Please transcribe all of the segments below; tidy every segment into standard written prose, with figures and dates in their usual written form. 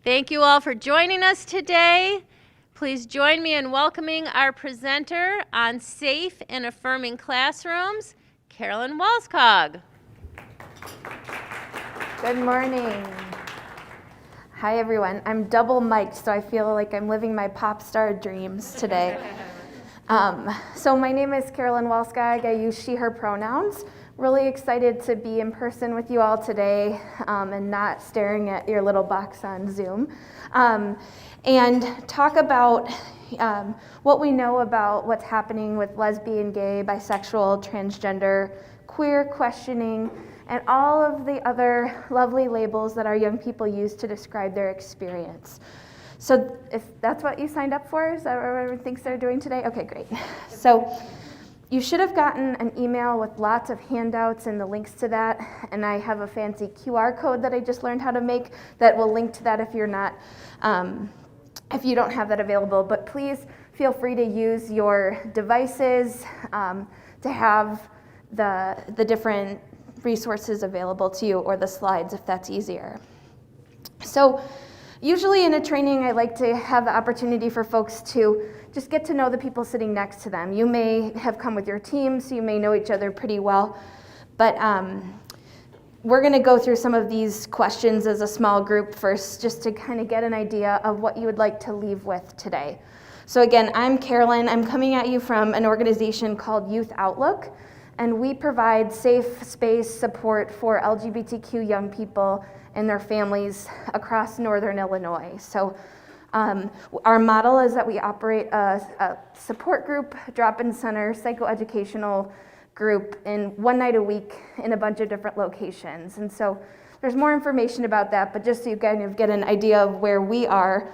Thank you all for joining us today. Please join me in welcoming our presenter on Safe and Affirming Classrooms, Carolyn Walskog. Good morning. Hi, everyone. I'm double mic'd, so I feel like I'm living my pop star dreams today. So my name is Carolyn Walskog. I use she, her pronouns. Really excited to be in person with you all today and not staring at your little box on Zoom. And talk about what we know about what's happening with lesbian, gay, bisexual, transgender, queer questioning, and all of the other lovely labels that our young people use to describe their experience. So if that's what you signed up for, is that what everyone thinks they're doing today? Okay, great. So you should have gotten an email with lots of handouts and the links to that, and I have a fancy QR code that I just learned how to make that will link to that if you're not, if you don't have that available. But please feel free to use your devices to have the different resources available to you, or the slides if that's easier. So usually in a training, I like to have the opportunity for folks to just get to know the people sitting next to them. You may have come with your team, so you may know each other pretty well, but we're gonna go through some of these questions as a small group first, just to kind of get an idea of what you would like to leave with today. So again, I'm Carolyn. I'm coming at you from an organization called Youth Outlook, and we provide safe space support for LGBTQ young people and their families across Northern Illinois. So our model is that we operate a support group, drop-in center, psychoeducational group in one night a week in a bunch of different locations. And so there's more information about that, but just so you kind of get an idea of where we are,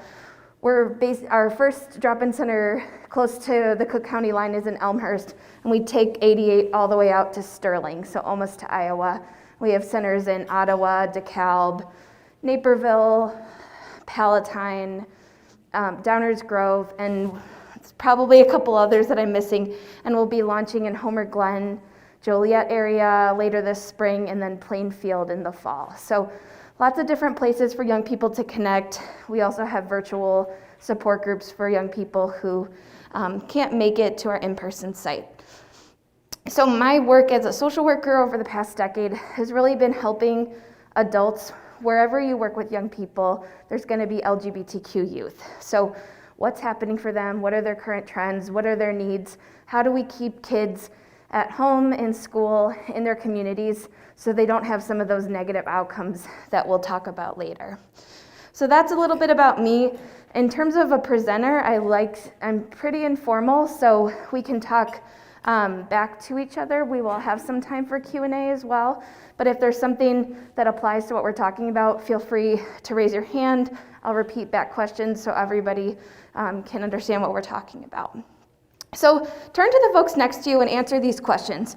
our first drop-in center close to the Cook County line is in Elmhurst, and we take 88 all the way out to Sterling, so almost to Iowa. We have centers in Ottawa, DeKalb, Naperville, Palatine, Downers Grove, and probably a couple others that I'm missing, and we'll be launching in Homer Glen, Joliet area later this spring, and then Plainfield in the fall. So lots of different places for young people to connect. We also have virtual support groups for young people who can't make it to our in-person site. So my work as a social worker over the past decade has really been helping adults. Wherever you work with young people, there's going to be LGBTQ youth. So what's happening for them? What are their current trends? What are their needs? How do we keep kids at home, in school, in their communities, so they don't have some of those negative outcomes that we'll talk about later? So that's a little bit about me. In terms of a presenter, I'm pretty informal, so we can talk back to each other. We will have some time for Q&A as well, but if there's something that applies to what we're talking about, feel free to raise your hand. I'll repeat back questions so everybody can understand what we're talking about. So turn to the folks next to you and answer these questions.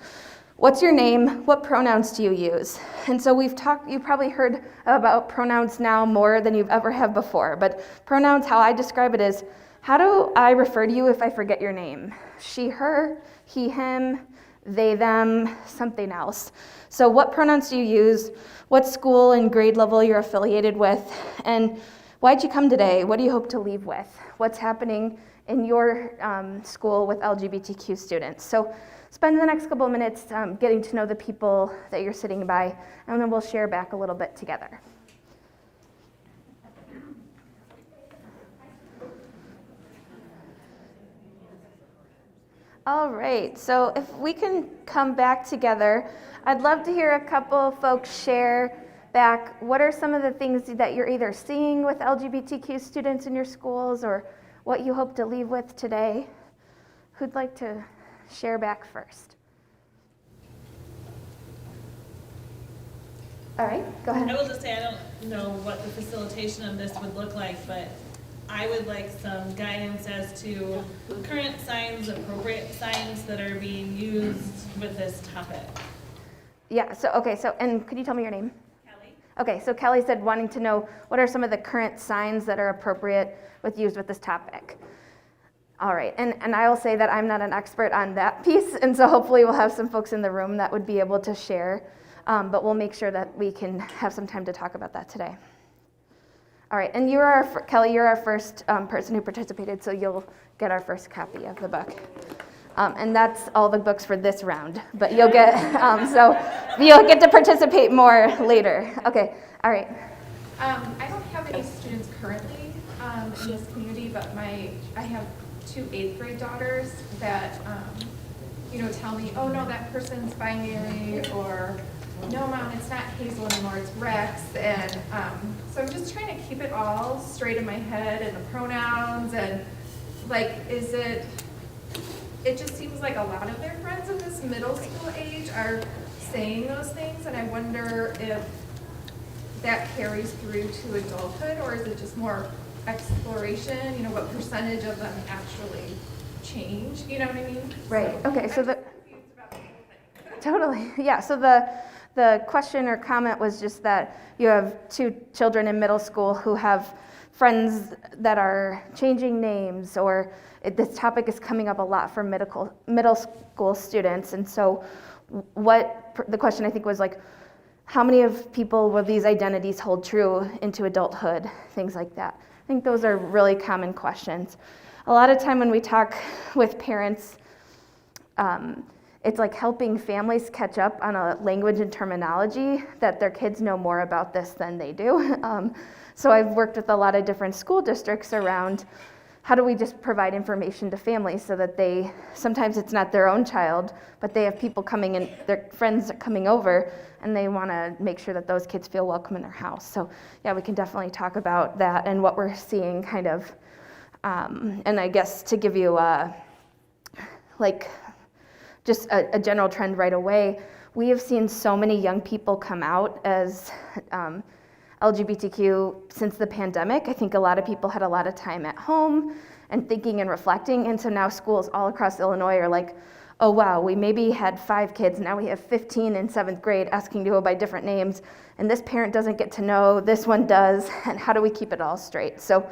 What's your name? What pronouns do you use? And so you've probably heard about pronouns now more than you've ever have before, but pronouns, how I describe it is, how do I refer to you if I forget your name? She, her, he, him, they, them, something else. So what pronouns do you use? What school and grade level you're affiliated with? And why'd you come today? What do you hope to leave with? What's happening in your school with LGBTQ students? So spend the next couple of minutes getting to know the people that you're sitting by, and then we'll share back a little bit together. All right, so if we can come back together, I'd love to hear a couple folks share back what are some of the things that you're either seeing with LGBTQ students in your schools or what you hope to leave with today. Who'd like to share back first? All right, go ahead. I will just say I don't know what the facilitation of this would look like, but I would like some guidance as to current signs, appropriate signs that are being used with this topic. Yeah, and could you tell me your name? Kelly. Okay, so Kelly said wanting to know what are some of the current signs that are appropriate used with this topic. All right, and I will say that I'm not an expert on that piece, and so hopefully we'll have some folks in the room that would be able to share, but we'll make sure that we can have some time to talk about that today. All right, and Kelly, you're our first person who participated, so you'll get our first copy of the book. And that's all the books for this round, but you'll get, so you'll get to participate more later. Okay, all right. I don't have any students currently in this community, but I have 2 8th grade daughters that, tell me, oh no, that person's binary, or no, Mom, it's not Hazel anymore, it's Rex. And so I'm just trying to keep it all straight in my head, and the pronouns, and it just seems like a lot of their friends in this middle school age are saying those things, and I wonder if that carries through to adulthood, or is it just more exploration, what percentage of them actually change, you know what I mean? Right, So okay, so I'm the, just confused about the whole thing. totally, yeah, so the question or comment was just that you have 2 children in middle school who have friends that are changing names, or this topic is coming up a lot for middle school students, and so the question I think was like, how many of people will these identities hold true into adulthood, things like that. I think those are really common questions. A lot of time when we talk with parents, it's like helping families catch up on a language and terminology that their kids know more about this than they do. So I've worked with a lot of different school districts around how do we just provide information to families so that sometimes it's not their own child, but they have people coming in, their friends are coming over, and they want to make sure that those kids feel welcome in their house. So yeah, we can definitely talk about that and what we're seeing kind of, and I guess to give you just a general trend right away, we have seen so many young people come out as LGBTQ since the pandemic. I think a lot of people had a lot of time at home and thinking and reflecting, and so now schools all across Illinois are like, oh wow, we maybe had 5 kids, now we have 15 in 7th grade asking to go by different names, and this parent doesn't get to know, this one does, and how do we keep it all straight? So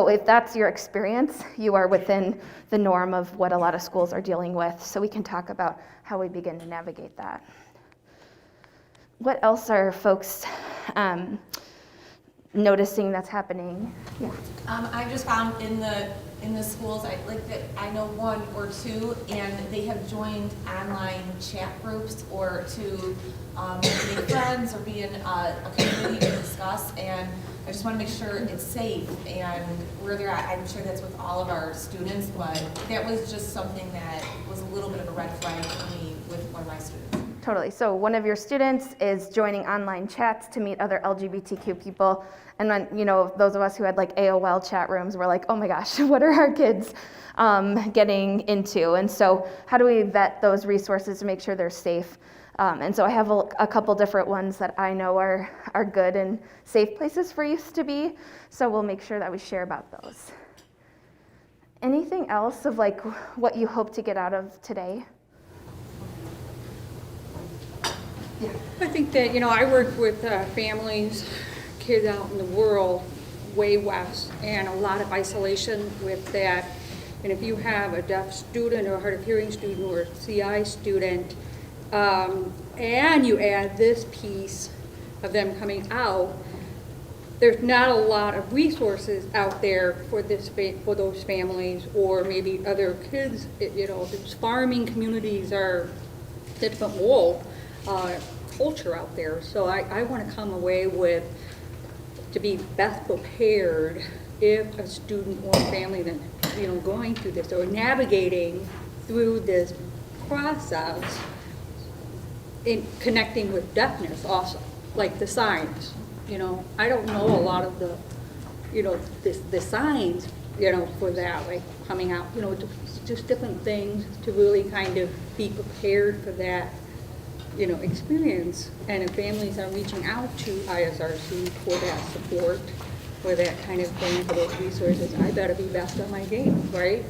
if that's your experience, you are within the norm of what a lot of schools are dealing with, so we can talk about how we begin to navigate that. What else are folks noticing that's happening? Yeah. I just found in the schools, I know 1 or 2, and they have joined online chat groups or to make friends or be in a community to discuss. And I just want to make sure it's safe and where they're at. I'm sure that's with all of our students, but that was just something that was a little bit of a red flag for me with one of my students. Totally. So one of your students is joining online chats to meet other LGBTQ people. And then, those of us who had like AOL chat rooms were like, oh my gosh, what are our kids getting into? And so how do we vet those resources to make sure they're safe? And so I have a couple different ones that I know are good and safe places for youth to be. So we'll make sure that we share about those. Anything else of like what you hope to get out of today? Yeah. I think that, I work with families, kids out in the world, way west, and a lot of isolation with that. And if you have a deaf student or a hard of hearing student or a CI student, and you add this piece of them coming out, there's not a lot of resources out there for those families or maybe other kids. These farming communities are different world. Culture out there. So I want to come away with to be best prepared if a student or family that going through this or navigating through this process in connecting with deafness also, like the signs. I don't know a lot of the the signs for that, like coming out, just different things to really kind of be prepared for that experience. And if families are reaching out to ISRC for that support, for that kind of thing, for those resources, I better be best on my game, right?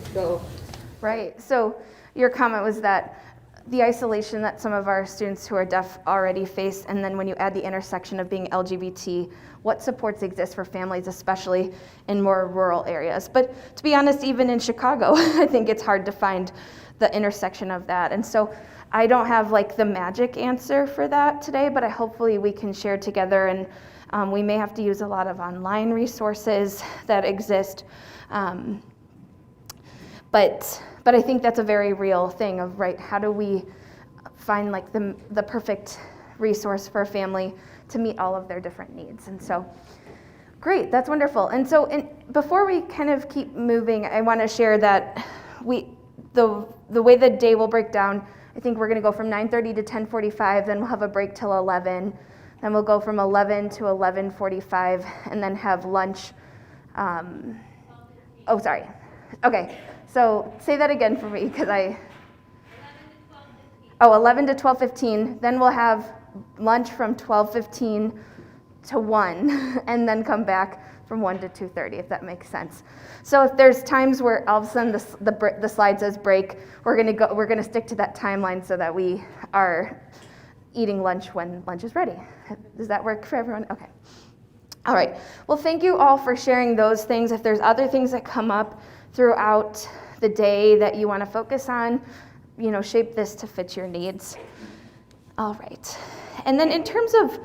Right. So your comment was that the isolation that some of our students who are deaf already face, and then when you add the intersection of being LGBT, what supports exist for families, especially in more rural areas? But to be honest, even in Chicago, I think it's hard to find the intersection of that. And so I don't have like the magic answer for that today, but hopefully we can share together, and we may have to use a lot of online resources that exist. But I think that's a very real thing of, right, how do we find like the perfect resource for a family to meet all of their different needs. And so, great, that's wonderful. And so before we kind of keep moving, I want to share that the way the day will break down, I think we're going to go from 9:30 to 10:45, then we'll have a break till 11, then we'll go from 11 to 11:45, and then have lunch. Oh, sorry. Okay, so say that again for me, because 11 to 12:15, then we'll have lunch from 12:15 to 1, and then come back from 1 to 2:30, if that makes sense. So if there's times where all of a sudden the slide says break, we're gonna stick to that timeline so that we are eating lunch when lunch is ready. Does that work for everyone? Okay. All right. Well, thank you all for sharing those things. If there's other things that come up throughout the day that you want to focus on, shape this to fit your needs. All right. And then in terms of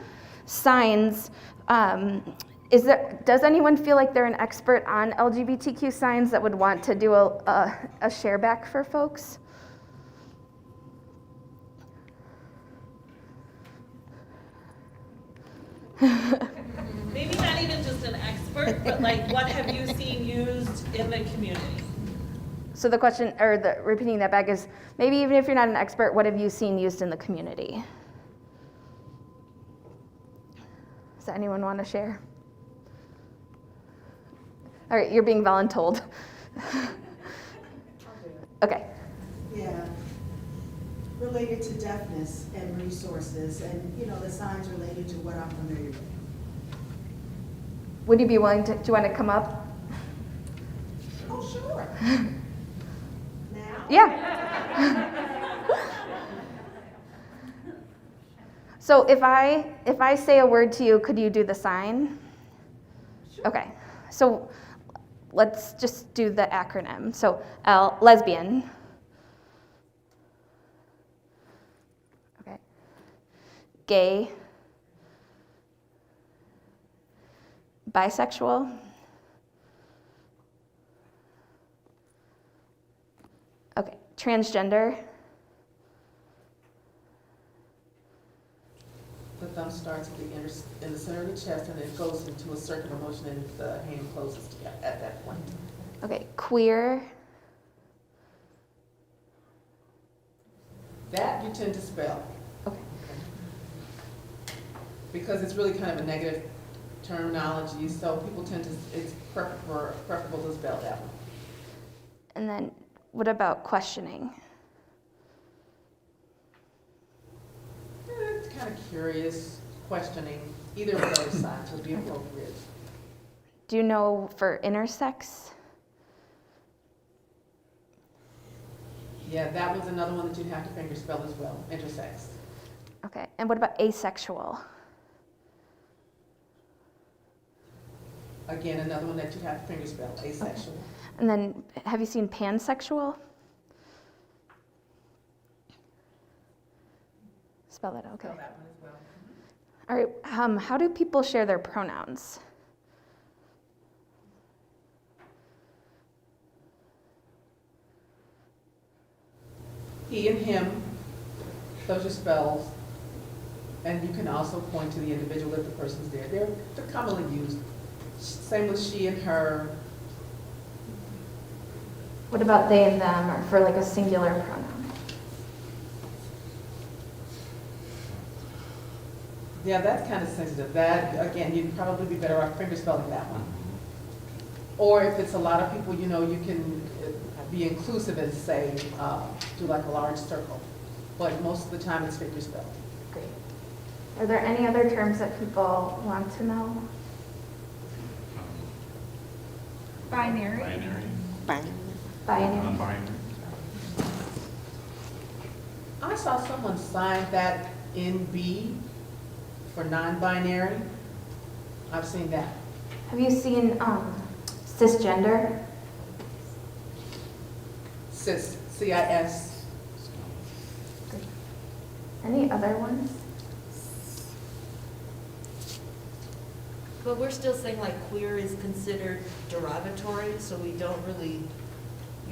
signs, does anyone feel like they're an expert on LGBTQ signs that would want to do a share back for folks? Maybe not even just an expert, but like what have you seen used in the community? So the question, or repeating that back, is maybe even if you're not an expert, what have you seen used in the community? Does anyone want to share? All right, you're being voluntold. Okay. Yeah. Related to deafness and resources and, the signs related to what I'm familiar with. Would you be willing to, do you want to come up? Oh, sure. Now? Yeah. So if I say a word to you, could you do the sign? Sure. Okay. So let's just do the acronym. So L, lesbian. Okay. Gay. Bisexual. Okay. Transgender. The thumb starts in the center of the chest and it goes into a circular motion and the hand closes together at that point. Okay. Queer. That you tend to spell. Okay. Because it's really kind of a negative terminology, so people tend to, it's preferable to spell that one. And then what about questioning? It's kind of curious, questioning. Either of those signs would be appropriate. Do you know for intersex? Yeah, that was another one that you'd have to finger spell as well, intersex. Okay. And what about asexual? Again, another one that you'd have to finger spell, asexual. And then have you seen pansexual? Spell that, okay. Spell that one as well. All right, how do people share their pronouns? He and him, those are spells. And you can also point to the individual if the person's there. They're commonly used. Same with she and her. What about they and them, or for like a singular pronoun? Yeah, that's kind of sensitive. That, again, you'd probably be better off finger spelling that one. Or if it's a lot of people, you can be inclusive and say, do like a large circle. But most of the time it's finger spelled. Great. Are there any other terms that people want to know? Binary. Binary. Non-binary. I saw someone sign that in B for non-binary. I've seen that. Have you seen cisgender? Cis, C-I-S. Any other ones? But we're still saying like queer is considered derogatory, so we don't really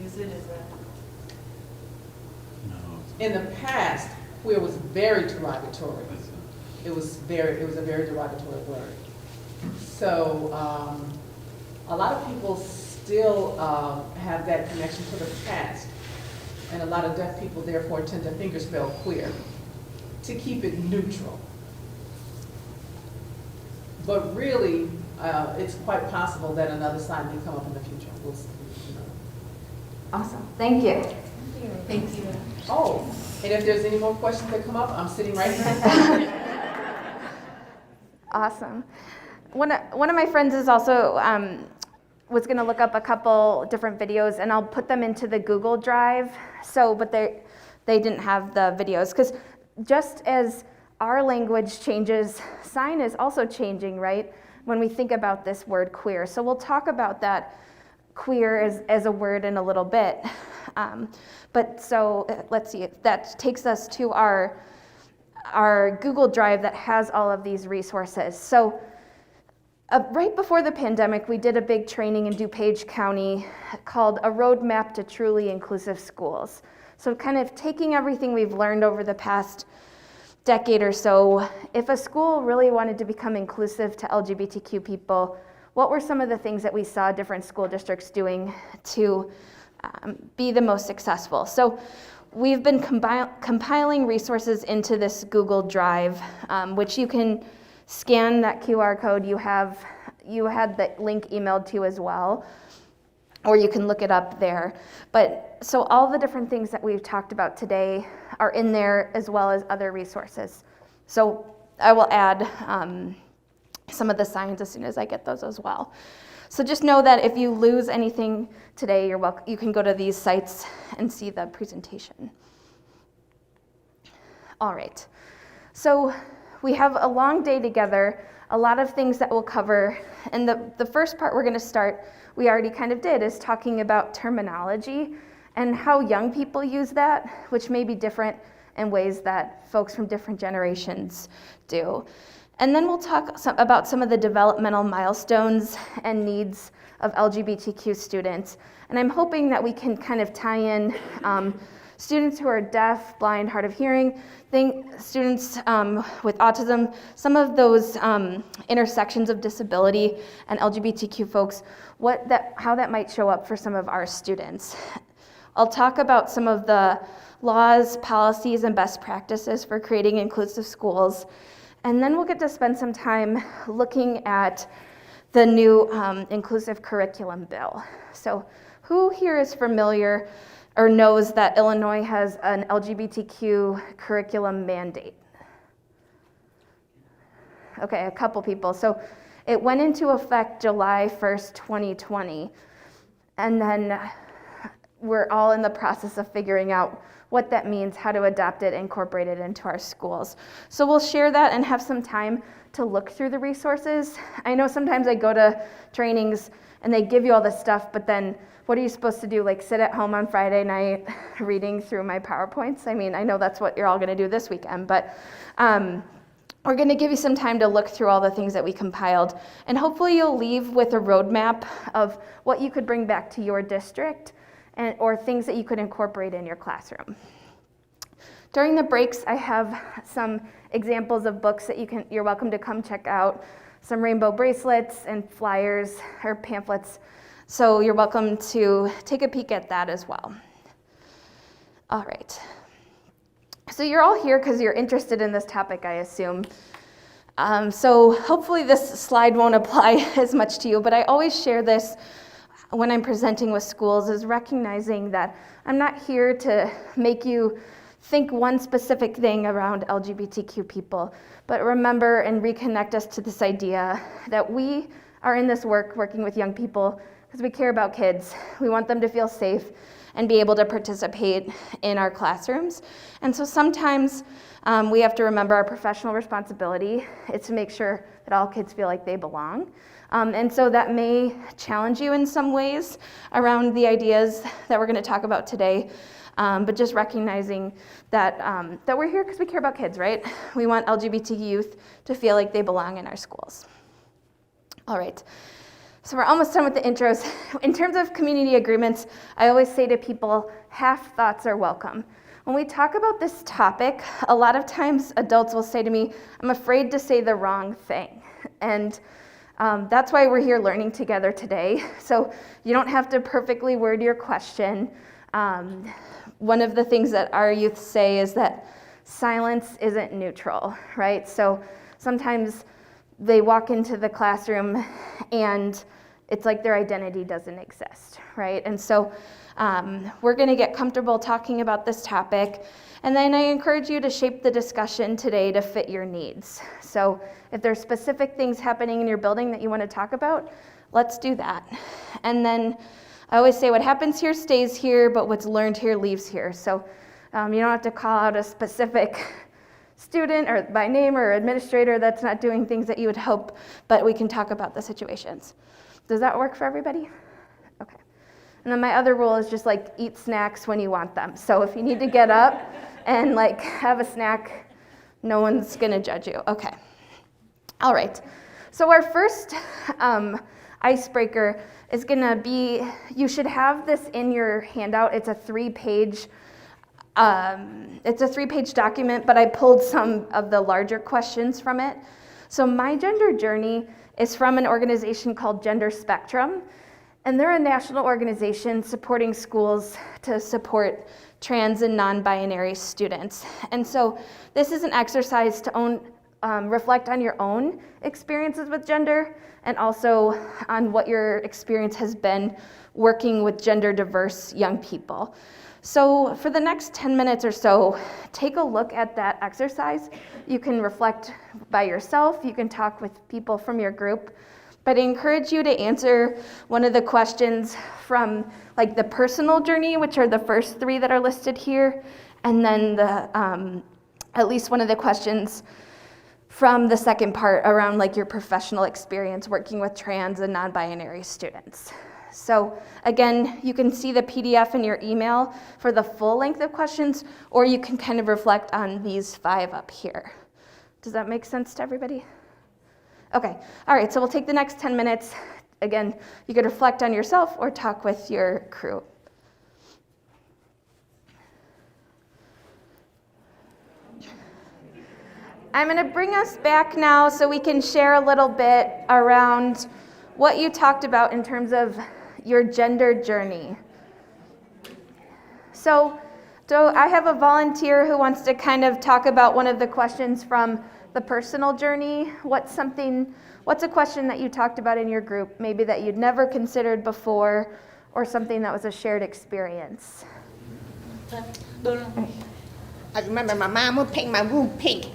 use it, is that? In the past, queer was very derogatory. It was a very derogatory word. So a lot of people still have that connection to the past, and a lot of deaf people therefore tend to fingerspell queer to keep it neutral. But really, it's quite possible that another sign may come up in the future. We'll see, you know. Awesome, thank you. Thank you. Oh, and if there's any more questions that come up, I'm sitting right here. Awesome. One of my friends is also was going to look up a couple different videos, and I'll put them into the Google Drive. So, but they didn't have the videos, because just as our language changes, sign is also changing, right? When we think about this word queer. So we'll talk about that queer as a word in a little bit. But so let's see, that takes us to our Google Drive that has all of these resources. So right before the pandemic, we did a big training in DuPage County called A Roadmap to Truly Inclusive Schools. So kind of taking everything we've learned over the past decade or so, if a school really wanted to become inclusive to LGBTQ people, what were some of the things that we saw different school districts doing to be the most successful? So we've been compiling resources into this Google Drive, which you can scan that QR code. You had the link emailed to you as well, or you can look it up there. But so all the different things that we've talked about today are in there, as well as other resources. So I will add some of the signs as soon as I get those as well. So just know that if you lose anything today, you're welcome. You can go to these sites and see the presentation. All right. So we have a long day together, a lot of things that we'll cover. And the first part we're going to start, we already kind of did, is talking about terminology and how young people use that, which may be different in ways that folks from different generations do. And then we'll talk about some of the developmental milestones and needs of LGBTQ students. And I'm hoping that we can kind of tie in students who are deaf, blind, hard of hearing, students with autism, some of those intersections of disability and LGBTQ folks, how that might show up for some of our students. I'll talk about some of the laws, policies, and best practices for creating inclusive schools. And then we'll get to spend some time looking at the new inclusive curriculum bill. So who here is familiar or knows that Illinois has an LGBTQ curriculum mandate? Okay, a couple people. So it went into effect July 1st, 2020. And then we're all in the process of figuring out what that means, how to adapt it, incorporate it into our schools. So we'll share that and have some time to look through the resources. I know sometimes I go to trainings and they give you all this stuff, but then what are you supposed to do? Like sit at home on Friday night reading through my PowerPoints? I mean, I know that's what you're all gonna do this weekend, but we're gonna give you some time to look through all the things that we compiled. And hopefully you'll leave with a roadmap of what you could bring back to your district or things that you could incorporate in your classroom. During the breaks, I have some examples of books that you're welcome to come check out, some rainbow bracelets and flyers or pamphlets. So you're welcome to take a peek at that as well. All right. So you're all here because you're interested in this topic, I assume. So hopefully this slide won't apply as much to you, but I always share this when I'm presenting with schools, is recognizing that I'm not here to make you think one specific thing around LGBTQ people, but remember and reconnect us to this idea that we are in this working with young people because we care about kids. We want them to feel safe and be able to participate in our classrooms. And so sometimes we have to remember our professional responsibility is to make sure that all kids feel like they belong. And so that may challenge you in some ways around the ideas that we're going to talk about today. but just recognizing that, that we're here because we care about kids, right? We want LGBT youth to feel like they belong in our schools. All right, so we're almost done with the intros. In terms of community agreements, I always say to people, half thoughts are welcome. When we talk about this topic, a lot of times adults will say to me, I'm afraid to say the wrong thing. And that's why we're here learning together today. So you don't have to perfectly word your question. One of the things that our youth say is that silence isn't neutral, right? So sometimes they walk into the classroom and it's like their identity doesn't exist, right? And so we're gonna get comfortable talking about this topic, and then I encourage you to shape the discussion today to fit your needs. So if there's specific things happening in your building that you wanna talk about, let's do that. And then I always say what happens here stays here, but what's learned here leaves here. So you don't have to call out a specific student or by name or administrator that's not doing things that you would hope, but we can talk about the situations. Does that work for everybody? Okay. And then my other rule is just like eat snacks when you want them. So if you need to get up and like have a snack, no one's gonna judge you. Okay. All right. So our first icebreaker is gonna be, you should have this in your handout. It's a three-page document, but I pulled some of the larger questions from it. So my gender journey is from an organization called Gender Spectrum, and they're a national organization supporting schools to support trans and non-binary students. And so this is an exercise to reflect on your own experiences with gender and also on what your experience has been working with gender diverse young people. So for the next 10 minutes or so, take a look at that exercise. You can reflect by yourself, you can talk with people from your group, but I encourage you to answer one of the questions from like the personal journey, which are the first three that are listed here, and then the at least one of the questions from the second part around like your professional experience working with trans and non-binary students. So again, you can see the PDF in your email for the full length of questions, or you can kind of reflect on these 5 up here. Does that make sense to everybody? Okay, all right, so we'll take the next 10 minutes. Again, you could reflect on yourself or talk with your crew. I'm gonna bring us back now so we can share a little bit around what you talked about in terms of your gender journey. So I have a volunteer who wants to kind of talk about one of the questions from the personal journey. What's a question that you talked about in your group, maybe that you'd never considered before, or something that was a shared experience? I remember my mom would paint my room pink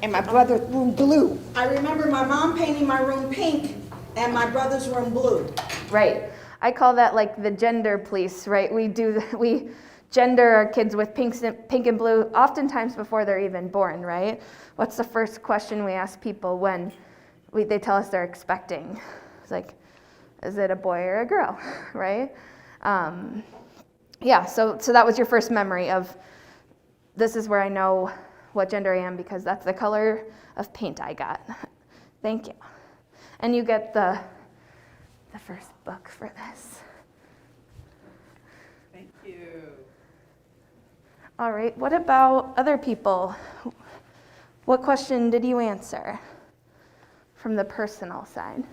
and my brother's room blue. I remember my mom painting my room pink and my brother's room blue. Right. I call that like the gender police, right? We gender our kids with pink and blue oftentimes before they're even born, right? What's the first question we ask people when they tell us they're expecting? It's like, is it a boy or a girl, right? Yeah, so that was your first memory of, this is where I know what gender I am because that's the color of paint I got. Thank you. And you get the first book for this. Thank you. All right, what about other people? What question did you answer from the personal side?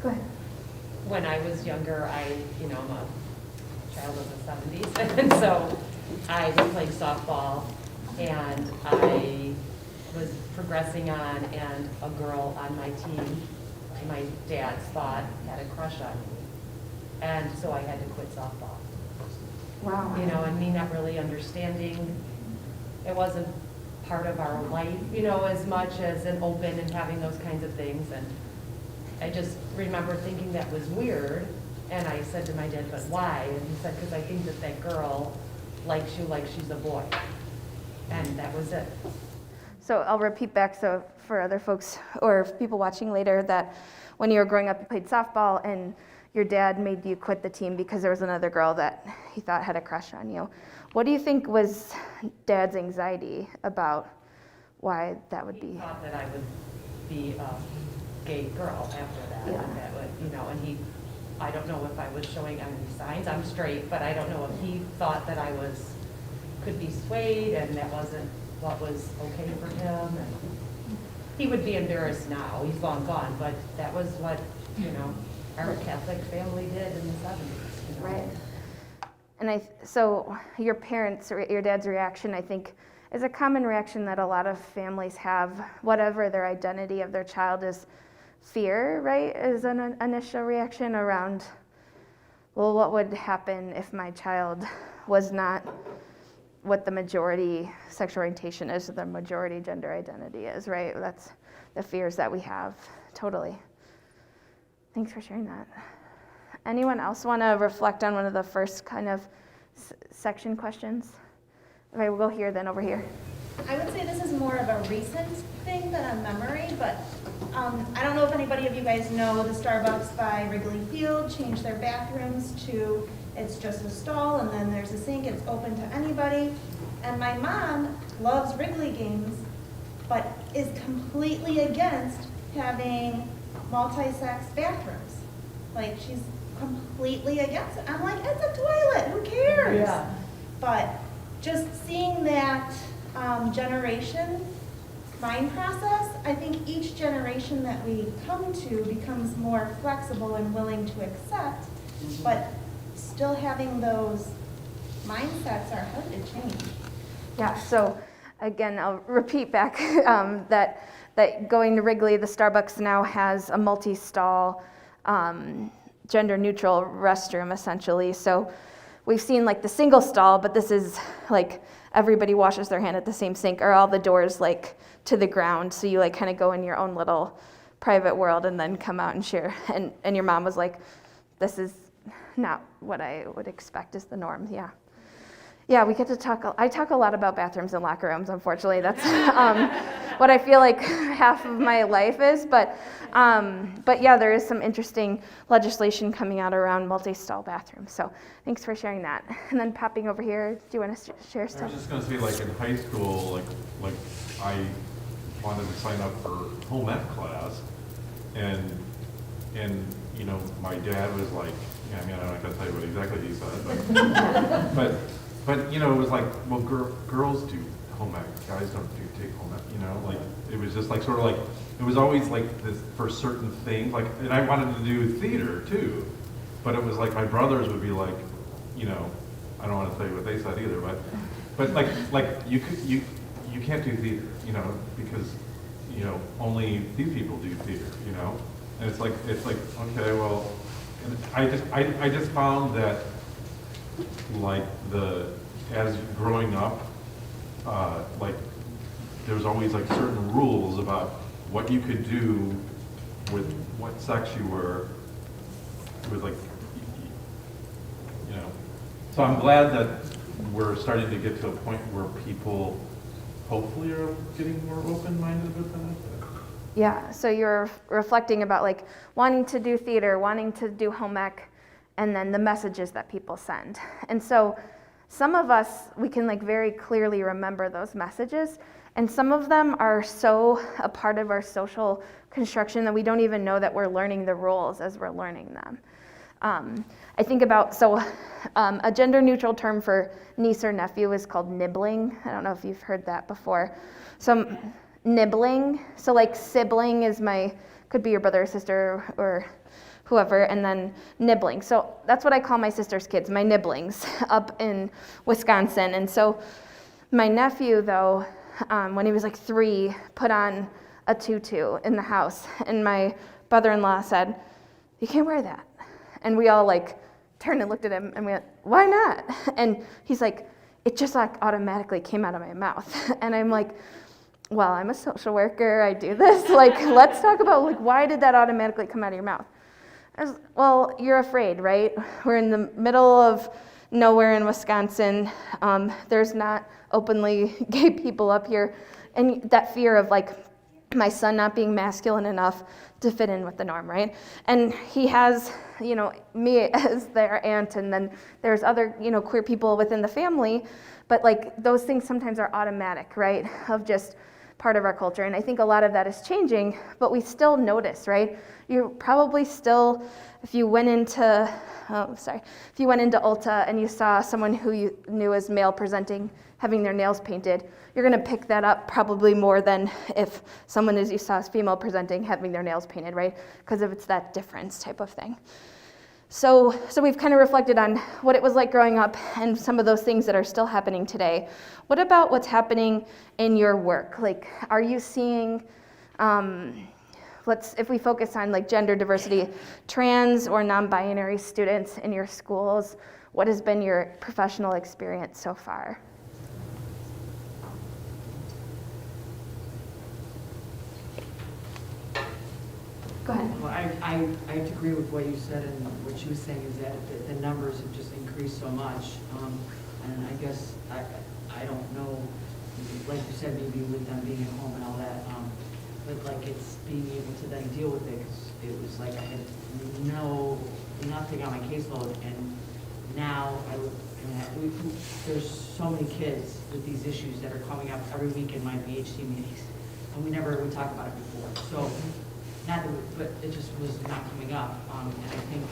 Go ahead. When I was younger, I'm a child of the 70s, and so I was playing softball, and I was progressing on, and a girl on my team, my dad's thought, had a crush on me. And so I had to quit softball. Wow. And me not really understanding, it wasn't part of our life, as much as an open and having those kinds of things. And I just remember thinking that was weird. And I said to my dad, but why? And he said, because I think that girl likes you like she's a boy. And that was it. So I'll repeat back so for other folks or people watching later that when you were growing up, you played softball and your dad made you quit the team because there was another girl that he thought had a crush on you. What do you think was Dad's anxiety about why that would be? He thought that I would be a gay girl after that. Yeah. And that would, and I don't know if I was showing any signs. I'm straight, but I don't know if he thought that I could be swayed and that wasn't what was okay for him. And he would be embarrassed now. He's long gone, but that was what, our Catholic family did in the 70s. Right. And so your parents, or your dad's reaction, I think, is a common reaction that a lot of families have, whatever their identity of their child is. Fear, right, is an initial reaction around, well, what would happen if my child was not what the majority sexual orientation is, or the majority gender identity is, right? That's the fears that we have, totally. Thanks for sharing that. Anyone else want to reflect on one of the first kind of section questions? Okay, we'll go here, then over here. I would say this is more of a recent thing than a memory, but I don't know if anybody of you guys know the Starbucks by Wrigley Field changed their bathrooms to it's just a stall and then there's a sink, it's open to anybody. And my mom loves Wrigley games, but is completely against having multi-sex bathrooms. Like, she's completely against it. I'm like, it's a toilet, who cares? Yeah. But just seeing that generation mind process, I think each generation that we come to becomes more flexible and willing to accept, but still having those mindsets are hard to change. Yeah, so again, I'll repeat back that going to Wrigley, the Starbucks now has a multi-stall, gender-neutral restroom, essentially. So we've seen like the single stall, but this is like everybody washes their hand at the same sink, or all the doors like to the ground, so you like kind of go in your own little private world and then come out and share. And your mom was like, this is not what I would expect is the norm. Yeah, we get to talk. I talk a lot about bathrooms and locker rooms, unfortunately. That's what I feel like half of my life is. But yeah, there is some interesting legislation coming out around multi-stall bathrooms. So thanks for sharing that. And then popping over here, do you want to share I stuff? was just going to say, like in high school, like I wanted to sign up for home ec class, and my dad was like, I'm not going to tell you what exactly he said, but it was like, well, girls do home ec, guys don't take home ec, like it was just like sort of like, it was always like this for certain things, like, and I wanted to do theater too, but it was like my brothers would be like, I don't want to tell you what they said either, but like you can't do theater, because only these people do theater, and it's like okay, well, and I just found that like as growing up, like there's always like certain rules about what you could do with what sex you were. It was like, So I'm glad that we're starting to get to a point where people hopefully are getting more open-minded with that. Yeah, so you're reflecting about like wanting to do theater, wanting to do home ec, and then the messages that people send. And so some of us, we can like very clearly remember those messages, and some of them are so a part of our social construction that we don't even know that we're learning the rules as we're learning them. I think about, a gender neutral term for niece or nephew is called nibbling. I don't know if you've heard that before. So nibbling, so like sibling could be your brother or sister or whoever, and then nibbling. So that's what I call my sister's kids, my nibblings, up in Wisconsin. And so my nephew, though, when he was like 3, put on a tutu in the house, and my brother-in-law said, "You can't wear that." And we all like turned and looked at him and we went, "Why not?" And he's like, "It just like automatically came out of my mouth." And I'm like, "Well, I'm a social worker, I do this. Like, let's talk about like why did that automatically come out of your mouth?" I was, "Well, you're afraid, right? We're in the middle of nowhere in Wisconsin. There's not openly gay people up here. and that fear of like my son not being masculine enough to fit in with the norm, right? And he has, you know, me as their aunt, and then there's other, you know, queer people within the family, but like those things sometimes are automatic, right? Of just part of our culture. And I think a lot of that is changing, but we still notice, right? You probably still, if you went into Ulta and you saw someone who you knew as male presenting having their nails painted, you're gonna pick that up probably more than if someone as you saw as female presenting having their nails painted, right? Because of it's that difference type of thing. So we've kind of reflected on what it was like growing up and some of those things that are still happening today. What about what's happening in your work? Like, are you seeing, if we focus on like gender diversity, trans or non-binary students in your schools, what has been your professional experience so far? Go ahead. Well, I have to agree with what you said, and what she was saying is that the numbers have just increased so much. And I guess, I don't know, like you said, maybe with them being at home and all that, but like it's being able to then deal with it, because it was like I had nothing on my caseload, and now there's so many kids with these issues that are coming up every week in my BHC meetings, and we never would talk about it before. So. But it just was not coming up. And I think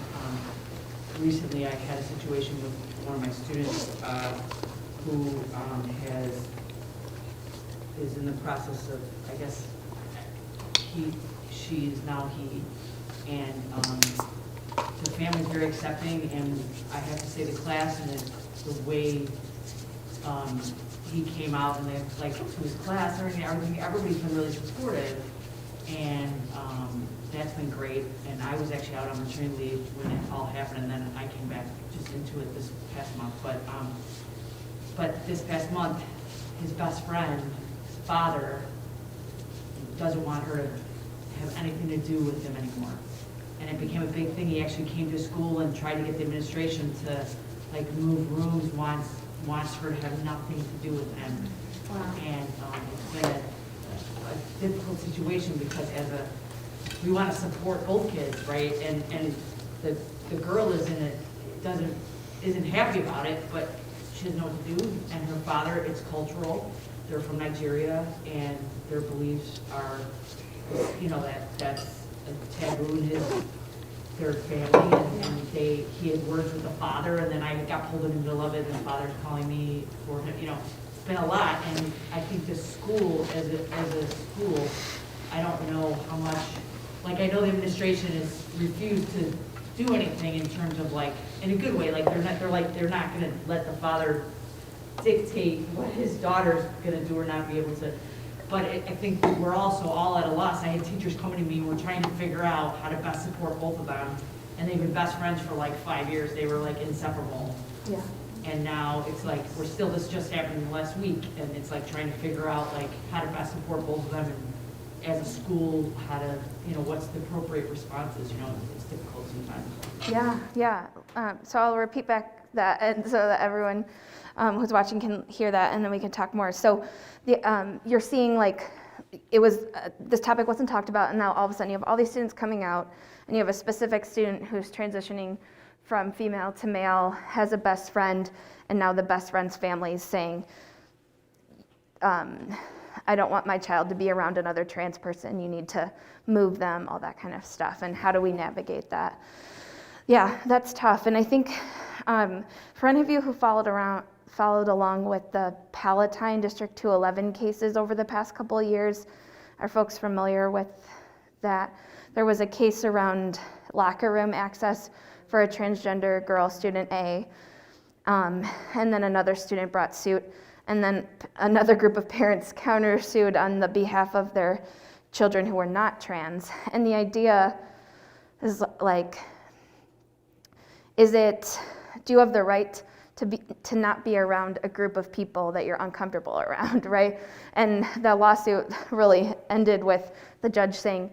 recently I had a situation with one of my students who is in the process of, I guess, she is now he, and the family's very accepting, and I have to say the class and the way he came out and like to his class, everybody's been really supportive. And that's been great. And I was actually out on maternity leave when it all happened, and then I came back just into it this past month. But this past month, his best friend's father doesn't want her to have anything to do with him anymore. And it became a big thing. He actually came to school and tried to get the administration to like move rooms, wants her to have nothing to do with him. Wow. And it's been a difficult situation, because we want to support both kids, right? And the girl isn't happy about it, but she doesn't know what to do. And her father, it's cultural. They're from Nigeria, and their beliefs are, you know, that's a taboo in their family. And he had words with the father, and then I got pulled in the middle of it, and the father's calling me for him, you know. Been a lot, and I think the school as a school, I don't know how much, like I know the administration has refused to do anything in terms of like, in a good way, like they're not gonna let the father dictate what his daughter's gonna do or not be able to, but I think we're also all at a loss. I had teachers coming to me, we're trying to figure out how to best support both of them, and they've been best friends for like 5 years. They were like inseparable. Yeah. And now it's like, this just happened last week, and it's like trying to figure out like how to best support both of them, and as a school, how to, you know, what's the appropriate responses, you know, it's difficult sometimes. Yeah. So I'll repeat back that, and so that everyone who's watching can hear that, and then we can talk more. So you're seeing like, it was, this topic wasn't talked about, and now all of a sudden you have all these students coming out, and you have a specific student who's transitioning from female to male, has a best friend, and now the best friend's family is saying, I don't want my child to be around another trans person, you need to move them, all that kind of stuff. And how do we navigate that? Yeah, that's tough. And I think for any of you who followed along with the Palatine District 211 cases over the past couple of years, are folks familiar with that? There was a case around locker room access for a transgender girl, student A, and then another student brought suit, and then another group of parents countersued on the behalf of their children who were not trans. And the idea is like, do you have the right to not be around a group of people that you're uncomfortable around, right? And the lawsuit really ended with the judge saying,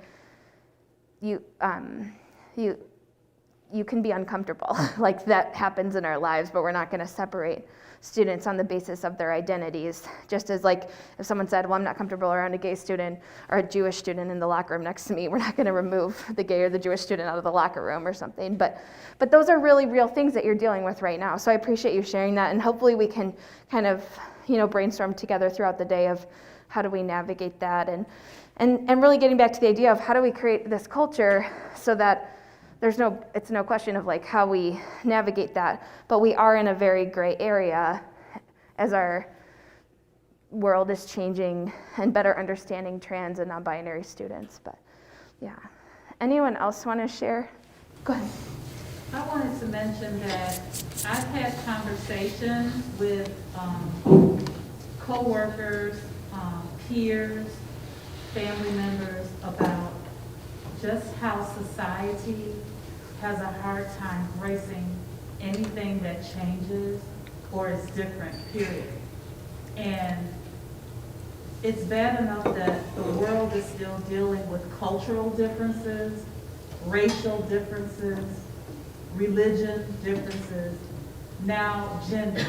you can be uncomfortable. Like that happens in our lives, but we're not going to separate students on the basis of their identities. Just as like if someone said, well, I'm not comfortable around a gay student or a Jewish student in the locker room next to me, we're not going to remove the gay or the Jewish student out of the locker room or something. But those are really real things that you're dealing with right now. So I appreciate you sharing that, and hopefully we can kind of, brainstorm together throughout the day of how do we navigate that, and really getting back to the idea of how do we create this culture so that it's no question of like how we navigate that, but we are in a very gray area as our world is changing and better understanding trans and non-binary students. But yeah, anyone else want to share? Go ahead. I wanted to mention that I've had conversations with co-workers, peers, family members about just how society has a hard time embracing anything that changes or is different, period. And it's bad enough that the world is still dealing with cultural differences, racial differences, religion differences, now gender.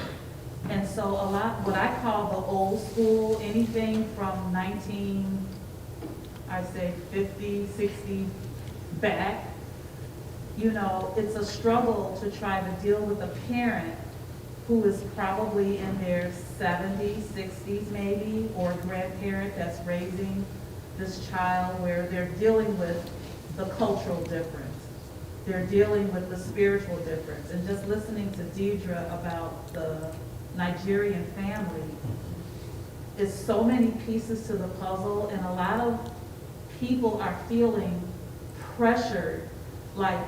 And so a lot, what I call the old school, anything from 50, 60 back, it's a struggle to try to deal with a parent who is probably in their 70s, 60s maybe, or a grandparent that's raising this child, where they're dealing with the cultural difference. They're dealing with the spiritual difference. And just listening to Deidre about the Nigerian family is so many pieces to the puzzle, and a lot of people are feeling pressured, like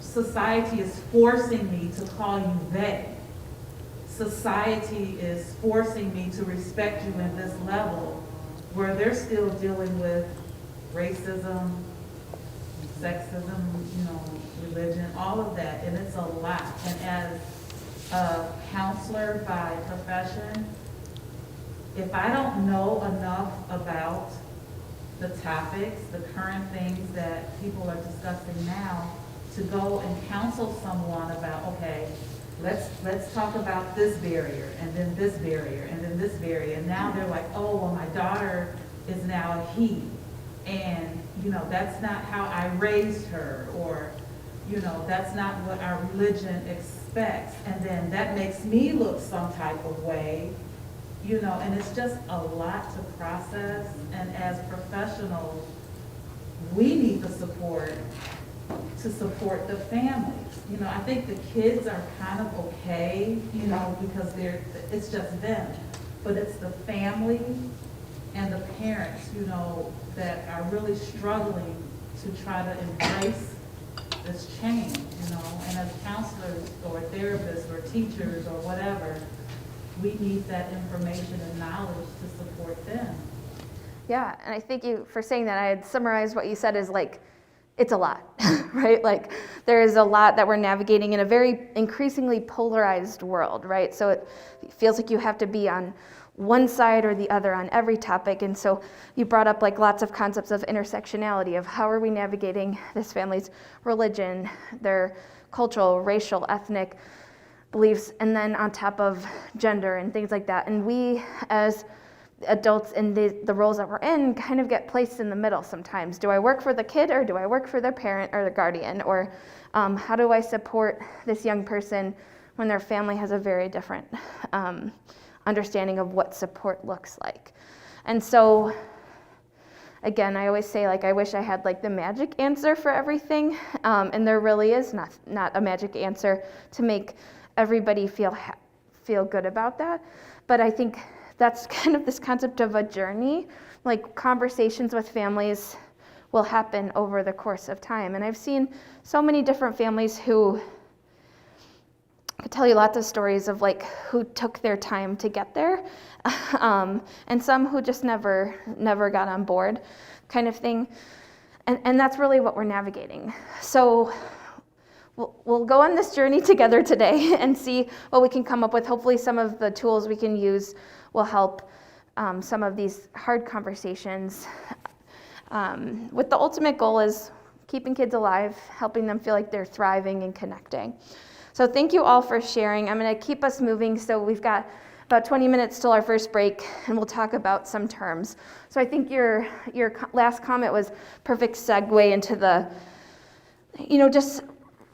society is forcing me to call you they. Society is forcing me to respect you in this level, where they're still dealing with racism, sexism, religion, all of that, and it's a lot. And as a counselor by profession, if I don't know enough about the topics, the current things that people are discussing now, to go and counsel someone about, okay, let's talk about this barrier, and then this barrier, and then this barrier, and now they're like, oh, well, my daughter is now a he, and that's not how I raised her, or that's not what our religion expects, and then that makes me look some type of way, and it's just a lot to process. And as professionals, we need the support to support the families. I think the kids are kind of okay, because it's just them, but it's the family and the parents, that are really struggling to try to embrace this change, and as counselors or therapists or teachers or whatever, we need that information and knowledge to support them. Yeah, and I thank you for saying that. I had summarized what you said as like, it's a lot, right? Like there is a lot that we're navigating in a very increasingly polarized world, right? So it feels like you have to be on one side or the other on every topic. And so you brought up like lots of concepts of intersectionality, of how are we navigating this family's religion, their cultural, racial, ethnic beliefs, and then on top of gender and things like that. And we as adults in the roles that we're in kind of get placed in the middle sometimes. Do I work for the kid, or do I work for their parent or the guardian? Or how do I support this young person when their family has a very different understanding of what support looks like? And so again, I always say, like, I wish I had like the magic answer for everything, and there really is not a magic answer to make everybody feel good about that. But I think that's kind of this concept of a journey. Like conversations with families will happen over the course of time. And I've seen so many different families who I could tell you lots of stories of like who took their time to get there, and some who just never got on board, kind of thing. And that's really what we're navigating. So we'll go on this journey together today and see what we can come up with. Hopefully some of the tools we can use will help some of these hard conversations, with the ultimate goal is keeping kids alive, helping them feel like they're thriving and connecting. So thank you all for sharing. I'm going to keep us moving, so we've got about 20 minutes till our first break, and we'll talk about some terms. So I think your last comment was perfect segue into the, just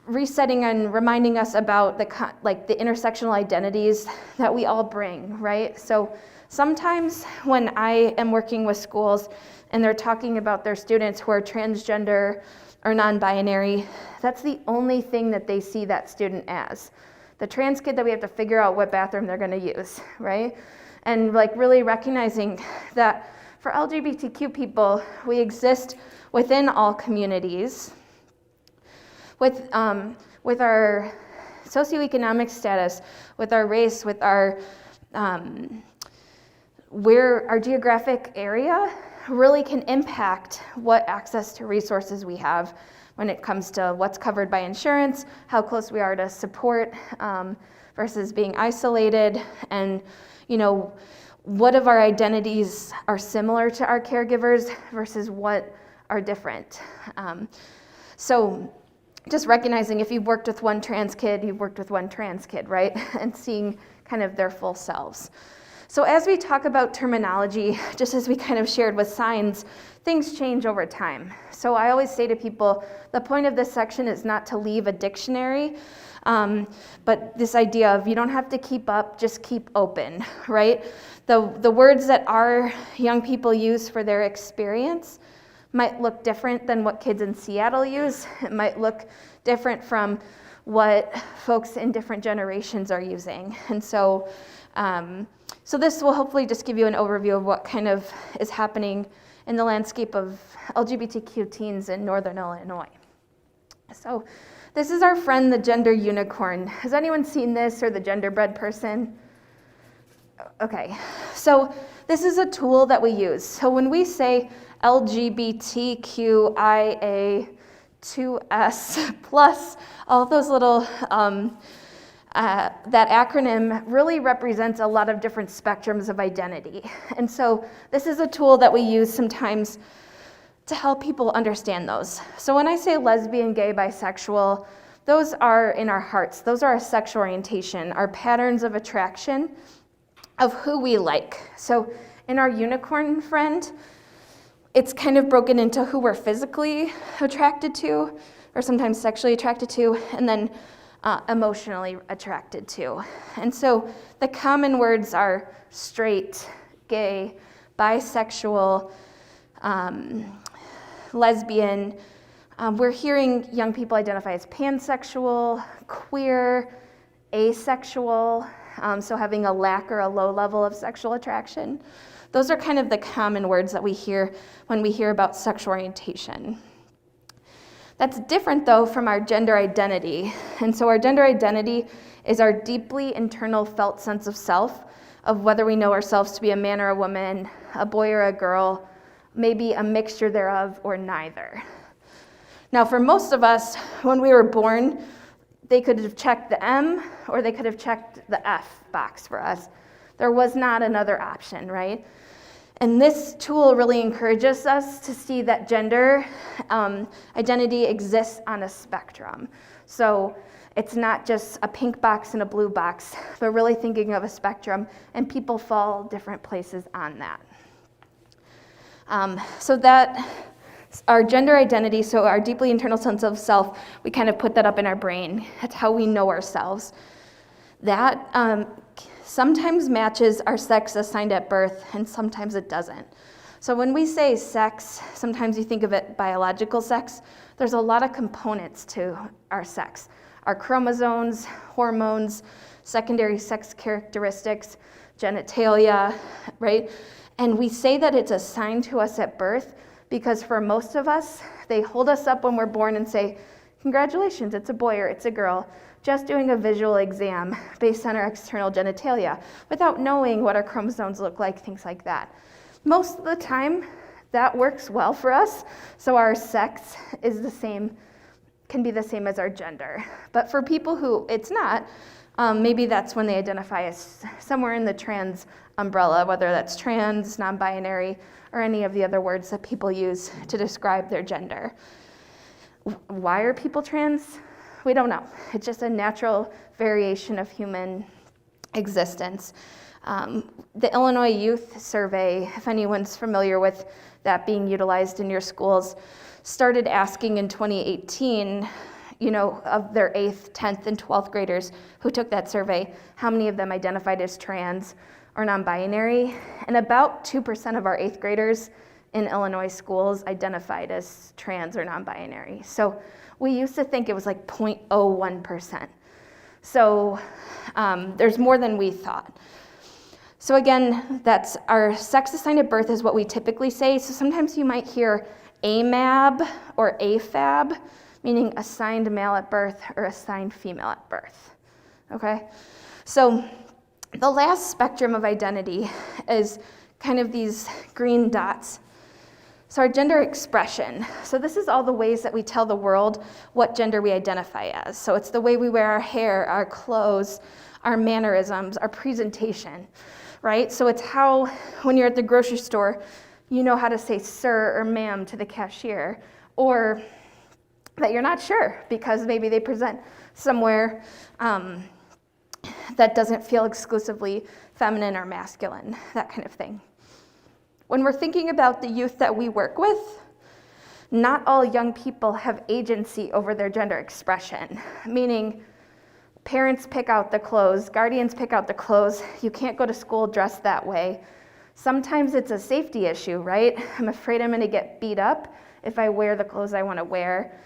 resetting and reminding us about the intersectional identities that we all bring, right? So sometimes when I am working with schools and they're talking about their students who are transgender or non-binary, that's the only thing that they see that student as. The trans kid that we have to figure out what bathroom they're gonna use, right? And really recognizing that for LGBTQ people, we exist within all communities with our socioeconomic status, with our race, with our where our geographic area really can impact what access to resources we have when it comes to what's covered by insurance, how close we are to support versus being isolated, and what of our identities are similar to our caregivers versus what are different. So just recognizing if you've worked with one trans kid, you've worked with one trans kid, right? And seeing kind of their full selves. So as we talk about terminology, just as we kind of shared with signs, things change over time. So I always say to people, the point of this section is not to leave a dictionary, but this idea of you don't have to keep up, just keep open, right? The words that our young people use for their experience might look different than what kids in Seattle use. It might look different from what folks in different generations are using. And so this will hopefully just give you an overview of what kind of is happening in the landscape of LGBTQ teens in Northern Illinois. So this is our friend, the gender unicorn. Has anyone seen this, or the genderbread person? Okay, so this is a tool that we use. So when we say LGBTQIA2S plus, all those little, that acronym really represents a lot of different spectrums of identity. And so this is a tool that we use sometimes to help people understand those. So when I say lesbian, gay, bisexual, those are in our hearts. Those are our sexual orientation, our patterns of attraction of who we like. So in our unicorn friend, it's kind of broken into who we're physically attracted to, or sometimes sexually attracted to, and then emotionally attracted to. And so the common words are straight, gay, bisexual, lesbian. We're hearing young people identify as pansexual, queer, asexual, so having a lack or a low level of sexual attraction. Those are kind of the common words that we hear when we hear about sexual orientation. That's different, though, from our gender identity. And so our gender identity is our deeply internal felt sense of self, of whether we know ourselves to be a man or a woman, a boy or a girl, maybe a mixture thereof or neither. Now, for most of us, when we were born, they could have checked the M or they could have checked the F box for us. There was not another option, right? And this tool really encourages us to see that gender identity exists on a spectrum. So it's not just a pink box and a blue box, but really thinking of a spectrum, and people fall different places on that. So that our gender identity, so our deeply internal sense of self, we kind of put that up in our brain. That's how we know ourselves. That sometimes matches our sex assigned at birth, and sometimes it doesn't. So when we say sex, sometimes you think of it biological sex. There's a lot of components to our sex. Our chromosomes, hormones, secondary sex characteristics, genitalia, right? And we say that it's assigned to us at birth because for most of us, they hold us up when we're born and say, congratulations, it's a boy or it's a girl, just doing a visual exam based on our external genitalia without knowing what our chromosomes look like, things like that. Most of the time, that works well for us, so our sex is the same, can be the same as our gender. But for people who it's not, maybe that's when they identify as somewhere in the trans umbrella, whether that's trans, non-binary, or any of the other words that people use to describe their gender. Why are people trans? We don't know. It's just a natural variation of human existence. The Illinois Youth Survey, if anyone's familiar with that being utilized in your schools, started asking in 2018, of their 8th, 10th, and 12th graders who took that survey, how many of them identified as trans or non-binary, and about 2% of our 8th graders in Illinois schools identified as trans or non-binary. So we used to think it was like 0.01%. So there's more than we thought. So again, that's our sex assigned at birth is what we typically say. So sometimes you might hear AMAB or AFAB, meaning assigned male at birth or assigned female at birth, okay? So the last spectrum of identity is kind of these green dots. So our gender expression. So this is all the ways that we tell the world what gender we identify as. So it's the way we wear our hair, our clothes, our mannerisms, our presentation, right? So it's how, when you're at the grocery store, you know how to say sir or ma'am to the cashier, or that you're not sure because maybe they present somewhere that doesn't feel exclusively feminine or masculine, that kind of thing. When we're thinking about the youth that we work with, not all young people have agency over their gender expression, meaning parents pick out the clothes, guardians pick out the clothes, you can't go to school dressed that way. Sometimes it's a safety issue, right? I'm afraid I'm gonna get beat up if I wear the clothes I wanna wear,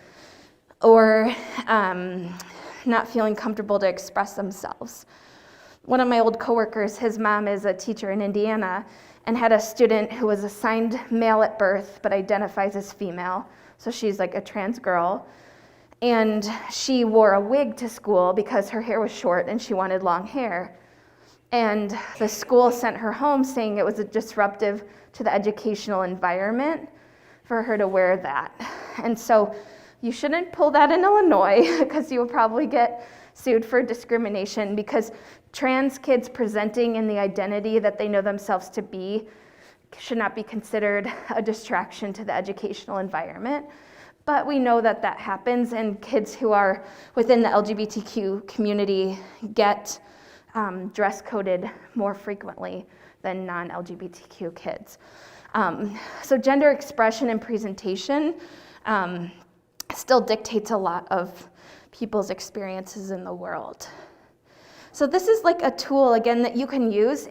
or not feeling comfortable to express themselves. One of my old coworkers, his mom is a teacher in Indiana and had a student who was assigned male at birth but identifies as female. So she's like a trans girl. And she wore a wig to school because her hair was short and she wanted long hair. And the school sent her home saying it was disruptive to the educational environment for her to wear that. And so you shouldn't pull that in Illinois because you will probably get sued for discrimination, because trans kids presenting in the identity that they know themselves to be should not be considered a distraction to the educational environment. But we know that that happens, and kids who are within the LGBTQ community get dress coded more frequently than non-LGBTQ kids. So gender expression and presentation still dictates a lot of people's experiences in the world. So this is like a tool, again, that you can use.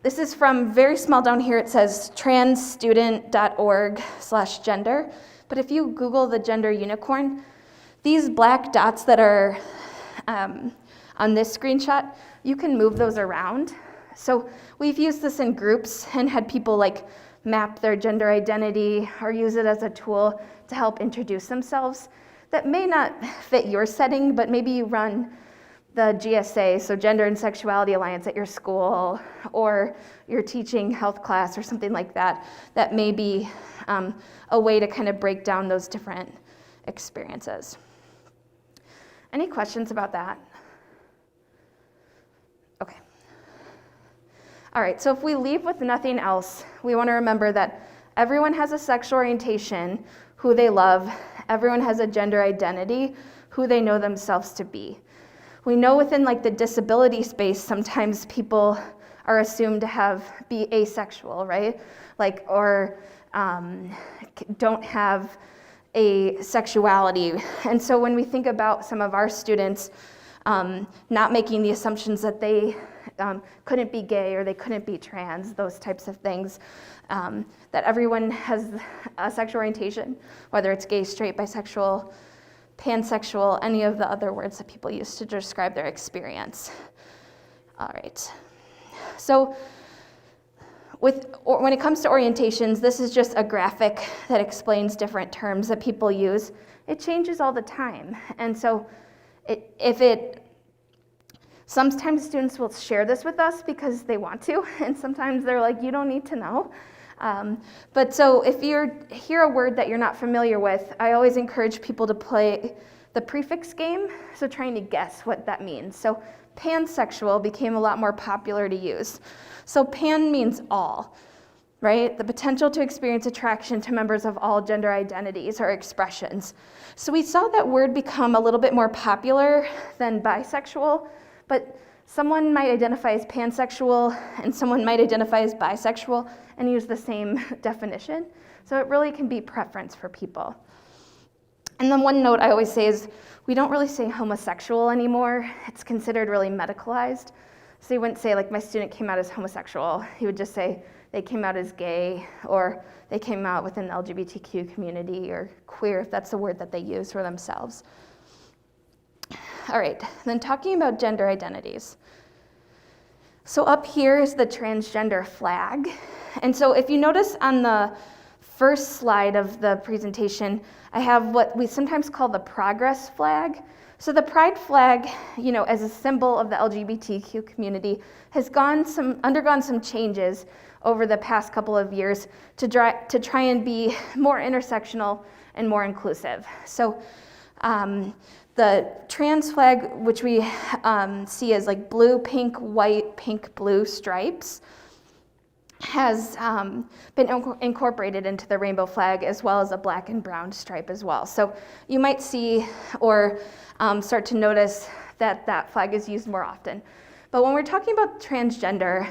This is from very small down here, it says transstudent.org/gender. But if you Google the gender unicorn, these black dots that are on this screenshot, you can move those around. So we've used this in groups and had people like map their gender identity or use it as a tool to help introduce themselves. That may not fit your setting, but maybe you run the GSA, so Gender and Sexuality Alliance at your school, or you're teaching health class or something like that. That may be a way to kind of break down those different experiences. Any questions about that? Okay. All right, so if we leave with nothing else, we want to remember that everyone has a sexual orientation, who they love. Everyone has a gender identity, who they know themselves to be. We know within like the disability space, sometimes people are assumed to be asexual, right? Like, or don't have a sexuality. And so when we think about some of our students not making the assumptions that they couldn't be gay or they couldn't be trans, those types of things, that everyone has a sexual orientation, whether it's gay, straight, bisexual, pansexual, any of the other words that people use to describe their experience. All right. So when it comes to orientations, this is just a graphic that explains different terms that people use. It changes all the time. And so sometimes students will share this with us because they want to, and sometimes they're like, you don't need to know. But so if you hear a word that you're not familiar with, I always encourage people to play the prefix game, so trying to guess what that means. So pansexual became a lot more popular to use. So pan means all, right? The potential to experience attraction to members of all gender identities or expressions. So we saw that word become a little bit more popular than bisexual, but someone might identify as pansexual and someone might identify as bisexual and use the same definition. So it really can be preference for people. And then one note I always say is we don't really say homosexual anymore. It's considered really medicalized. So you wouldn't say like my student came out as homosexual. You would just say they came out as gay, or they came out within the LGBTQ community, or queer, if that's the word that they use for themselves. All right, then talking about gender identities. So up here is the transgender flag. And so if you notice on the first slide of the presentation, I have what we sometimes call the progress flag. So the pride flag, as a symbol of the LGBTQ community, has undergone some changes over the past couple of years to try and be more intersectional and more inclusive. So the trans flag, which we see as like blue, pink, white, pink, blue stripes, has been incorporated into the rainbow flag, as well as a black and brown stripe as well. So you might see or start to notice that flag is used more often. But when we're talking about transgender,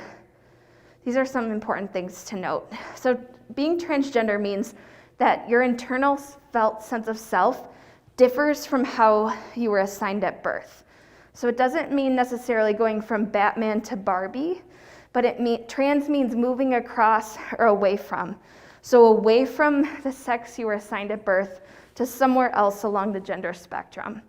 these are some important things to note. So being transgender means that your internal felt sense of self differs from how you were assigned at birth. So it doesn't mean necessarily going from Batman to Barbie, but trans means moving across or away from. So away from the sex you were assigned at birth to somewhere else along the gender spectrum.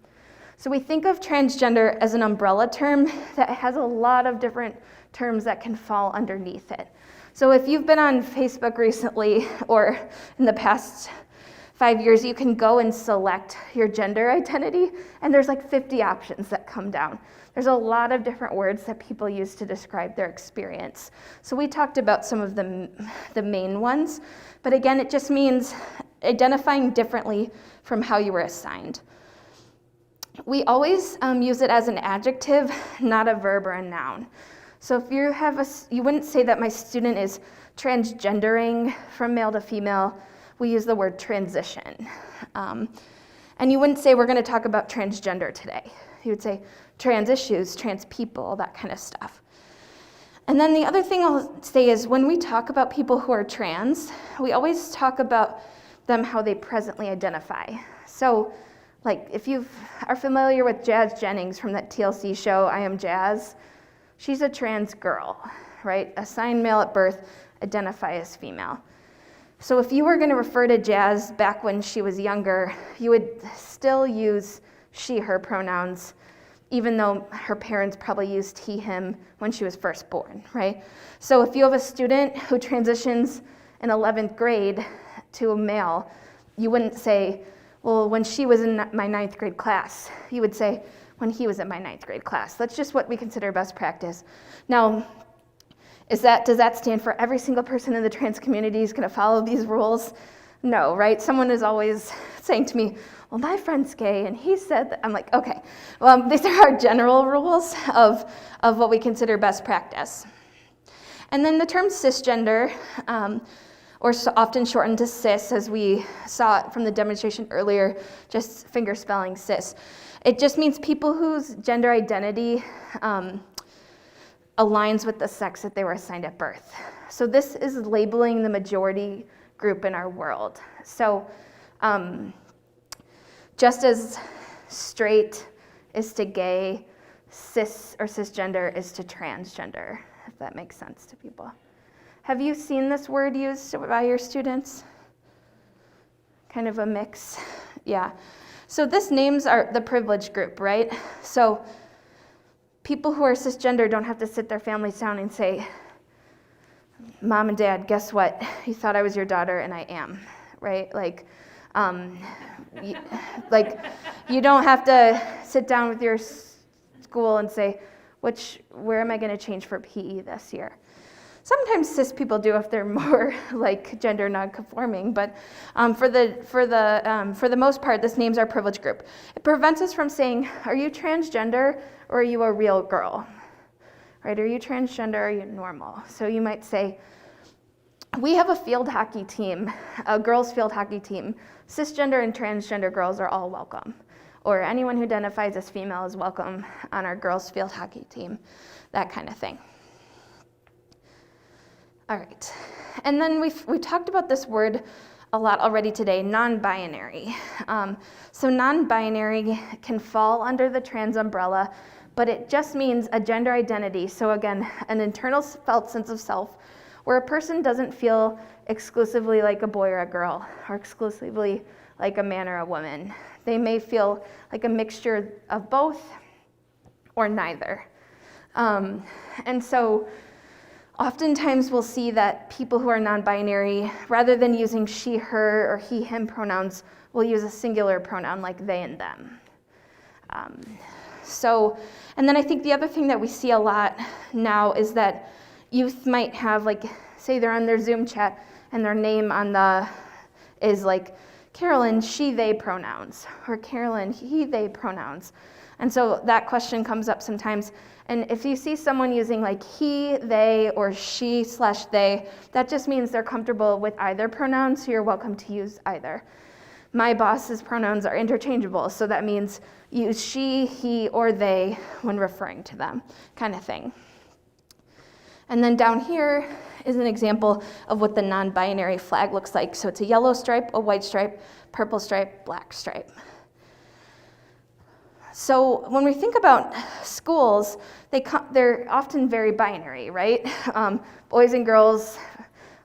So we think of transgender as an umbrella term that has a lot of different terms that can fall underneath it. So if you've been on Facebook recently or in the past 5 years, you can go and select your gender identity, and there's like 50 options that come down. There's a lot of different words that people use to describe their experience. So we talked about some of the main ones, but again, it just means identifying differently from how you were assigned. We always use it as an adjective, not a verb or a noun. So if you wouldn't say that my student is transgendering from male to female. We use the word transition. And you wouldn't say we're going to talk about transgender today. You would say trans issues, trans people, that kind of stuff. And then the other thing I'll say is when we talk about people who are trans, we always talk about them how they presently identify. So like if you are familiar with Jazz Jennings from that TLC show, I Am Jazz, she's a trans girl, right? Assigned male at birth, identify as female. So if you were going to refer to Jazz back when she was younger, you would still use she, her pronouns, even though her parents probably used he, him when she was first born, right? So if you have a student who transitions in 11th grade to a male, you wouldn't say, well, when she was in my 9th grade class. You would say, when he was in my 9th grade class. That's just what we consider best practice. Now, does that stand for every single person in the trans community is going to follow these rules? No, right? Someone is always saying to me, well, my friend's gay, and he said that. I'm like, okay. Well, these are our general rules of what we consider best practice. And then the term cisgender, or often shortened to cis, as we saw it from the demonstration earlier, just finger spelling cis. It just means people whose gender identity aligns with the sex that they were assigned at birth. So this is labeling the majority group in our world. So just as straight is to gay, cis or cisgender is to transgender, if that makes sense to people. Have you seen this word used by your students? Kind of a mix, yeah. So this names are the privileged group, right? So people who are cisgender don't have to sit their families down and say, Mom and Dad, guess what? You thought I was your daughter and I am, right? Like you don't have to sit down with your school and say, where am I going to change for PE this year? Sometimes cis people do if they're more like gender non-conforming, but for the most part, this names our privileged group. It prevents us from saying, are you transgender or are you a real girl? Right? Are you transgender or are you normal? So you might say, we have a field hockey team, a girls' field hockey team. Cisgender and transgender girls are all welcome, or anyone who identifies as female is welcome on our girls' field hockey team, that kind of thing. All right, and then we talked about this word a lot already today, non-binary. So non-binary can fall under the trans umbrella, but it just means a gender identity. So again, an internal felt sense of self where a person doesn't feel exclusively like a boy or a girl, or exclusively like a man or a woman. They may feel like a mixture of both or neither. And so oftentimes we'll see that people who are non-binary, rather than using she, her, or he, him pronouns, will use a singular pronoun like they and them. And then I think the other thing that we see a lot now is that youth might have, like, say they're on their Zoom chat and their name is like Carolyn, she, they pronouns, or Carolyn, he, they pronouns. And so that question comes up sometimes. And if you see someone using like he, they, or she/they, that just means they're comfortable with either pronoun, so you're welcome to use either. My boss's pronouns are interchangeable, so that means use she, he, or they when referring to them, kind of thing. And then down here is an example of what the non-binary flag looks like. So it's a yellow stripe, a white stripe, purple stripe, black stripe. So when we think about schools, they're often very binary, right? Boys and girls,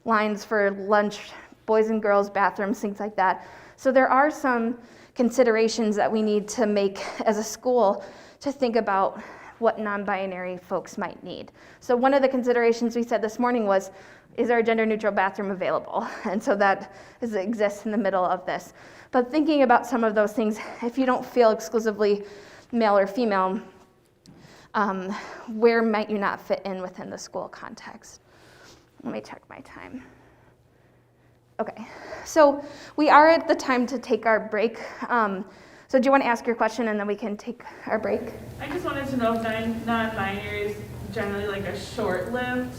lines for lunch, boys and girls bathrooms, things like that. So there are some considerations that we need to make as a school to think about what non-binary folks might need. So one of the considerations we said this morning was, is there a gender-neutral bathroom available? And so that exists in the middle of this. But thinking about some of those things, if you don't feel exclusively male or female, where might you not fit in within the school context? Let me check my time. Okay, so we are at the time to take our break. So do you want to ask your question and then we can take our break? I just wanted to know if non-binary is generally like a short-lived,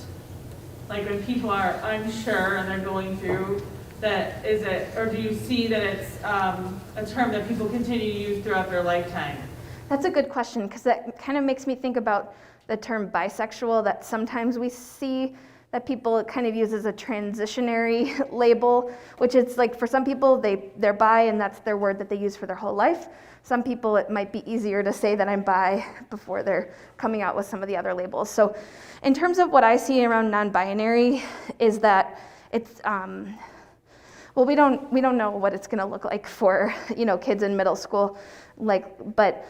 like when people are unsure and they're going through that, is it, or do you see that it's a term that people continue to use throughout their lifetime? That's a good question, because that kind of makes me think about the term bisexual, that sometimes we see that people kind of use as a transitionary label, which is like for some people, they're bi and that's their word that they use for their whole life. Some people, it might be easier to say that I'm bi before they're coming out with some of the other labels. So in terms of what I see around non-binary is that it's, well, we don't know what it's gonna look like for, kids in middle school, but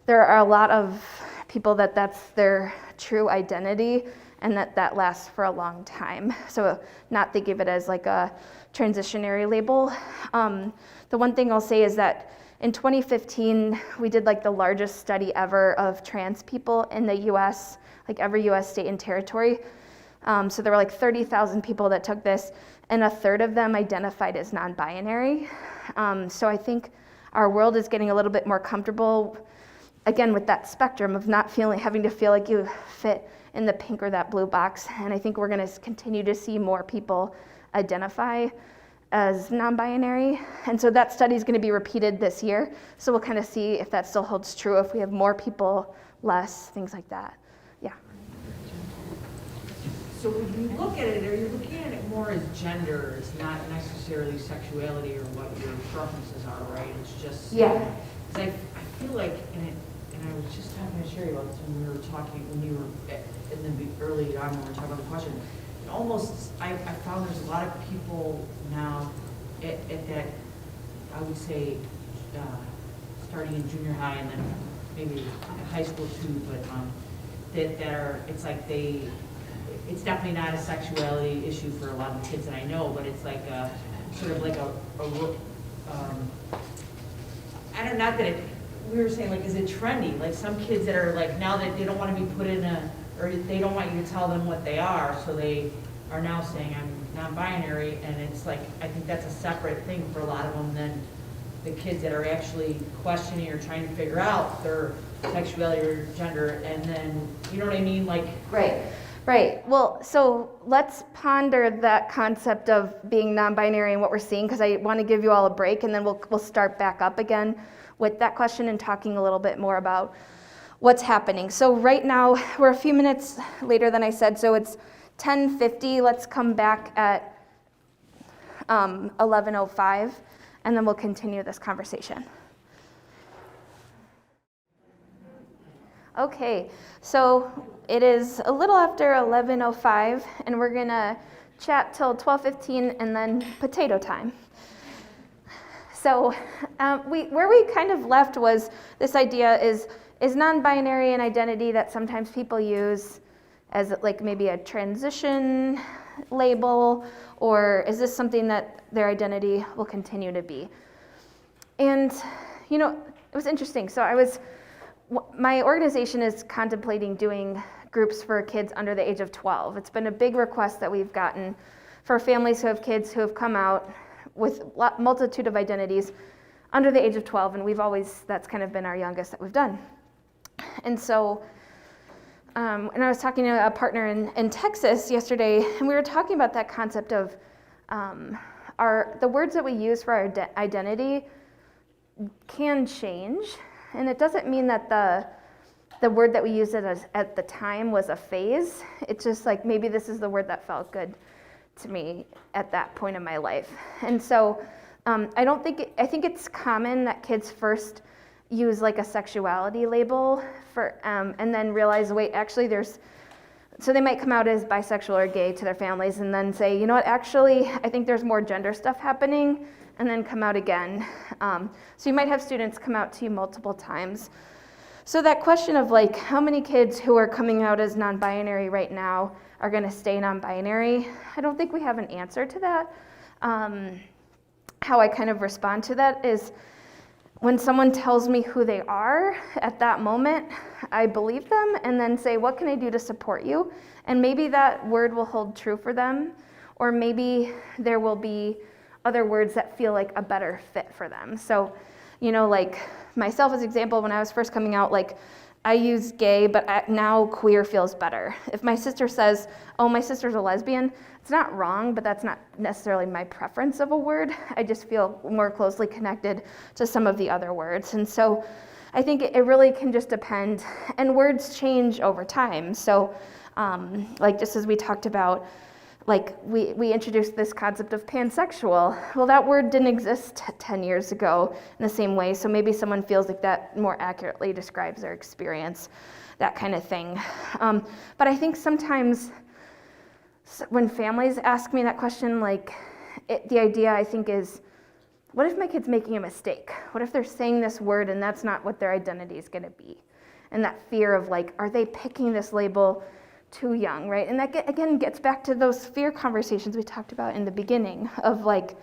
there are a lot of people that's their true identity, and that lasts for a long time. So not think of it as like a transitionary label. The one thing I'll say is that in 2015, we did like the largest study ever of trans people in the US, like every US state and territory. So there were like 30,000 people that took this, and a third of them identified as non-binary. So I think our world is getting a little bit more comfortable, again, with that spectrum of not having to feel like you fit in the pink or that blue box. And I think we're gonna continue to see more people identify as non-binary. And so that study is gonna be repeated this year. So we'll kind of see if that still holds true, if we have more people, less, things like that. Yeah. So when you look at it, are you looking at it more as genders, not necessarily sexuality or what your preferences are, right? It's just, Yeah. Because I feel like, and I was just talking to Sherry about this when we were talking, when you were early on when we were talking about the question. It almost, I found there's a lot of people now at that, I would say, starting in junior high and then maybe in high school too, but that are, it's like it's definitely not a sexuality issue for a lot of the kids that I know, but it's like a, sort of like not that we were saying, like, is it trendy? Like some kids that are like, now that they don't want to be put in or they don't want you to tell them what they are, so they are now saying I'm non-binary, and it's like, I think that's a separate thing for a lot of them than the kids that are actually questioning or trying to figure out their sexuality or gender, and then, you know what I mean? Like, right. Right. Well, so let's ponder that concept of being non-binary and what we're seeing, because I want to give you all a break, and then we'll start back up again with that question and talking a little bit more about what's happening. So right now, we're a few minutes later than I said, so it's 10:50. Let's come back at 11:05, and then we'll continue this conversation. Okay, so it is a little after 11:05, and we're gonna chat till 12:15, and then potato time. So where we kind of left was this idea is non-binary an identity that sometimes people use as like maybe a transition label, or is this something that their identity will continue to be? And you know, it was interesting. So my organization is contemplating doing groups for kids under the age of 12. It's been a big request that we've gotten for families who have kids who have come out with a multitude of identities under the age of 12, and that's kind of been our youngest that we've done. And so, and I was talking to a partner in Texas yesterday, and we were talking about that concept of the words that we use for our identity can change. And it doesn't mean that the word that we used at the time was a phase. It's just like maybe this is the word that felt good to me at that point in my life. And so I think it's common that kids first use like a sexuality label for, and then realize, wait, actually so they might come out as bisexual or gay to their families and then say, you know what, actually, I think there's more gender stuff happening, and then come out again. So you might have students come out to you multiple times. So that question of like, how many kids who are coming out as non-binary right now are gonna stay non-binary? I don't think we have an answer to that. How I kind of respond to that is when someone tells me who they are at that moment, I believe them and then say, what can I do to support you? And maybe that word will hold true for them, or maybe there will be other words that feel like a better fit for them. So, you know, like myself as example, when I was first coming out, like I use gay, but now queer feels better. If my sister says, oh, my sister's a lesbian, it's not wrong, but that's not necessarily my preference of a word. I just feel more closely connected to some of the other words. And so I think it really can just depend, and words change over time. So like just as we talked about, like we introduced this concept of pansexual. Well, that word didn't exist 10 years ago in the same way, so maybe someone feels like that more accurately describes their experience, that kind of thing. But I think sometimes when families ask me that question, like the idea I think is, what if my kid's making a mistake? What if they're saying this word and that's not what their identity is gonna be? And that fear of like, are they picking this label too young, right? And that again gets back to those fear conversations we talked about in the beginning of like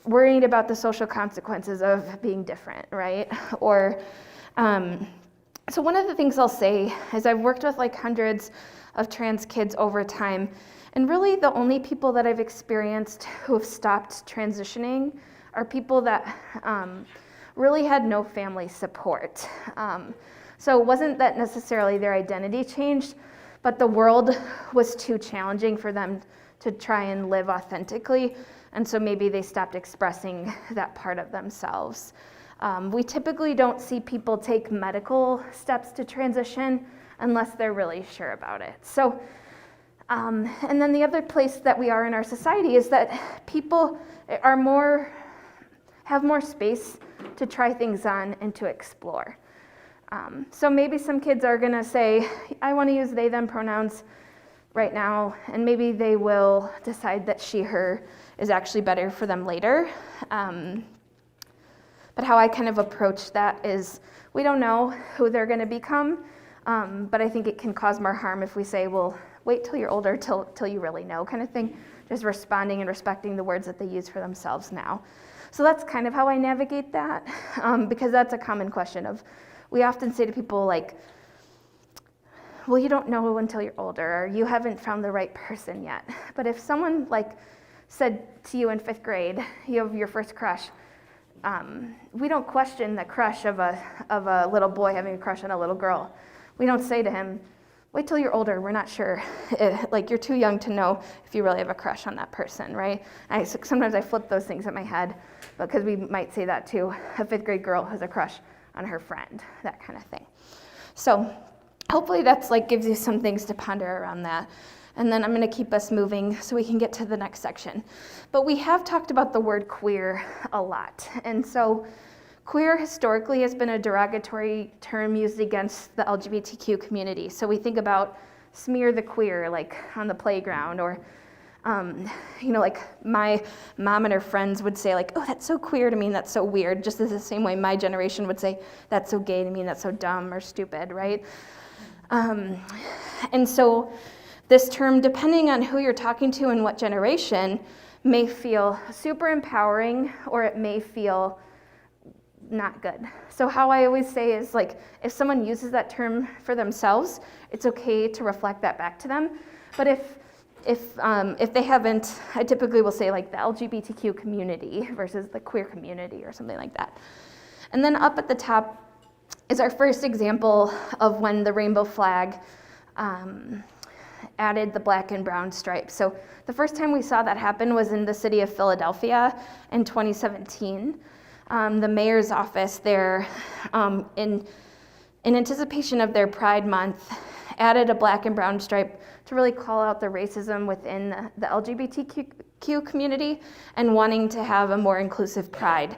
worrying about the social consequences of being different, right? Or so one of the things I'll say is I've worked with like hundreds of trans kids over time, and really the only people that I've experienced who have stopped transitioning are people that really had no family support. So it wasn't that necessarily their identity changed, but the world was too challenging for them to try and live authentically, and so maybe they stopped expressing that part of themselves. We typically don't see people take medical steps to transition unless they're really sure about it. So, and then the other place that we are in our society is that people have more space to try things on and to explore. So maybe some kids are gonna say, I wanna use they, them pronouns right now, and maybe they will decide that she, her is actually better for them later. But how I kind of approach that is, we don't know who they're gonna become, but I think it can cause more harm if we say, well, wait till you're older, till you really know, kind of thing. Just responding and respecting the words that they use for themselves now. So that's kind of how I navigate that, because that's a common question of, we often say to people like, well, you don't know until you're older, or you haven't found the right person yet. But if someone like said to you in 5th grade, you have your first crush, we don't question the crush of a little boy having a crush on a little girl. We don't say to him, wait till you're older. We're not sure. Like, you're too young to know if you really have a crush on that person, right? Sometimes I flip those things in my head, because we might say that to a 5th grade girl who has a crush on her friend, that kind of thing. So hopefully that's like gives you some things to ponder around that. And then I'm going to keep us moving so we can get to the next section. But we have talked about the word queer a lot. And so queer historically has been a derogatory term used against the LGBTQ community. So we think about smear the queer, like on the playground, or like my mom and her friends would say, like, oh, that's so queer to mean that's so weird, just as the same way my generation would say that's so gay to mean that's so dumb or stupid, right? And so this term, depending on who you're talking to and what generation, may feel super empowering, or it may feel not good. So how I always say is, like, if someone uses that term for themselves, it's okay to reflect that back to them. But if they haven't, I typically will say, like, the LGBTQ community versus the queer community or something like that. And then up at the top is our first example of when the rainbow flag added the black and brown stripes. So the first time we saw that happen was in the city of Philadelphia in 2017. The mayor's office there, in anticipation of their Pride Month, added a black and brown stripe to really call out the racism within the LGBTQ community and wanting to have a more inclusive Pride.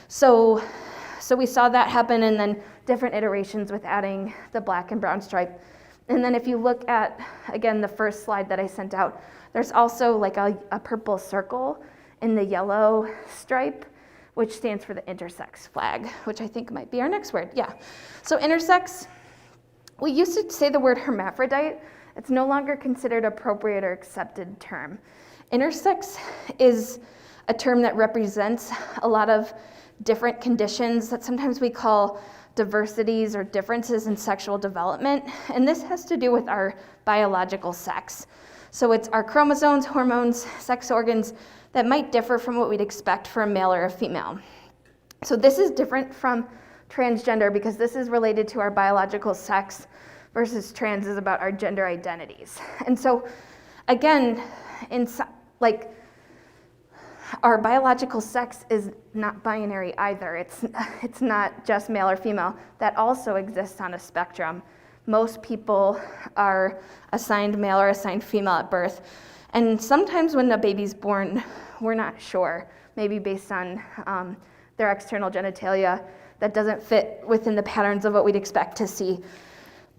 So we saw that happen, and then different iterations with adding the black and brown stripe. And then if you look at, again, the first slide that I sent out, there's also like a purple circle in the yellow stripe, which stands for the intersex flag, which I think might be our next word. Yeah. So intersex, we used to say the word hermaphrodite. It's no longer considered appropriate or accepted term. Intersex is a term that represents a lot of different conditions that sometimes we call diversities or differences in sexual development. And this has to do with our biological sex. So it's our chromosomes, hormones, sex organs that might differ from what we'd expect for a male or a female. So this is different from transgender, because this is related to our biological sex, versus trans is about our gender identities. And so again, our biological sex is not binary either. It's not just male or female. That also exists on a spectrum. Most people are assigned male or assigned female at birth. And sometimes when a baby's born, we're not sure, maybe based on their external genitalia that doesn't fit within the patterns of what we'd expect to see.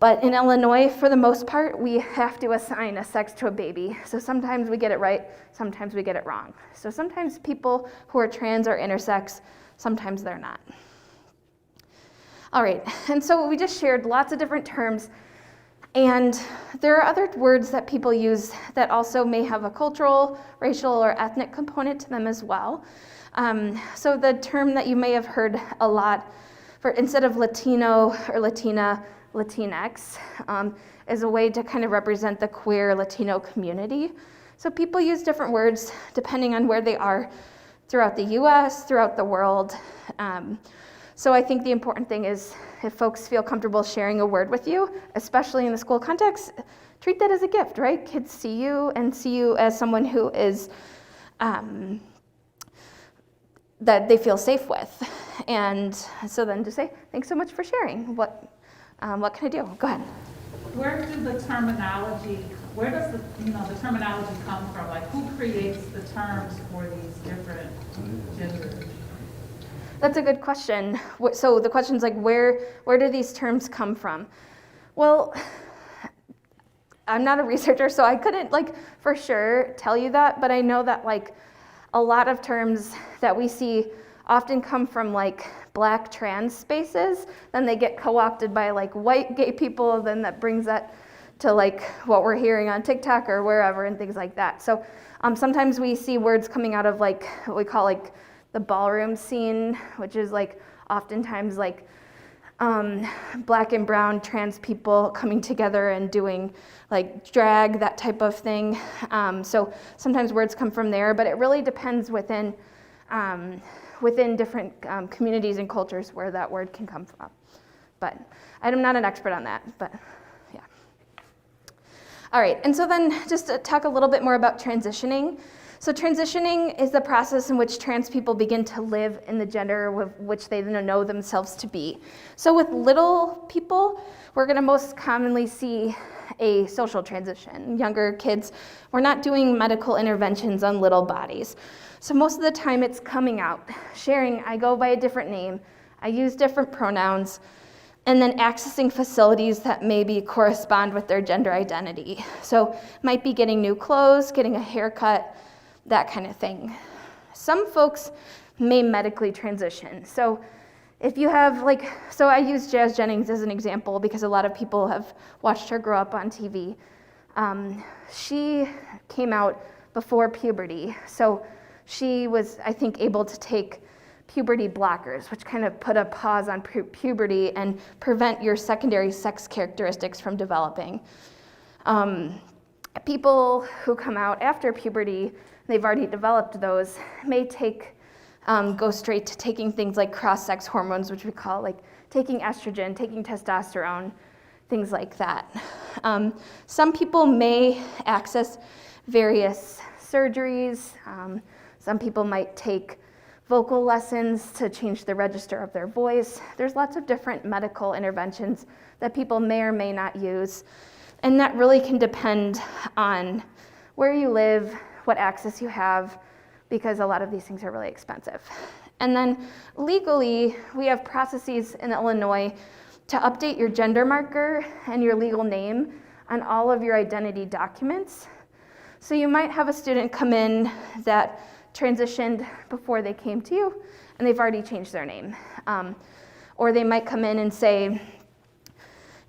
But in Illinois, for the most part, we have to assign a sex to a baby. So sometimes we get it right, sometimes we get it wrong. So sometimes people who are trans are intersex, sometimes they're not. All right, and so we just shared lots of different terms. And there are other words that people use that also may have a cultural, racial, or ethnic component to them as well. So the term that you may have heard a lot, for instead of Latino or Latina, Latinx, is a way to kind of represent the queer Latino community. So people use different words depending on where they are throughout the US, throughout the world. So I think the important thing is, if folks feel comfortable sharing a word with you, especially in the school context, treat that as a gift, right? Kids see you and see you as someone who is, that they feel safe with. And so then just say, thanks so much for sharing. What can I do? Go ahead. Where does the terminology come from? Like, who creates the terms for these different genders? That's a good question. So the question's like, where do these terms come from? Well, I'm not a researcher, so I couldn't for sure tell you that, but I know that a lot of terms that we see often come from Black trans spaces, then they get co-opted by white gay people, then that brings that to what we're hearing on TikTok or wherever and things like that. So sometimes we see words coming out of what we call the ballroom scene, which is oftentimes Black and brown trans people coming together and doing drag, that type of thing. So sometimes words come from there, but it really depends within different communities and cultures where that word can come from. But I'm not an expert on that, but yeah. All right, and so then just to talk a little bit more about transitioning. So transitioning is the process in which trans people begin to live in the gender with which they know themselves to be. So with little people, we're gonna most commonly see a social transition. Younger kids, we're not doing medical interventions on little bodies. So most of the time it's coming out, sharing, I go by a different name, I use different pronouns, and then accessing facilities that maybe correspond with their gender identity. So might be getting new clothes, getting a haircut, that kind of thing. Some folks may medically transition. So if you have so I use Jazz Jennings as an example because a lot of people have watched her grow up on TV. She came out before puberty. So she was, I think, able to take puberty blockers, which kind of put a pause on puberty and prevent your secondary sex characteristics from developing. People who come out after puberty, they've already developed those, may go straight to taking things like cross-sex hormones, which we call taking estrogen, taking testosterone, things like that. Some people may access various surgeries. Some people might take vocal lessons to change the register of their voice. There's lots of different medical interventions that people may or may not use. And that really can depend on where you live, what access you have, because a lot of these things are really expensive. And then legally, we have processes in Illinois to update your gender marker and your legal name on all of your identity documents. So you might have a student come in that transitioned before they came to you, and they've already changed their name. Or they might come in and say,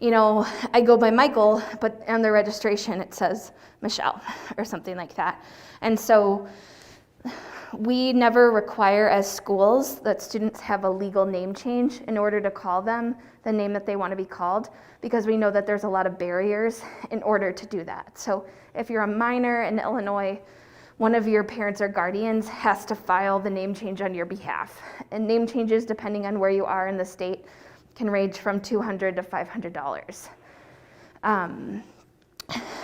I go by Michael, but on their registration it says Michelle, or something like that. And so we never require as schools that students have a legal name change in order to call them the name that they want to be called, because we know that there's a lot of barriers in order to do that. So if you're a minor in Illinois, one of your parents or guardians has to file the name change on your behalf. And name changes, depending on where you are in the state, can range from $200 to $500.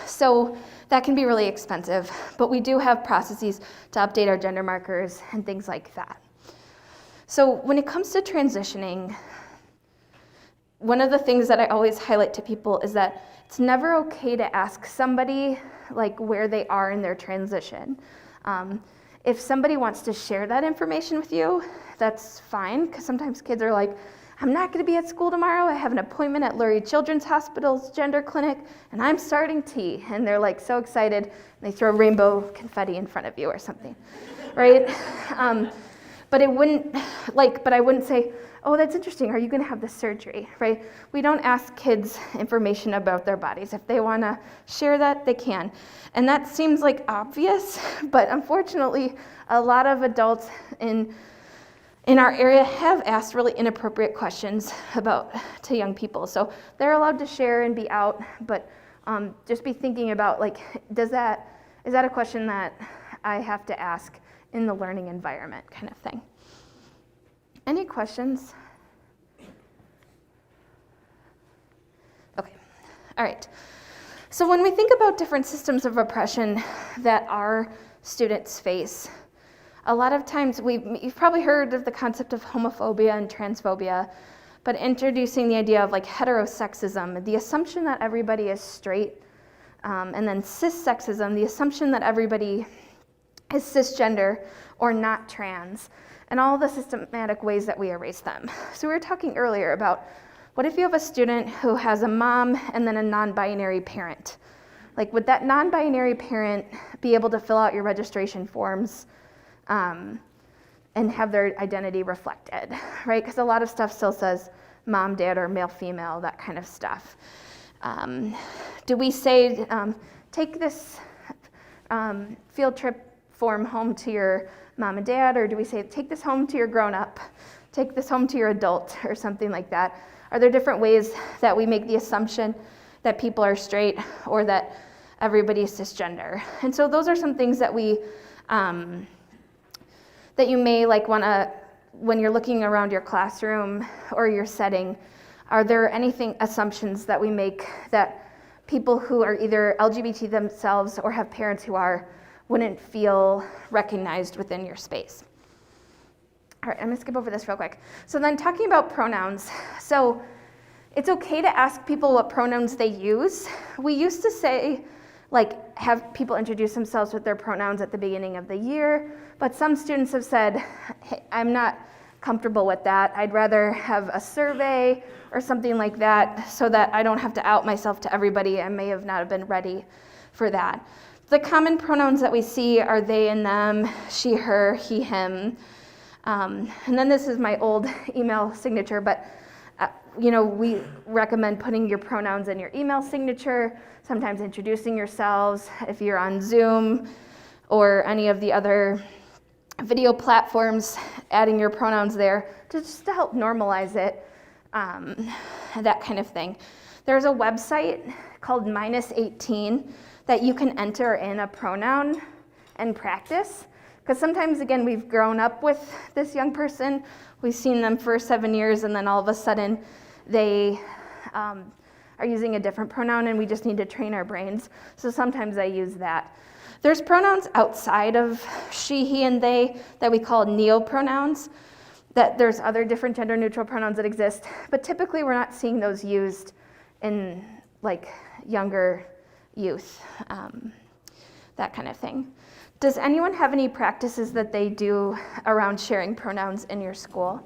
So that can be really expensive, but we do have processes to update our gender markers and things like that. So when it comes to transitioning, one of the things that I always highlight to people is that it's never okay to ask somebody where they are in their transition. If somebody wants to share that information with you, that's fine, because sometimes kids are like, I'm not going to be at school tomorrow. I have an appointment at Lurie Children's Hospital's gender clinic, and I'm starting T. And they're so excited, and they throw rainbow confetti in front of you or something, right? But I wouldn't say, oh, that's interesting. Are you going to have this surgery, right? We don't ask kids information about their bodies. If they want to share that, they can. And that seems obvious, but unfortunately, a lot of adults in our area have asked really inappropriate questions to young people. So they're allowed to share and be out, but just be thinking about is that a question that I have to ask in the learning environment kind of thing. Any questions? Okay, all right. So when we think about different systems of oppression that our students face, a lot of times you've probably heard of the concept of homophobia and transphobia, but introducing the idea of heterosexism, the assumption that everybody is straight, and then cissexism, the assumption that everybody is cisgender or not trans, and all the systematic ways that we erase them. So we were talking earlier about what if you have a student who has a mom and then a non-binary parent? Would that non-binary parent be able to fill out your registration forms and have their identity reflected, right? Because a lot of stuff still says mom, dad, or male, female, that kind of stuff. Do we say, take this field trip form home to your mom and dad, or do we say, take this home to your grown-up, take this home to your adult, or something like that? Are there different ways that we make the assumption that people are straight or that everybody is cisgender? And so those are some things that that you may want to, when you're looking around your classroom or your setting, are there assumptions that we make that people who are either LGBT themselves or have parents who are wouldn't feel recognized within your space. All right, I'm gonna skip over this real quick. So then talking about pronouns. So it's okay to ask people what pronouns they use. We used to say, like, have people introduce themselves with their pronouns at the beginning of the year, but some students have said, hey, I'm not comfortable with that. I'd rather have a survey or something like that so that I don't have to out myself to everybody. I may have not been ready for that. The common pronouns that we see are they and them, she, her, he, him. And then this is my old email signature, but we recommend putting your pronouns in your email signature, sometimes introducing yourselves if you're on Zoom or any of the other video platforms, adding your pronouns there just to help normalize it, that kind of thing. There's a website called -18 that you can enter in a pronoun and practice. Because sometimes, again, we've grown up with this young person, we've seen them for 7 years, and then all of a sudden they are using a different pronoun, and we just need to train our brains. So sometimes I use that. There's pronouns outside of she, he, and they that we call neopronouns, that there's other different gender-neutral pronouns that exist, but typically we're not seeing those used in like younger youth, that kind of thing. Does anyone have any practices that they do around sharing pronouns in your school?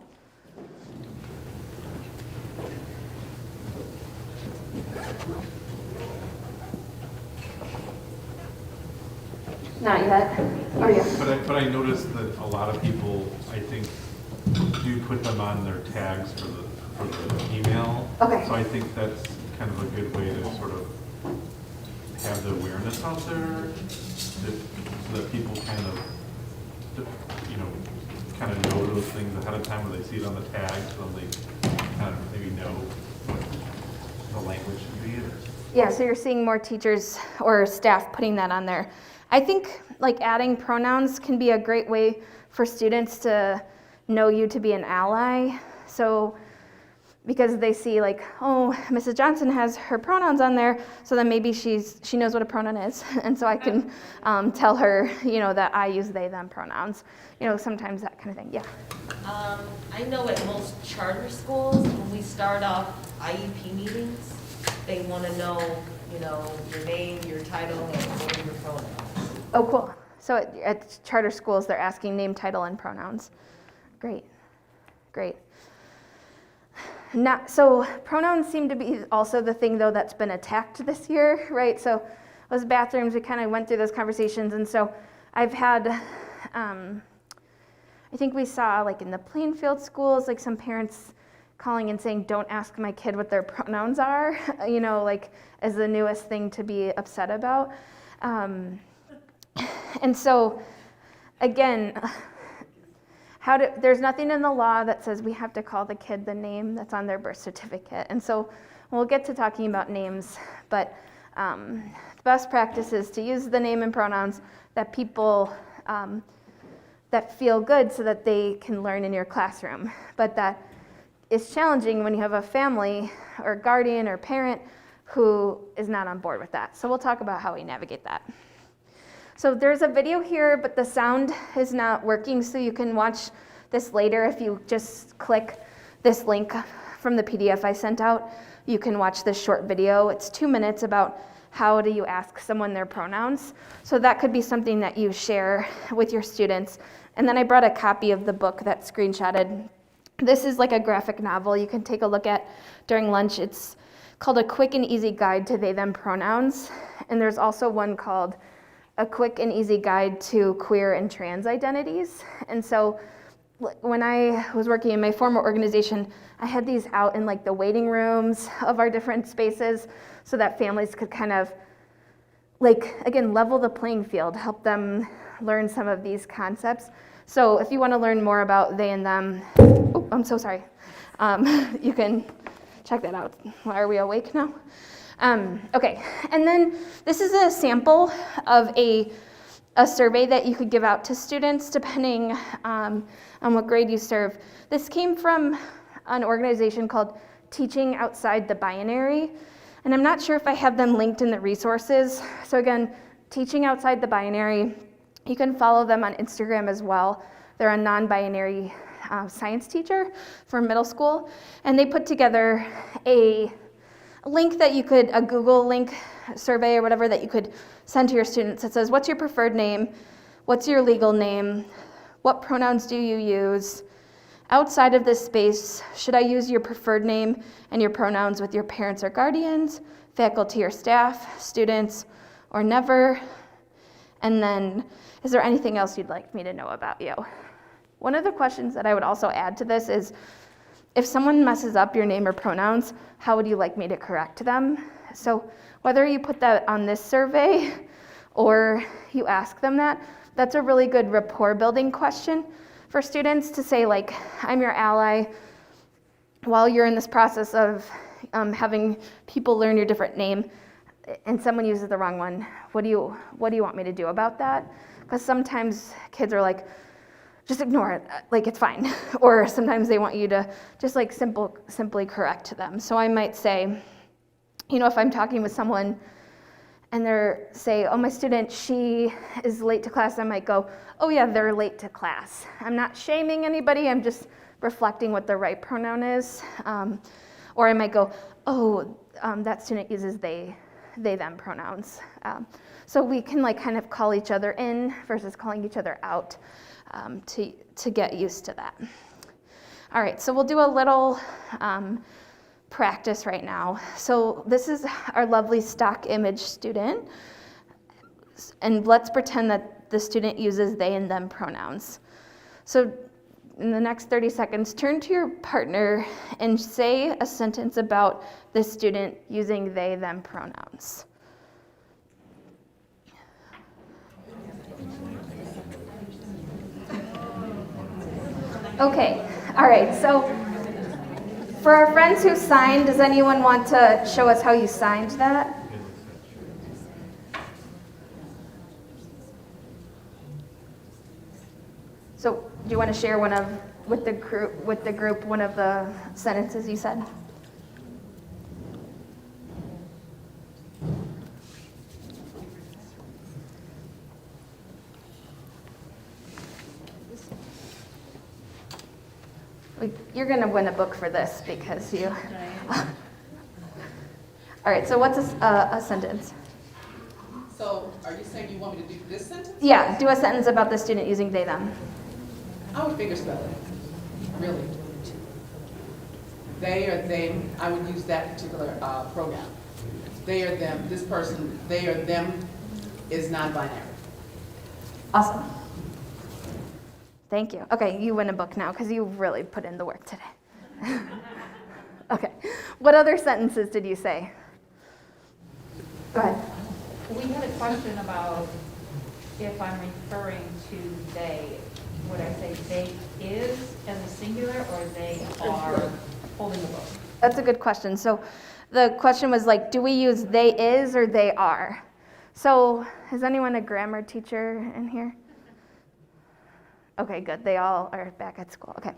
Not yet. Oh, yeah. But I noticed that a lot of people, I think, do put them on their tags for the email. Okay. So I think that's kind of a good way to sort of have the awareness out there, so that people kind of know those things ahead of time when they see it on the tag, so they kind of maybe know what the language should be. Yeah, so you're seeing more teachers or staff putting that on there. I think like adding pronouns can be a great way for students to know you to be an ally. So because they see like, oh, Mrs. Johnson has her pronouns on there, so then maybe she knows what a pronoun is, and so I can tell her, that I use they, them pronouns. Sometimes that kind of thing. Yeah. I know at most charter schools, when we start off IEP meetings, they want to know, your name, your title, and what are your pronouns. Oh, cool. So at charter schools, they're asking name, title, and pronouns. Great. So pronouns seem to be also the thing, though, that's been attacked this year, right? So those bathrooms, we kind of went through those conversations, and so I've had, I think we saw, like in the Plainfield schools, like some parents calling and saying, don't ask my kid what their pronouns are, like as the newest thing to be upset about. And so, again, there's nothing in the law that says we have to call the kid the name that's on their birth certificate. And so we'll get to talking about names, but the best practice is to use the name and pronouns that people that feel good so that they can learn in your classroom. But that is challenging when you have a family or guardian or parent who is not on board with that. So we'll talk about how we navigate that. So there's a video here, but the sound is not working, so you can watch this later. If you just click this link from the PDF I sent out, you can watch this short video. It's 2 minutes about how do you ask someone their pronouns. So that could be something that you share with your students. And then I brought a copy of the book that's screenshotted. This is like a graphic novel you can take a look at during lunch. It's called A Quick and Easy Guide to They, Them Pronouns. And there's also one called A Quick and Easy Guide to Queer and Trans Identities. And so when I was working in my former organization, I had these out in like the waiting rooms of our different spaces so that families could kind of level the playing field, help them learn some of these concepts. So if you want to learn more about they and them, I'm so sorry, you can check that out. Are we awake now? Okay, and then this is a sample of a survey that you could give out to students depending on what grade you serve. This came from an organization called Teaching Outside the Binary. And I'm not sure if I have them linked in the resources. So again, Teaching Outside the Binary, you can follow them on Instagram as well. They're a non-binary science teacher for middle school. And they put together a link that you could, a Google link survey or whatever that you could send to your students. It says, what's your preferred name? What's your legal name? What pronouns do you use? Outside of this space, should I use your preferred name and your pronouns with your parents or guardians, faculty or staff, students, or never? And then, is there anything else you'd like me to know about you? One of the questions that I would also add to this is, if someone messes up your name or pronouns, how would you like me to correct them? So whether you put that on this survey or you ask them that, that's a really good rapport building question for students to say, like, I'm your ally while you're in this process of having people learn your different name and someone uses the wrong one. What do you want me to do about that? Because sometimes kids are like, just ignore it, like it's fine. Or sometimes they want you to just like simply correct them. So I might say, you know, if I'm talking with someone and they're say, oh, my student, she is late to class, I might go, oh yeah, they're late to class. I'm not shaming anybody, I'm just reflecting what the right pronoun is. Or I might go, oh, that student uses they, them pronouns. So we can like kind of call each other in versus calling each other out to get used to that. All right, so we'll do a little practice right now. So this is our lovely stock image student. And let's pretend that the student uses they and them pronouns. So in the next 30 seconds, turn to your partner and say a sentence about the student using they, them pronouns. Okay, all right, so for our friends who signed, does anyone want to show us how you signed that? So do you want to share with the group one of the sentences you said? You're going to win a book for this because you... All right, so what's a sentence? So are you saying you want me to do this sentence? Yeah, do a sentence about the student using they, them. I would fingerspell it, really. They or them, I would use that particular pronoun. They or them, this person, they or them is non-binary. Awesome. Thank you. Okay, you win a book now because you really put in the work today. Okay, what other sentences did you say? Go ahead. We had a question about if I'm referring to they, would I say they is as a singular or they are holding the book? That's a good question. So the question was like, do we use they is or they are? So is anyone a grammar teacher in here? Okay, good. They all are back at school. Okay.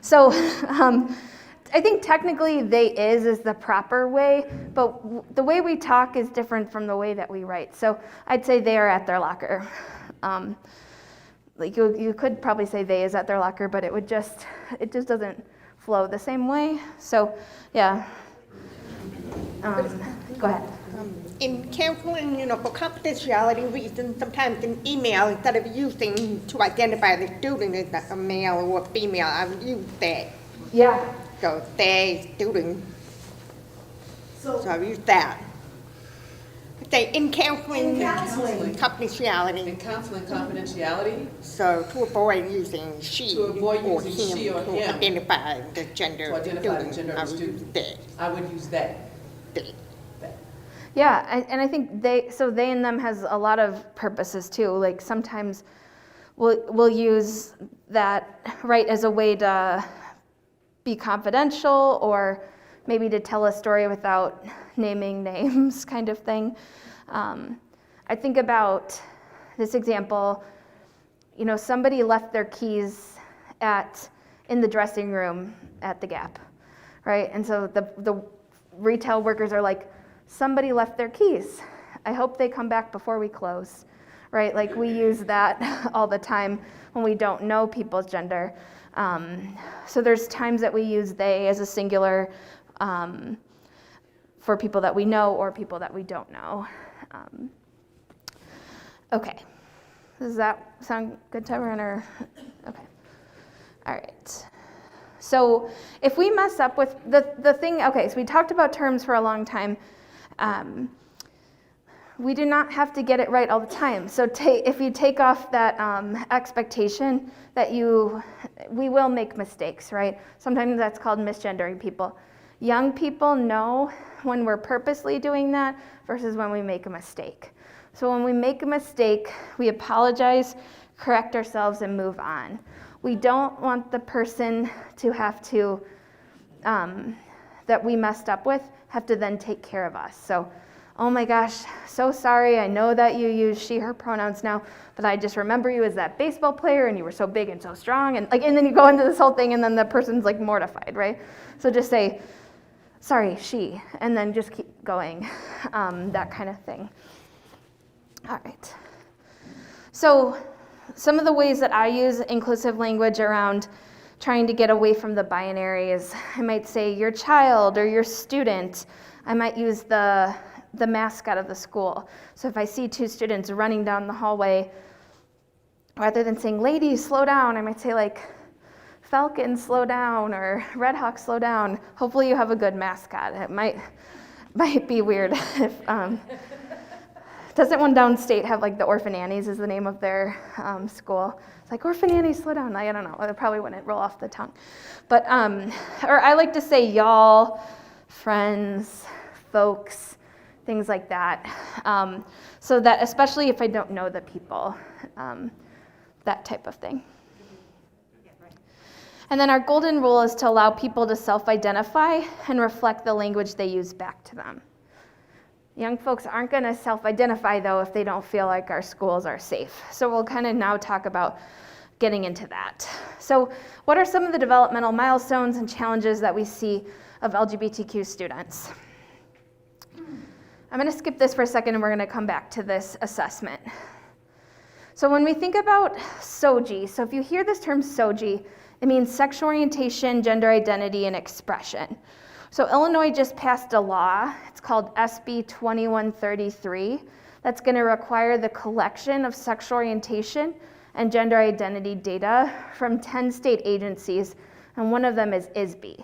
So I think technically they is the proper way, but the way we talk is different from the way that we write. So I'd say they are at their locker. Like you could probably say they is at their locker, but it just doesn't flow the same way. So yeah. Go ahead. In counseling, for confidentiality reasons, sometimes in email, instead of using to identify the student as a male or a female, I would use they. Yeah. So they, student. So I use that. Say in counseling. Confidentiality. In counseling confidentiality. So to avoid using she To avoid or using him she or to him. identify the gender To of the identify the student, gender I of the would use student. they. I would use that. They. Yeah, and I think they and them has a lot of purposes too. Like sometimes we'll use that right as a way to be confidential or maybe to tell a story without naming names kind of thing. I think about this example, somebody left their keys in the dressing room at the Gap, right? And so the retail workers are like, somebody left their keys. I hope they come back before we close, right? Like we use that all the time when we don't know people's gender. So there's times that we use they as a singular for people that we know or people that we don't know. Okay, does that sound good to everyone? Or okay, all right. So if we mess up with the thing, okay, so we talked about terms for a long time. We do not have to get it right all the time. So if you take off that expectation that we will make mistakes, right? Sometimes that's called misgendering people. Young people know when we're purposely doing that versus when we make a mistake. So when we make a mistake, we apologize, correct ourselves, and move on. We don't want the person to have to, that we messed up with, have to then take care of us. So, oh my gosh, so sorry, I know that you use she, her pronouns now, but I just remember you as that baseball player and you were so big and so strong, and then you go into this whole thing and then the person's like mortified, right? So just say, sorry, she, and then just keep going, that kind of thing. All right. So some of the ways that I use inclusive language around trying to get away from the binary is I might say your child or your student. I might use the mascot of the school. So if I see two students running down the hallway, rather than saying, ladies, slow down, I might say like, Falcon, slow down, or Red Hawk, slow down. Hopefully you have a good mascot. It might be weird if, doesn't one downstate have like the Orphan Annies is the name of their school? It's like, Orphan Annies, slow down. I don't know, it probably wouldn't roll off the tongue. But, or I like to say y'all, friends, folks, things like that. So that, especially if I don't know the people, that type of thing. And then our golden rule is to allow people to self-identify and reflect the language they use back to them. Young folks aren't going to self-identify, though, if they don't feel like our schools are safe. So we'll kind of now talk about getting into that. So what are some of the developmental milestones and challenges that we see of LGBTQ students? I'm going to skip this for a second, and we're going to come back to this assessment. So when we think about SOGI, so if you hear this term SOGI, it means sexual orientation, gender identity, and expression. So Illinois just passed a law, it's called SB 2133, that's going to require the collection of sexual orientation and gender identity data from 10 state agencies, and one of them is ISB.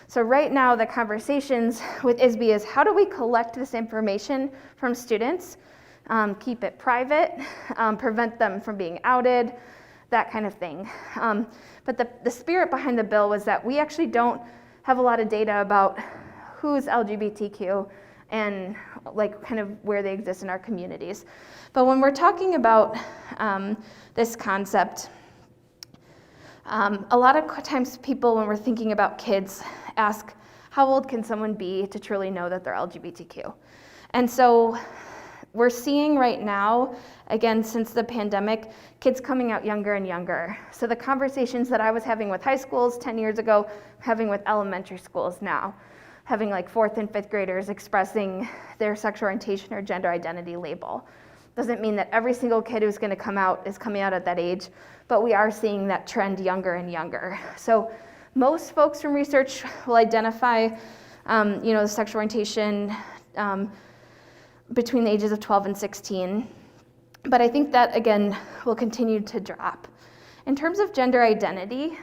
So right now the conversations with ISB is how do we collect this information from students, keep it private, prevent them from being outed, that kind of thing. But the spirit behind the bill was that we actually don't have a lot of data about who's LGBTQ and like kind of where they exist in our communities. But when we're talking about this concept, a lot of times people, when we're thinking about kids, ask, how old can someone be to truly know that they're LGBTQ? And so we're seeing right now, again, since the pandemic, kids coming out younger and younger. So the conversations that I was having with high schools 10 years ago, having with elementary schools now, having like 4th and 5th graders expressing their sexual orientation or gender identity label. Doesn't mean that every single kid who's going to come out is coming out at that age, but we are seeing that trend younger and younger. So most folks from research will identify, the sexual orientation between the ages of 12 and 16. But I think that, again, will continue to drop. In terms of gender identity,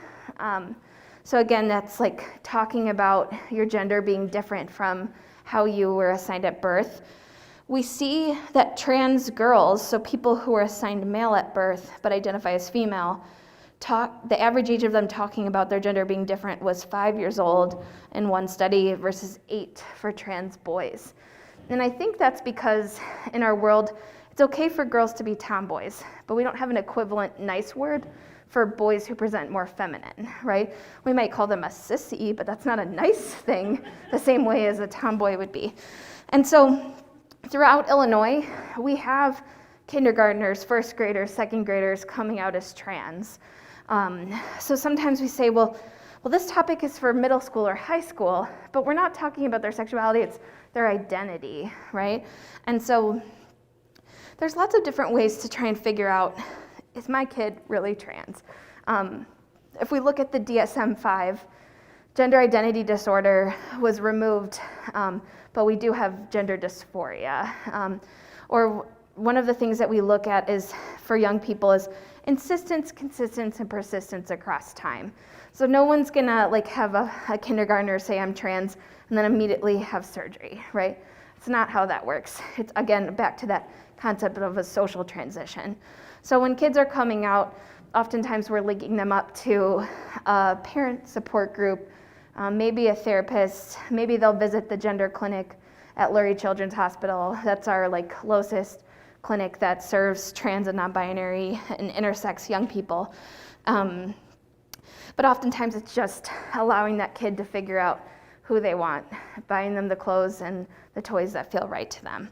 so again, that's like talking about your gender being different from how you were assigned at birth. We see that trans girls, so people who were assigned male at birth but identify as female, the average age of them talking about their gender being different was 5 years old in one study versus 8 for trans boys. And I think that's because in our world, it's okay for girls to be tomboys, but we don't have an equivalent nice word for boys who present more feminine, right? We might call them a sissy, but that's not a nice thing, the same way as a tomboy would be. And so throughout Illinois, we have kindergartners, 1st graders, 2nd graders coming out as trans. So sometimes we say, well, this topic is for middle school or high school, but we're not talking about their sexuality, it's their identity, right? And so there's lots of different ways to try and figure out, is my kid really trans? If we look at the DSM-5, gender identity disorder was removed, but we do have gender dysphoria. Or one of the things that we look at is, for young people, is insistence, consistence, and persistence across time. So no one's gonna like have a kindergartner say I'm trans and then immediately have surgery, right? It's not how that works. It's, again, back to that concept of a social transition. So when kids are coming out, oftentimes we're linking them up to a parent support group, maybe a therapist, maybe they'll visit the gender clinic at Lurie Children's Hospital. That's our like closest clinic that serves trans and non-binary and intersex young people. But oftentimes it's just allowing that kid to figure out who they want, buying them the clothes and the toys that feel right to them.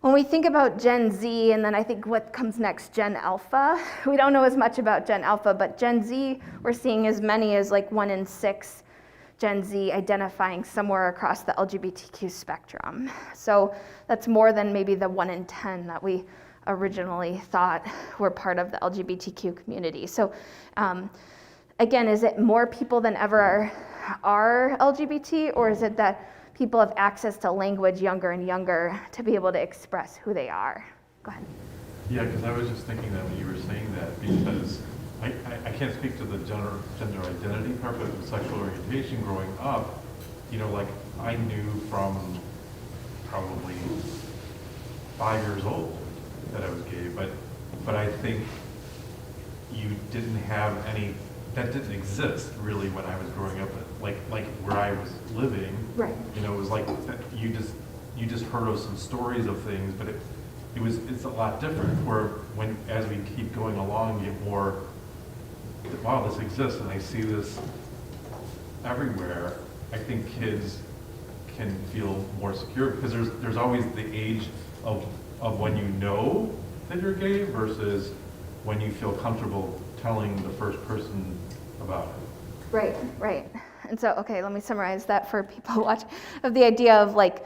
When we think about Gen Z, and then I think what comes next, Gen Alpha, we don't know as much about Gen Alpha, but Gen Z, we're seeing as many as like 1 in 6 Gen Z identifying somewhere across the LGBTQ spectrum. So that's more than maybe the 1 in 10 that we originally thought were part of the LGBTQ community. So again, is it more people than ever are LGBT, or is it that people have access to language younger and younger to be able to express who they are? Go ahead. Yeah, because I was just thinking that when you were saying that, because I can't speak to the gender identity part, but with sexual orientation growing up, you know, like I knew from probably 5 years old that I was gay, but I think you didn't have any, that didn't exist really when I was growing up, like where I was living. Right. You know, it was like you just heard of some stories of things, but it's a lot different. Where when as we keep going along, you get more, wow, this exists, and I see this everywhere. I think kids can feel more secure because there's always the age of when you know that you're gay versus when you feel comfortable telling the first person about it. Right, right. And so, okay, let me summarize that for people watching, of the idea of like,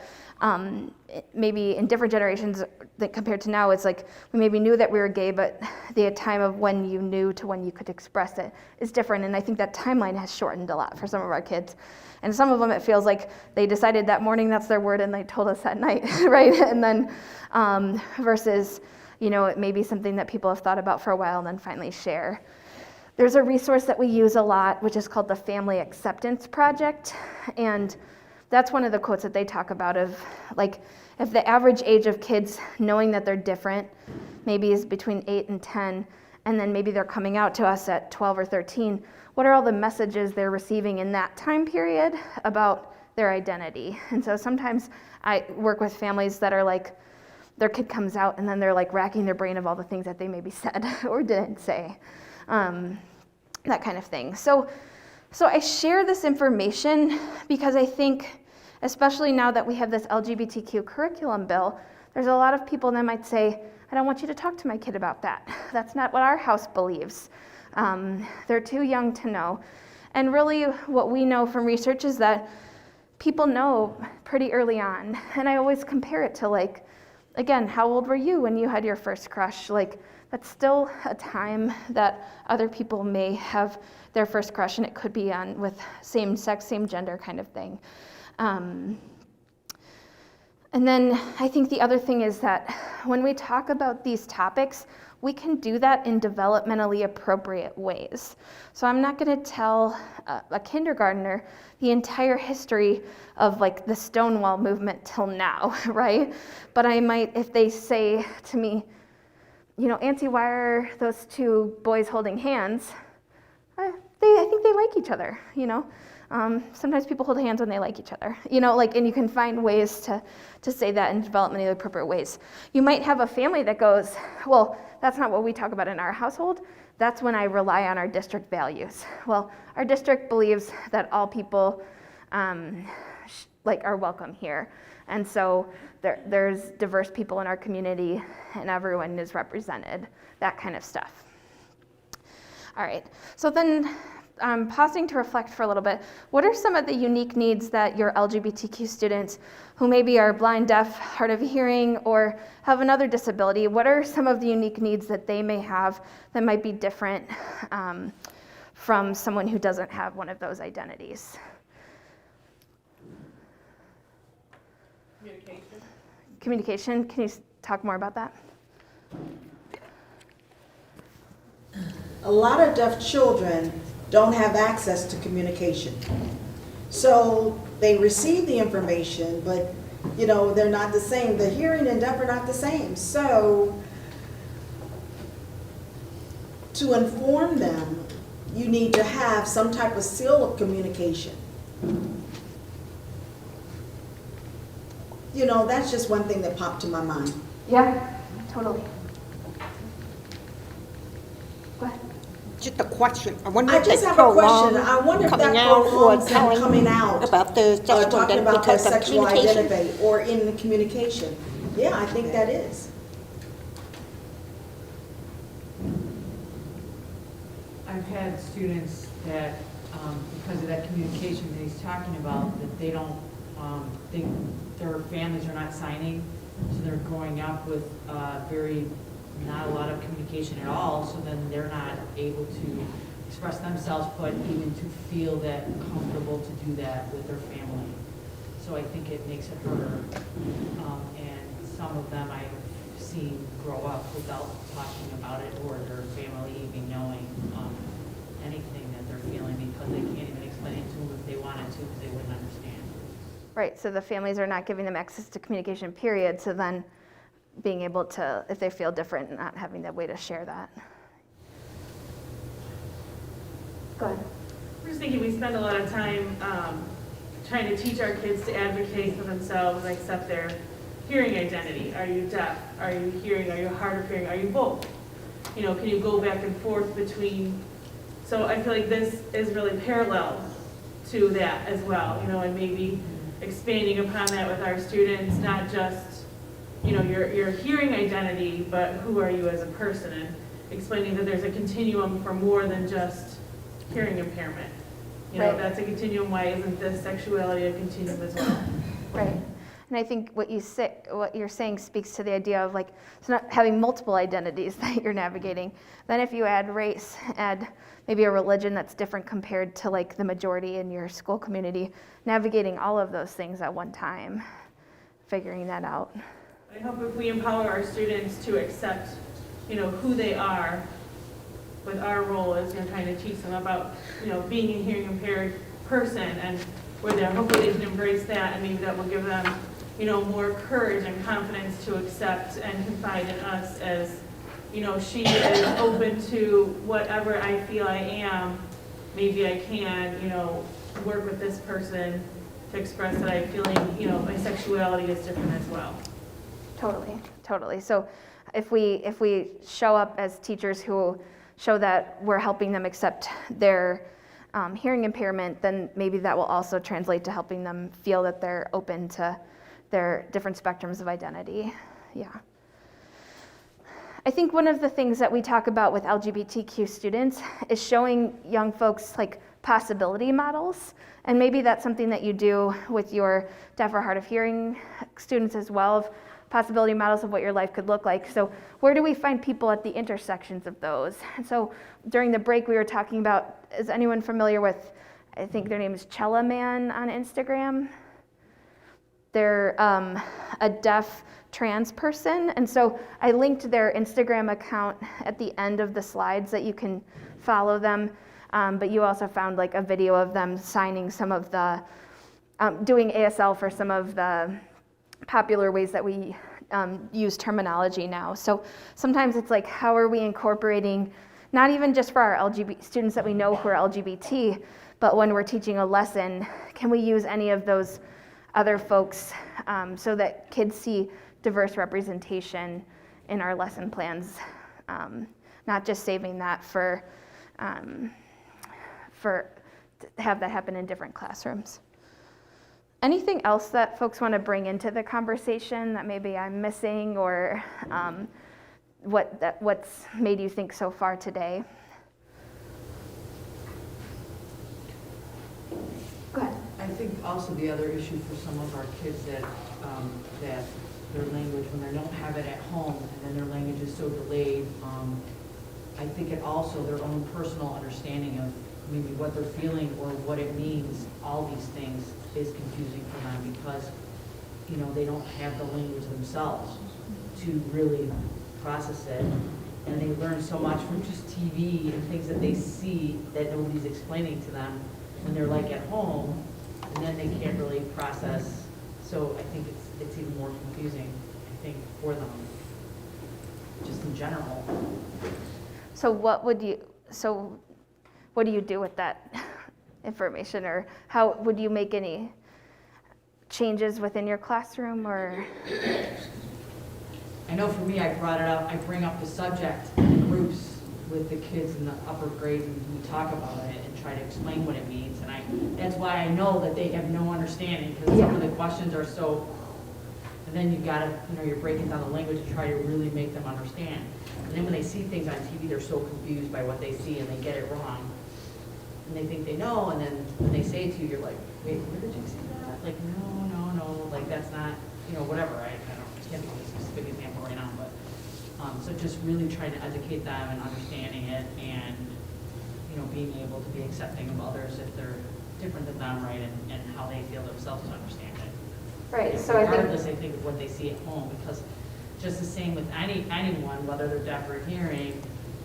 maybe in different generations that compared to now, it's like we maybe knew that we were gay, but the time of when you knew to when you could express it is different. And I think that timeline has shortened a lot for some of our kids. And some of them, it feels like they decided that morning that's their word and they told us that night, right? And then versus, you know, it may be something that people have thought about for a while and then finally share. There's a resource that we use a lot, which is called the Family Acceptance Project. And that's one of the quotes that they talk about of, like, if the average age of kids knowing that they're different maybe is between 8 and 10, and then maybe they're coming out to us at 12 or 13, what are all the messages they're receiving in that time period about their identity? And so sometimes I work with families that are like, their kid comes out and then they're like racking their brain of all the things that they maybe said or didn't say, that kind of thing. So I share this information because I think, especially now that we have this LGBTQ curriculum bill, there's a lot of people that might say, I don't want you to talk to my kid about that. That's not what our house believes. They're too young to know. And really what we know from research is that people know pretty early on. And I always compare it to, like, again, how old were you when you had your first crush? Like, that's still a time that other people may have their first crush, and it could be on with same sex, same gender kind of thing. And then I think the other thing is that when we talk about these topics, we can do that in developmentally appropriate ways. So I'm not going to tell a kindergartner the entire history of like the Stonewall movement till now, right? But I might, if they say to me, you know, Auntie, why are those two boys holding hands? I think they like each other, you know. Sometimes people hold hands when they like each other, you know, like, and you can find ways to say that in developmentally appropriate ways. You might have a family that goes, well, that's not what we talk about in our household. That's when I rely on our district values. Well, our district believes that all people are welcome here. And so there's diverse people in our community and everyone is represented, that kind of stuff. All right, so then pausing to reflect for a little bit, what are some of the unique needs that your LGBTQ students who maybe are blind, deaf, hard of hearing, or have another disability, what are some of the unique needs that they may have that might be different from someone who doesn't have one of those identities? Communication, can you talk more about that? A lot of deaf children don't have access to communication. So they receive the information, but they're not the same. The hearing and deaf are not the same. So to inform them, you need to have some type of seal of communication. That's just one thing that popped to my mind. Yeah, totally. Go ahead. Just a question. I wonder I if they just have a question. prolong I wonder if that coming out or prolongs them telling coming out about their sexual talking identity about their because of sexual communication. identity or in the communication. Yeah, I think that is. I've had students that, because of that communication that he's talking about, that they don't think their families are not signing, so they're growing up with not a lot of communication at all, so then they're not able to express themselves, but even to feel that comfortable to do that with their family. So I think it makes it harder, and some of them I've seen grow up without talking about it or their family even knowing anything that they're feeling because they can't even explain it to them if they wanted to because they wouldn't understand. Right, so the families are not giving them access to communication, period, so then being able to, if they feel different, not having that way to share that. Go ahead. I'm just thinking we spend a lot of time trying to teach our kids to advocate for themselves and accept their hearing identity. Are you deaf? Are you hearing? Are you hard of hearing? Are you both? Can you go back and forth between? So I feel like this is really parallel to that as well, and maybe expanding upon that with our students, not just, your hearing identity, but who are you as a person, and explaining that there's a continuum for more than just hearing impairment. Right. That's a continuum. Why isn't this sexuality a continuum as well? Right. And I think what you're saying speaks to the idea of it's not having multiple identities that you're navigating. Then if you add race, add maybe a religion that's different compared to the majority in your school community, navigating all of those things at one time, figuring that out. I hope if we empower our students to accept, who they are, with our role as trying to teach them about, being a hearing impaired person, and where they're hopefully they can embrace that, and maybe that will give them, more courage and confidence to accept and confide in us as, she is open to whatever I feel I am. Maybe I can, work with this person to express that I'm feeling, my sexuality is different as well. Totally. So if we show up as teachers who show that we're helping them accept their hearing impairment, then maybe that will also translate to helping them feel that they're open to their different spectrums of identity. Yeah. I think one of the things that we talk about with LGBTQ students is showing young folks possibility models, and maybe that's something that you do with your deaf or hard of hearing students as well, of possibility models of what your life could look like. So where do we find people at the intersections of those? And so during the break we were talking about, is anyone familiar with, I think their name is Chella Man on Instagram? They're a deaf trans person, and so I linked their Instagram account at the end of the slides that you can follow them, but you also found a video of them signing some of the, doing ASL for some of the popular ways that we use terminology now. So sometimes it's how are we incorporating, not even just for our LGBT students that we know who are LGBT, but when we're teaching a lesson, can we use any of those other folks so that kids see diverse representation in our lesson plans, not just saving that for have that happen in different classrooms. Anything else that folks want to bring into the conversation that maybe I'm missing, or what's made you think so far today? also the other issue for some of our kids that their language, when they don't have it at home and then their language is so delayed, I think it also, their own personal understanding of maybe what they're feeling or what it means, all these things is confusing for them because, you know, they don't have the language themselves to really process it. And they learn so much from just TV and things that they see that nobody's explaining to them when they're like at home, and then they can't really process. So I think it's even more confusing, I think, for them, just in general. So what do you do with that information, or how would you make any changes within your classroom, or? I know for me, I brought it up, I bring up the subject in groups with the kids in the upper grades, and we talk about it and try to explain what it means. And that's why I know that they have no understanding, because some of the questions are so, and then you gotta, you know, you're breaking down the language to try to really make them understand. And then when they see things on TV, they're so confused by what they see and they get it wrong. And they think they know, and then when they say it to you, you're like, wait, where did you see that? Like, no, like that's not, you know, whatever. I can't think of a specific example right now, but so just really trying to educate them and understanding it, and you know, being able to be accepting of others if they're different than them, right, and how they feel themselves to understand it. Right. So regardless, I think of what they see at home, because just the same with anyone, whether they're deaf or hearing,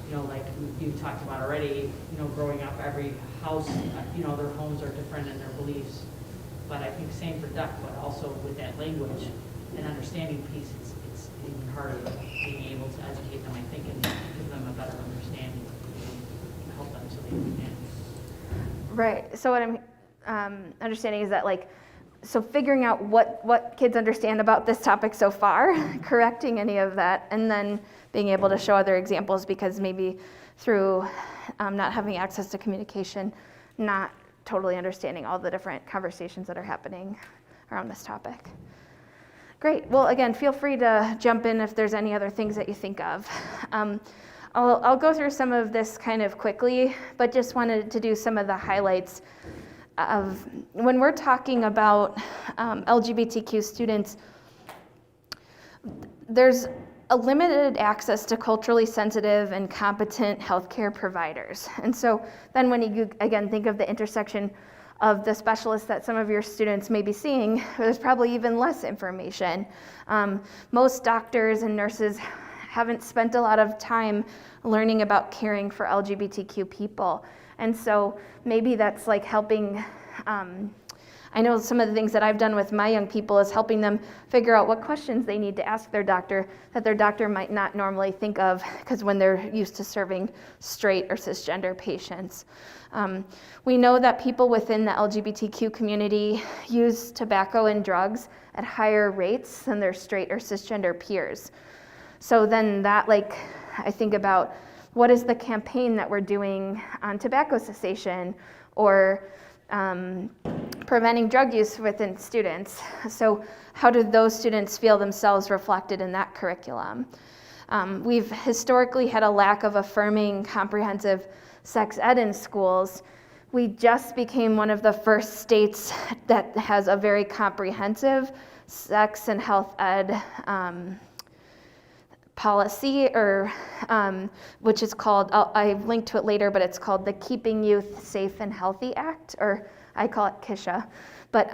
you know, like you talked about already, you know, growing up, every house, you know, their homes are different in their beliefs. But I think same for deaf, but also with that language and understanding piece, it's even harder being able to educate them, I think, and give them a better understanding and help them so they understand. Right. So what I'm understanding is that, like, so figuring out what kids understand about this topic so far, correcting any of that, and then being able to show other examples, because maybe through not having access to communication, not totally understanding all the different conversations that are happening around this topic. Great. Well, again, feel free to jump in if there's any other things that you think of. I'll go through some of this kind of quickly, but just wanted to do some of the highlights of when we're talking about LGBTQ students. There's a limited access to culturally sensitive and competent healthcare providers. And so then when you, again, think of the intersection of the specialists that some of your students may be seeing, there's probably even less information. Most doctors and nurses haven't spent a lot of time learning about caring for LGBTQ people. And so maybe that's like helping, I know some of the things that I've done with my young people is helping them figure out what questions they need to ask their doctor that their doctor might not normally think of, because when they're used to serving straight or cisgender patients. We know that people within the LGBTQ community use tobacco and drugs at higher rates than their straight or cisgender peers. So then that, like, I think about what is the campaign that we're doing on tobacco cessation or preventing drug use within students. So how do those students feel themselves reflected in that curriculum? We've historically had a lack of affirming comprehensive sex ed in schools. We just became one of the first states that has a very comprehensive sex and health ed policy, or which is called, I linked to it later, but it's called the Keeping Youth Safe and Healthy Act, or I call it KISHA. But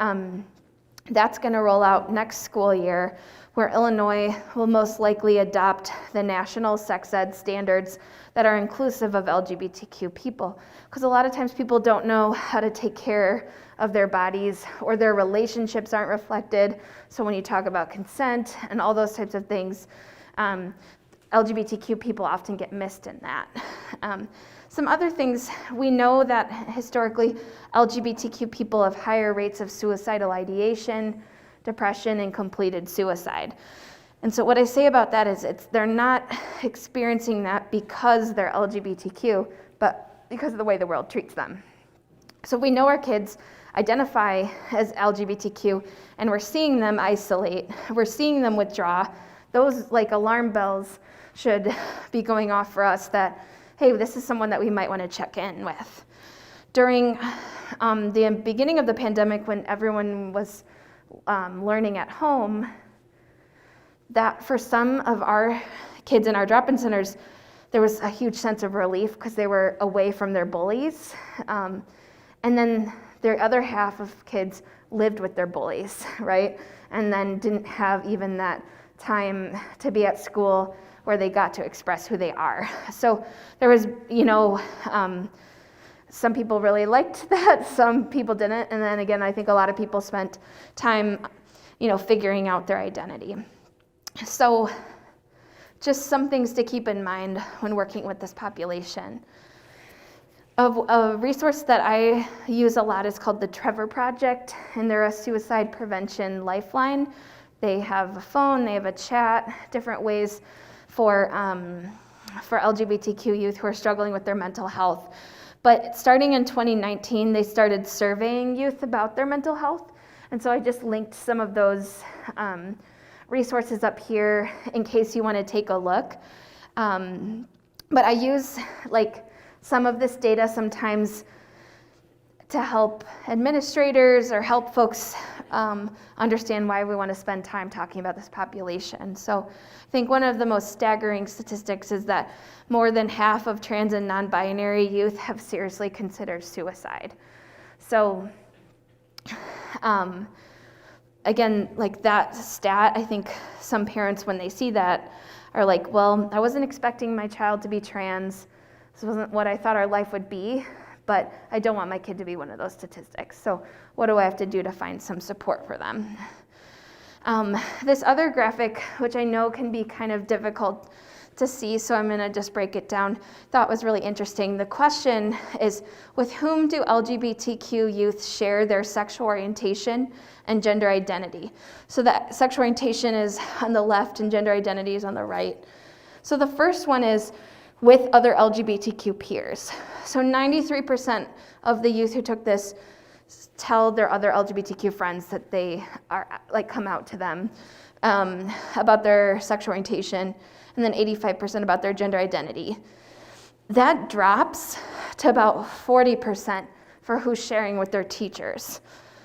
that's going to roll out next school year, where Illinois will most likely adopt the national sex ed standards that are inclusive of LGBTQ people. Because a lot of times people don't know how to take care of their bodies, or their relationships aren't reflected. So when you talk about consent and all those types of things, LGBTQ people often get missed in that. Some other things, we know that historically LGBTQ people have higher rates of suicidal ideation, depression, and completed suicide. And so what I say about that is they're not experiencing that because they're LGBTQ, but because of the way the world treats them. So we know our kids identify as LGBTQ, and we're seeing them isolate, we're seeing them withdraw. Those, like, alarm bells should be going off for us that, hey, this is someone that we might want to check in with. During the beginning of the pandemic, when everyone was learning at home, that for some of our kids in our drop-in centers, there was a huge sense of relief because they were away from their bullies. And then the other half of kids lived with their bullies, right? And then didn't have even that time to be at school where they got to express who they are. So there was, some people really liked that, some people didn't. And then again, I think a lot of people spent time, figuring out their identity. So just some things to keep in mind when working with this population. A resource that I use a lot is called the Trevor Project, and they're a suicide prevention lifeline. They have a phone, they have a chat, different ways for LGBTQ youth who are struggling with their mental health. But starting in 2019, they started surveying youth about their mental health. And so I just linked some of those resources up here in case you want to take a look. But I use some of this data sometimes to help administrators or help folks understand why we want to spend time talking about this population. So I think one of the most staggering statistics is that more than half of trans and non-binary youth have seriously considered suicide. So again, that stat, I think some parents, when they see that, are like, well, I wasn't expecting my child to be trans. This wasn't what I thought our life would be, but I don't want my kid to be one of those statistics. So what do I have to do to find some support for them? This other graphic, which I know can be kind of difficult to see, so I'm gonna just break it down, thought was really interesting. The question is, with whom do LGBTQ youth share their sexual orientation and gender identity? So that sexual orientation is on the left and gender identity is on the right. So the first one is with other LGBTQ peers. So 93% of the youth who took this tell their other LGBTQ friends that they are come out to them about their sexual orientation, and then 85% about their gender identity. That drops to about 40% for who's sharing with their teachers.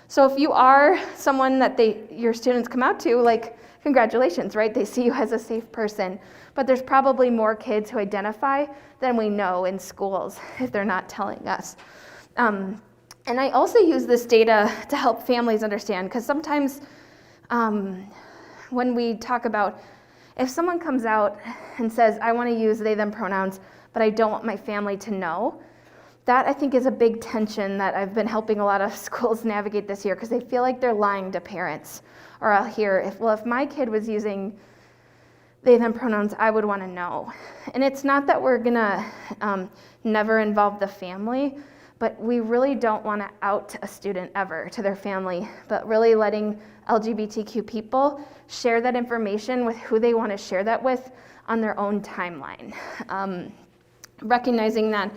So if you are someone that your students come out to, congratulations, right? They see you as a safe person. But there's probably more kids who identify than we know in schools if they're not telling us. And I also use this data to help families understand, because sometimes when we talk about, if someone comes out and says, I want to use they, them pronouns, but I don't want my family to know, that I think is a big tension that I've been helping a lot of schools navigate this year, because they feel like they're lying to parents. Or I'll hear, if my kid was using they, them pronouns, I would want to know. And it's not that we're gonna never involve the family, but we really don't want to out a student ever to their family, but really letting LGBTQ people share that information with who they want to share that with on their own timeline. Recognizing that,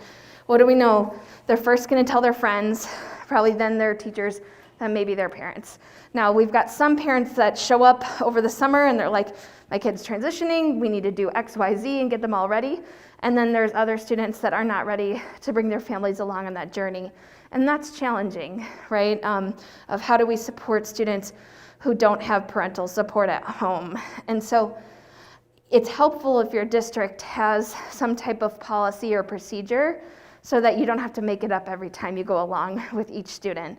what do we know? They're first going to tell their friends, probably then their teachers, then maybe their parents. Now, we've got some parents that show up over the summer and they're like, my kid's transitioning, we need to do X, Y, Z and get them all ready. And then there's other students that are not ready to bring their families along on that journey. And that's challenging, right? Of how do we support students who don't have parental support at home? And so it's helpful if your district has some type of policy or procedure so that you don't have to make it up every time you go along with each student.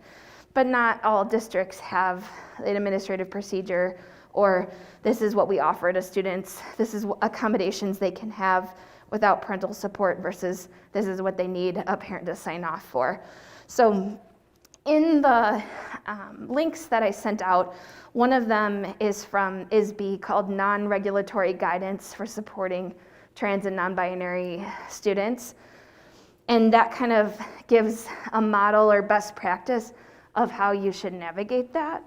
But not all districts have an administrative procedure, or this is what we offer to students, this is accommodations they can have without parental support versus this is what they need a parent to sign off for. So in the links that I sent out, one of them is from ISB called Non-Regulatory Guidance for Supporting Trans and Non-Binary Students. And that kind of gives a model or best practice of how you should navigate that.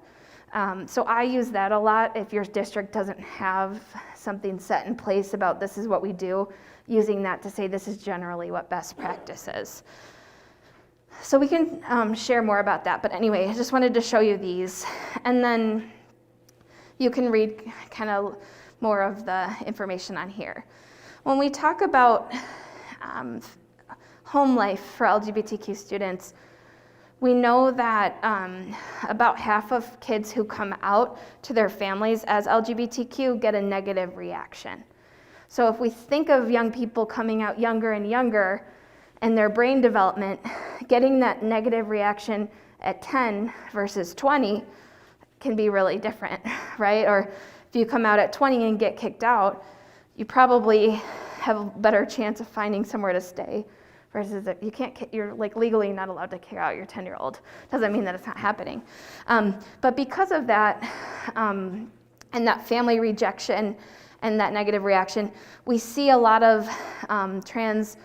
So I use that a lot if your district doesn't have something set in place about this is what we do, using that to say this is generally what best practice is. So we can share more about that, but anyway, I just wanted to show you these. And then you can read kind of more of the information on here. When we talk about home life for LGBTQ students, We know that about half of kids who come out to their families as LGBTQ get a negative reaction. So if we think of young people coming out younger and younger and their brain development, getting that negative reaction at 10 versus 20 can be really different, right? Or if you come out at 20 and get kicked out, you probably have a better chance of finding somewhere to stay versus if you can't, you're like legally not allowed to kick out your 10-year-old. Doesn't mean that it's not happening. But because of that, and that family rejection and that negative reaction, we see a lot of trans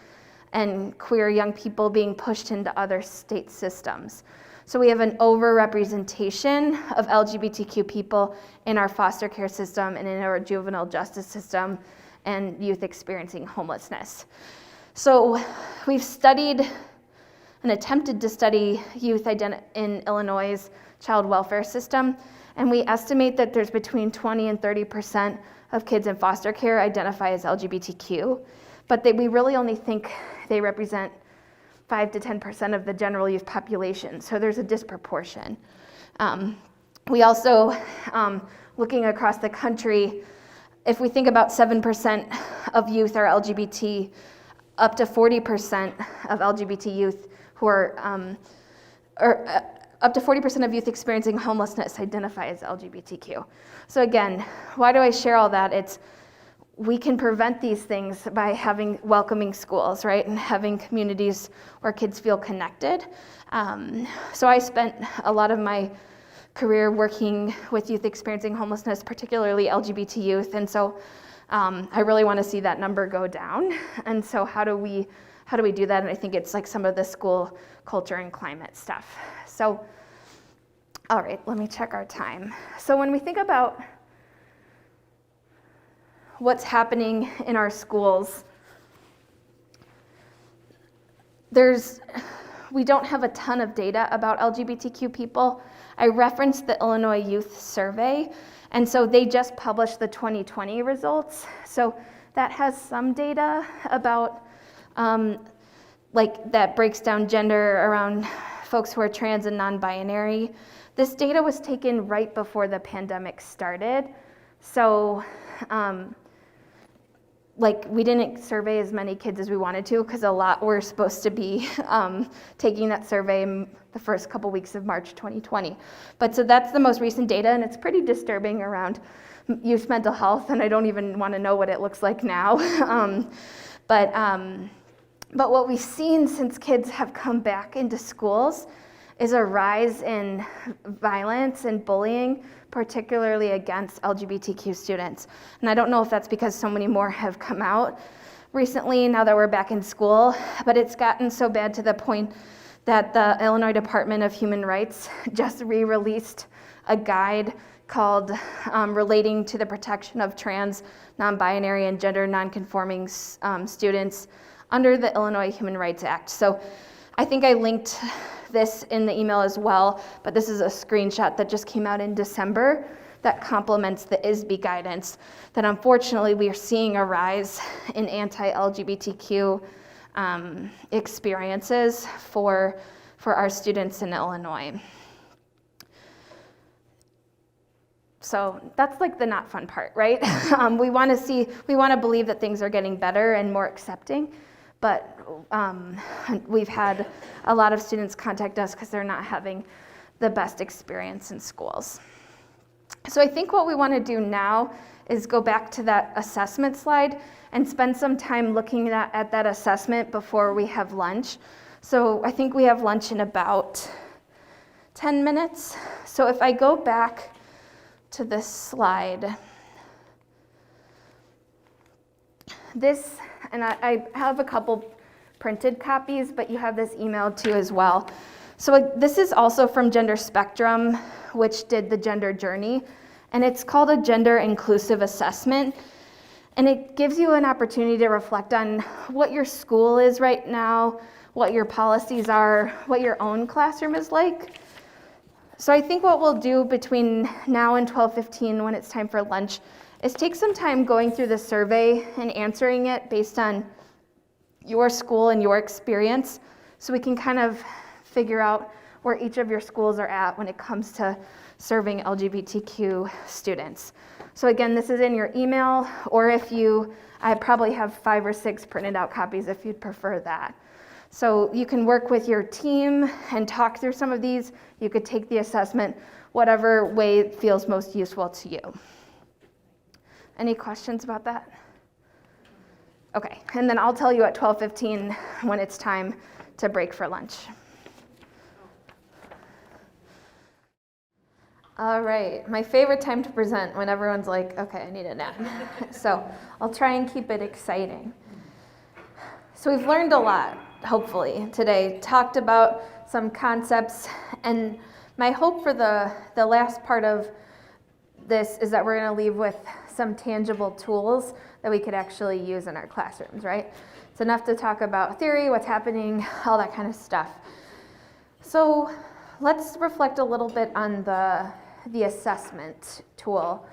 and queer young people being pushed into other state systems. So we have an overrepresentation of LGBTQ people in our foster care system and in our juvenile justice system and youth experiencing homelessness. So we've studied and attempted to study youth in Illinois' child welfare system, and we estimate that there's between 20 and 30% of kids in foster care identify as LGBTQ, but we really only think they represent 5 to 10% of the general youth population, so there's a disproportion. We also, looking across the country, if we think about 7% of youth are LGBT, up to 40% of LGBT youth who are, up to 40% of youth experiencing homelessness identify as LGBTQ. So again, why do I share all that? We can prevent these things by having welcoming schools, right? And having communities where kids feel connected. So I spent a lot of my career working with youth experiencing homelessness, particularly LGBT youth. And so I really want to see that number go down. And so how do we do that? And I think it's like some of the school culture and climate stuff. So, all right, let me check our time. So when we think about what's happening in our schools, we don't have a ton of data about LGBTQ people. I referenced the Illinois Youth Survey, and so they just published the 2020 results. So that has some data about, like that breaks down gender around folks who are trans and non-binary. This data was taken right before the pandemic started. So, we didn't survey as many kids as we wanted to because a lot were supposed to be taking that survey in the first couple weeks of March 2020. But so that's the most recent data, and it's pretty disturbing around youth mental health, and I don't even want to know what it looks like now. But what we've seen since kids have come back into schools is a rise in violence and bullying, particularly against LGBTQ students. And I don't know if that's because so many more have come out recently now that we're back in school, but it's gotten so bad to the point that the Illinois Department of Human Rights just re-released a guide called Relating to the Protection of Trans, Non-Binary, and Gender Non-Conforming Students under the Illinois Human Rights Act. So I think I linked this in the email as well, but this is a screenshot that just came out in December that complements the ISB guidance, that unfortunately we are seeing a rise in anti-LGBTQ experiences for our students in Illinois. So that's like the not fun part, right? We want to believe that things are getting better and more accepting, but we've had a lot of students contact us because they're not having the best experience in schools. So I think what we want to do now is go back to that assessment slide and spend some time looking at that assessment before we have lunch. So I think we have lunch in about 10 minutes. So if I go back to this slide, this, and I have a couple printed copies, but you have this emailed too as well. So this is also from Gender Spectrum, which did the gender journey, and it's called a gender inclusive assessment. And it gives you an opportunity to reflect on what your school is right now, what your policies are, what your own classroom is like. So I think what we'll do between now and 12:15 when it's time for lunch is take some time going through the survey and answering it based on your school and your experience, so we can kind of figure out where each of your schools are at when it comes to serving LGBTQ students. So again, this is in your email, or I probably have 5 or 6 printed out copies if you'd prefer that. So you can work with your team and talk through some of these. You could take the assessment, whatever way feels most useful to you. Any questions about that? Okay, and then I'll tell you at 12:15 when it's time to break for lunch. All right, my favorite time to present, when everyone's like, okay, I need a nap. So I'll try and keep it exciting. So we've learned a lot, hopefully, today, talked about some concepts, and my hope for the last part of this is that we're going to leave with some tangible tools that we could actually use in our classrooms, right? It's enough to talk about theory, what's happening, all that kind of stuff. So let's reflect a little bit on the assessment tool.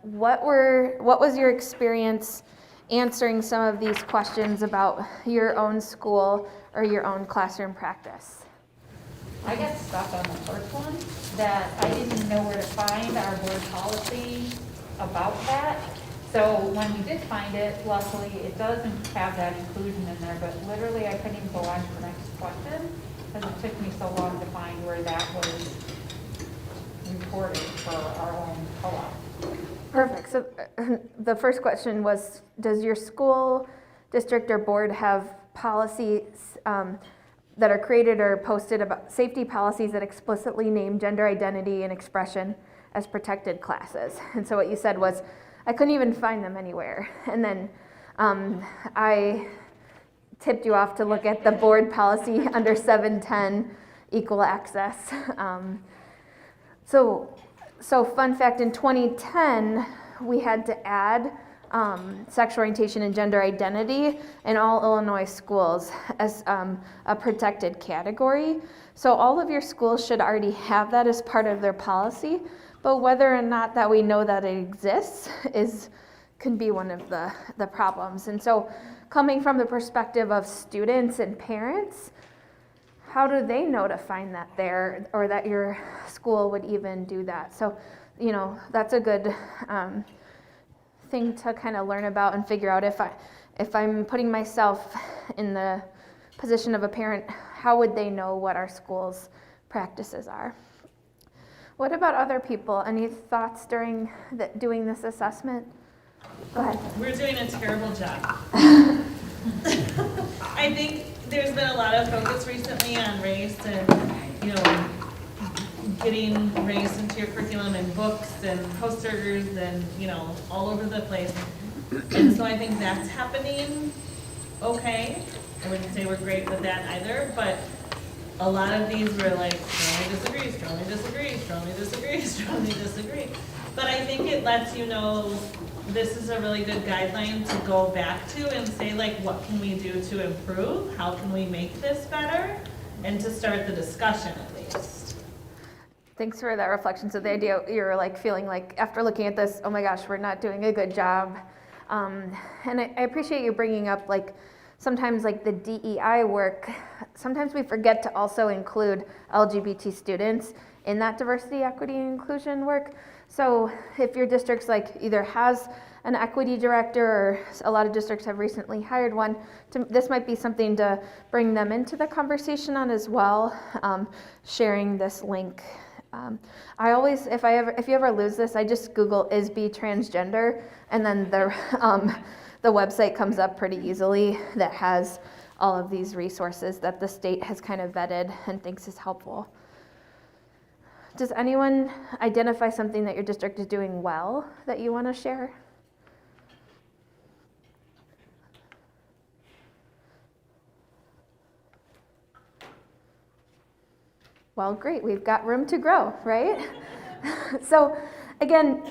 What was your experience answering some of these questions about your own school or your own classroom practice? I got stuck on the first one, that I didn't know where to find our board policy about that. So when we did find it, luckily, it doesn't have that inclusion in there, but literally I couldn't even go on to the next question because it took me so long to find where that was reported for our own co-op. Perfect. So the first question was, does your school, district, or board have policies that are created or posted about safety policies that explicitly name gender identity and expression as protected classes? And so what you said was, I couldn't even find them anywhere. And then I tipped you off to look at the board policy under 710, equal access. So fun fact, in 2010, we had to add sexual orientation and gender identity in all Illinois schools as a protected category. So all of your schools should already have that as part of their policy, but whether or not that we know that it exists can be one of the problems. And so coming from the perspective of students and parents, how do they know to find that there, or that your school would even do that? So, that's a good thing to kind of learn about and figure out. If I'm putting myself in the position of a parent, how would they know what our school's practices are? What about other people? Any thoughts during doing this assessment? Go ahead. We're doing a terrible job. I think there's been a lot of focus recently on race and, getting race into your curriculum and books and posters and, all over the place. And so I think that's happening okay. I wouldn't say we're great with that either, but a lot of these were like, strongly disagree, strongly disagree, strongly disagree, strongly disagree. But I think it lets you know this is a really good guideline to go back to and say, like, what can we do to improve? How can we make this better? And to start the discussion at least. Thanks for that reflection. So the idea, you're like feeling like after looking at this, oh my gosh, we're not doing a good job. And I appreciate you bringing up like sometimes like the DEI work. Sometimes we forget to also include LGBT students in that diversity, equity, and inclusion work. So if your district's like either has an equity director, or a lot of districts have recently hired one, this might be something to bring them into the conversation on as well, sharing this link. I always, if you ever lose this, I just Google ISB transgender, and then the website comes up pretty easily that has all of these resources that the state has kind of vetted and thinks is helpful. Does anyone identify something that your district is doing well that you want to share? Well, great, we've got room to grow, right? So again,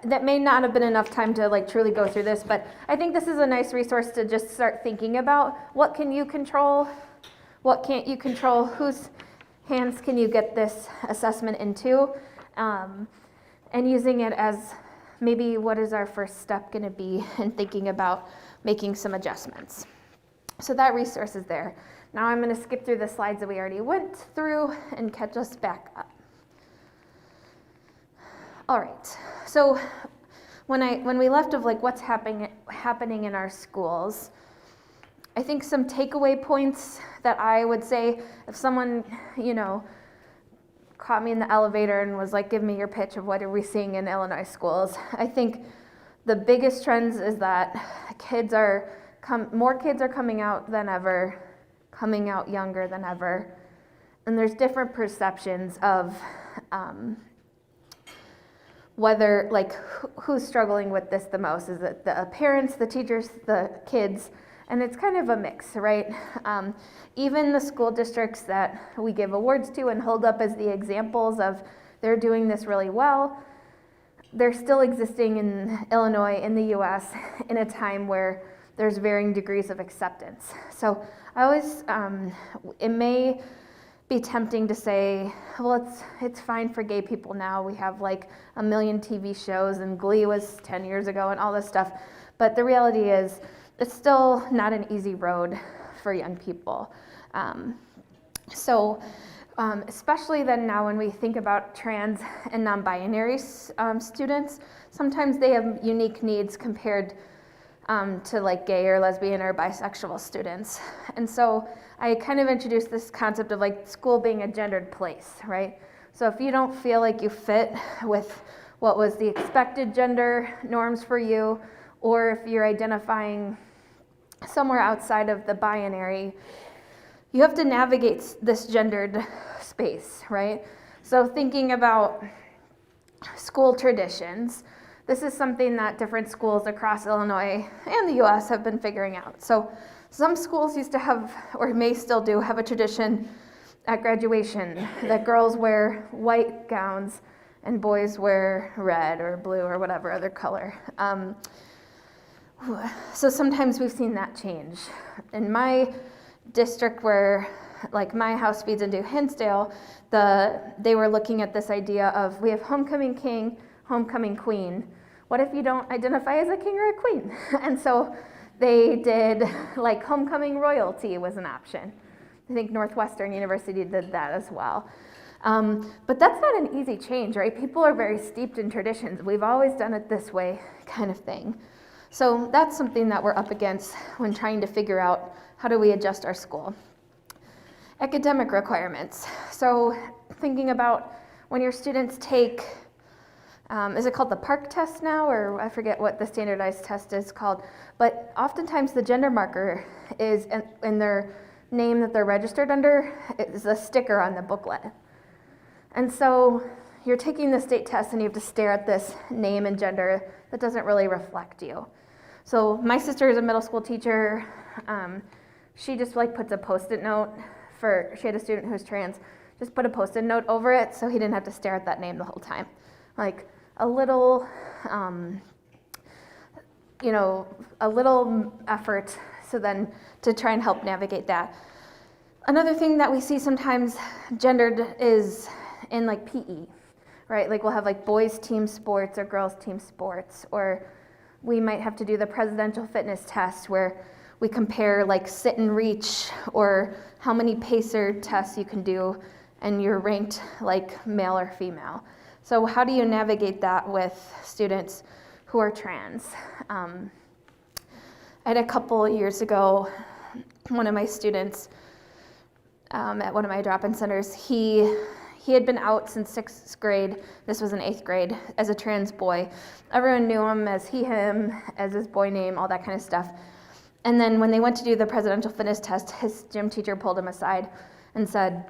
that may not have been enough time to like truly go through this, but I think this is a nice resource to just start thinking about what can you control, what can't you control, whose hands can you get this assessment into, and using it as maybe what is our first step going to be in thinking about making some adjustments. So that resource is there. Now I'm going to skip through the slides that we already went through and catch us back up. All right, so when we left of like what's happening in our schools, I think some takeaway points that I would say if someone, caught me in the elevator and was like, give me your pitch of what are we seeing in Illinois schools. I think the biggest trends is that more kids are coming out than ever, coming out younger than ever, and there's different perceptions of whether, like, who's struggling with this the most. Is it the parents, the teachers, the kids? And it's kind of a mix, right? Even the school districts that we give awards to and hold up as the examples of they're doing this really well, they're still existing in Illinois, in the US, in a time where there's varying degrees of acceptance. So I always, it may be tempting to say, well, it's fine for gay people now. We have like a million TV shows and Glee was 10 years ago and all this stuff. But the reality is it's still not an easy road for young people. Especially then now when we think about trans and non-binary students, sometimes they have unique needs compared to like gay or lesbian or bisexual students. And so I kind of introduced this concept of like school being a gendered place, right? So if you don't feel like you fit with what was the expected gender norms for you, or if you're identifying somewhere outside of the binary, you have to navigate this gendered space, right? So thinking about school traditions, this is something that different schools across Illinois and the US have been figuring out. So some schools used to have, or may still do, have a tradition at graduation that girls wear white gowns and boys wear red or blue or whatever other color. So sometimes we've seen that change. In my district where like my house feeds into Hinsdale, they were looking at this idea of we have homecoming king, homecoming queen. What if you don't identify as a king or a queen? And so they did like homecoming royalty was an option. I think Northwestern University did that as well. But that's not an easy change, right? People are very steeped in traditions. We've always done it this way kind of thing. So that's something that we're up against when trying to figure out how do we adjust our school. Academic requirements. So thinking about when your students take, is it called the PARCC test now, or I forget what the standardized test is called, but oftentimes the gender marker is in their name that they're registered under is a sticker on the booklet. And so you're taking the state test and you have to stare at this name and gender that doesn't really reflect you. So my sister is a middle school teacher. She just like puts a Post-it note she had a student who's trans, just put a Post-it note over it so he didn't have to stare at that name the whole time. Like a little effort so then to try and help navigate that. Another thing that we see sometimes gendered is in like PE, right? Like we'll have like boys team sports or girls team sports, or we might have to do the presidential fitness test where we compare like sit and reach or how many pacer tests you can do and you're ranked like male or female. So how do you navigate that with students who are trans? I had a couple of years ago, one of my students at one of my drop-in centers, he had been out since 6th grade, this was in 8th grade, as a trans boy. Everyone knew him as he, him, as his boy name, all that kind of stuff. And then when they went to do the presidential fitness test, his gym teacher pulled him aside and said,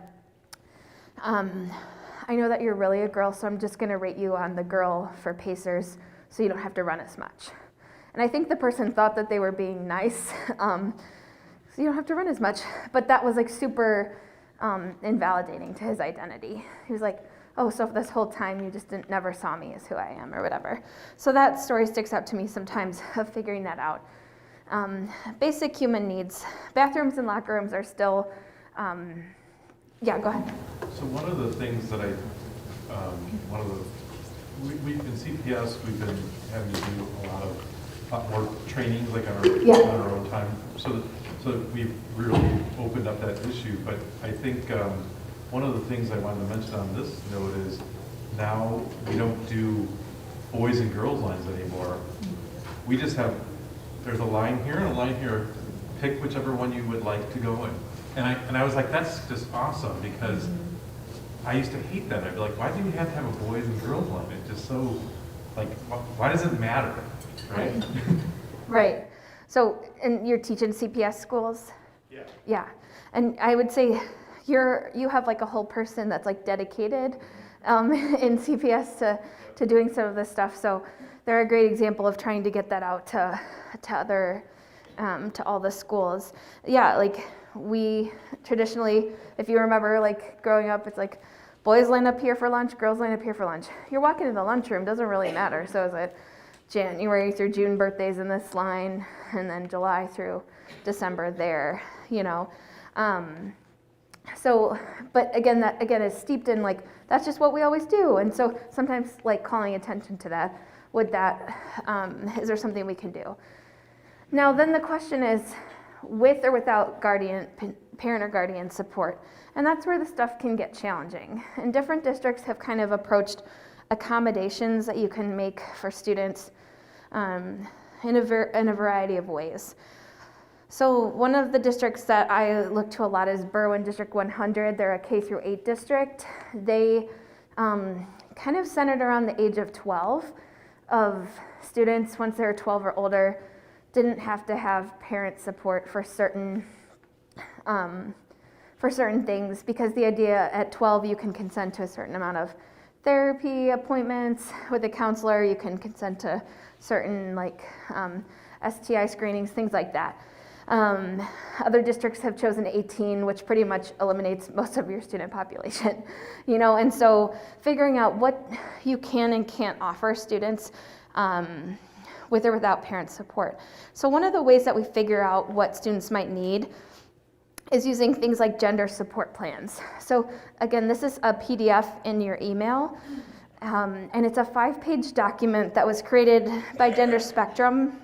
I know that you're really a girl, so I'm just gonna rate you on the girl for pacers so you don't have to run as much. And I think the person thought that they were being nice, so you don't have to run as much. But that was like super invalidating to his identity. He was like, oh, so this whole time you just never saw me as who I am or whatever. So that story sticks out to me sometimes of figuring that out. Basic human needs. Bathrooms and locker rooms are still, yeah, go ahead. So one of the things that we in CPS, we've been having to do a lot of more trainings, like Yeah. on our own time. So we've really opened up that issue. But I think one of the things I wanted to mention on this note is now we don't do boys and girls lines anymore. We just have, there's a line here and a line here. Pick whichever one you would like to go in. And I was like, that's just awesome, because I used to hate that. I'd be like, why do we have to have a boys and girls line? It's just so, like, why does it matter, right? Right. So, and you're teaching CPS schools? Yeah. Yeah. And I would say you have like a whole person that's like dedicated in CPS to doing some of this stuff. So they're a great example of trying to get that out to other, to all the schools. Yeah, like we traditionally, if you remember, like growing up, it's like boys line up here for lunch, girls line up here for lunch. You're walking in the lunchroom, doesn't really matter. So is it January through June birthdays in this line, and then July through December there, you know. So, but again, that again is steeped in like, that's just what we always do. And so sometimes like calling attention to that, is there something we can do? Now then the question is, with or without parent or guardian support? And that's where the stuff can get challenging. And different districts have kind of approached accommodations that you can make for students in a variety of ways. So one of the districts that I look to a lot is Berwyn District 100. They're a K through 8 district. They kind of centered around the age of 12 of students, once they're 12 or older, didn't have to have parent support for certain things, because the idea at 12 you can consent to a certain amount of therapy appointments with a counselor, you can consent to certain like STI screenings, things like that. Other districts have chosen 18, which pretty much eliminates most of your student population, you know, and so figuring out what you can and can't offer students with or without parent support. So one of the ways that we figure out what students might need is using things like gender support plans. So again, this is a PDF in your email, and it's a 5-page document that was created by Gender Spectrum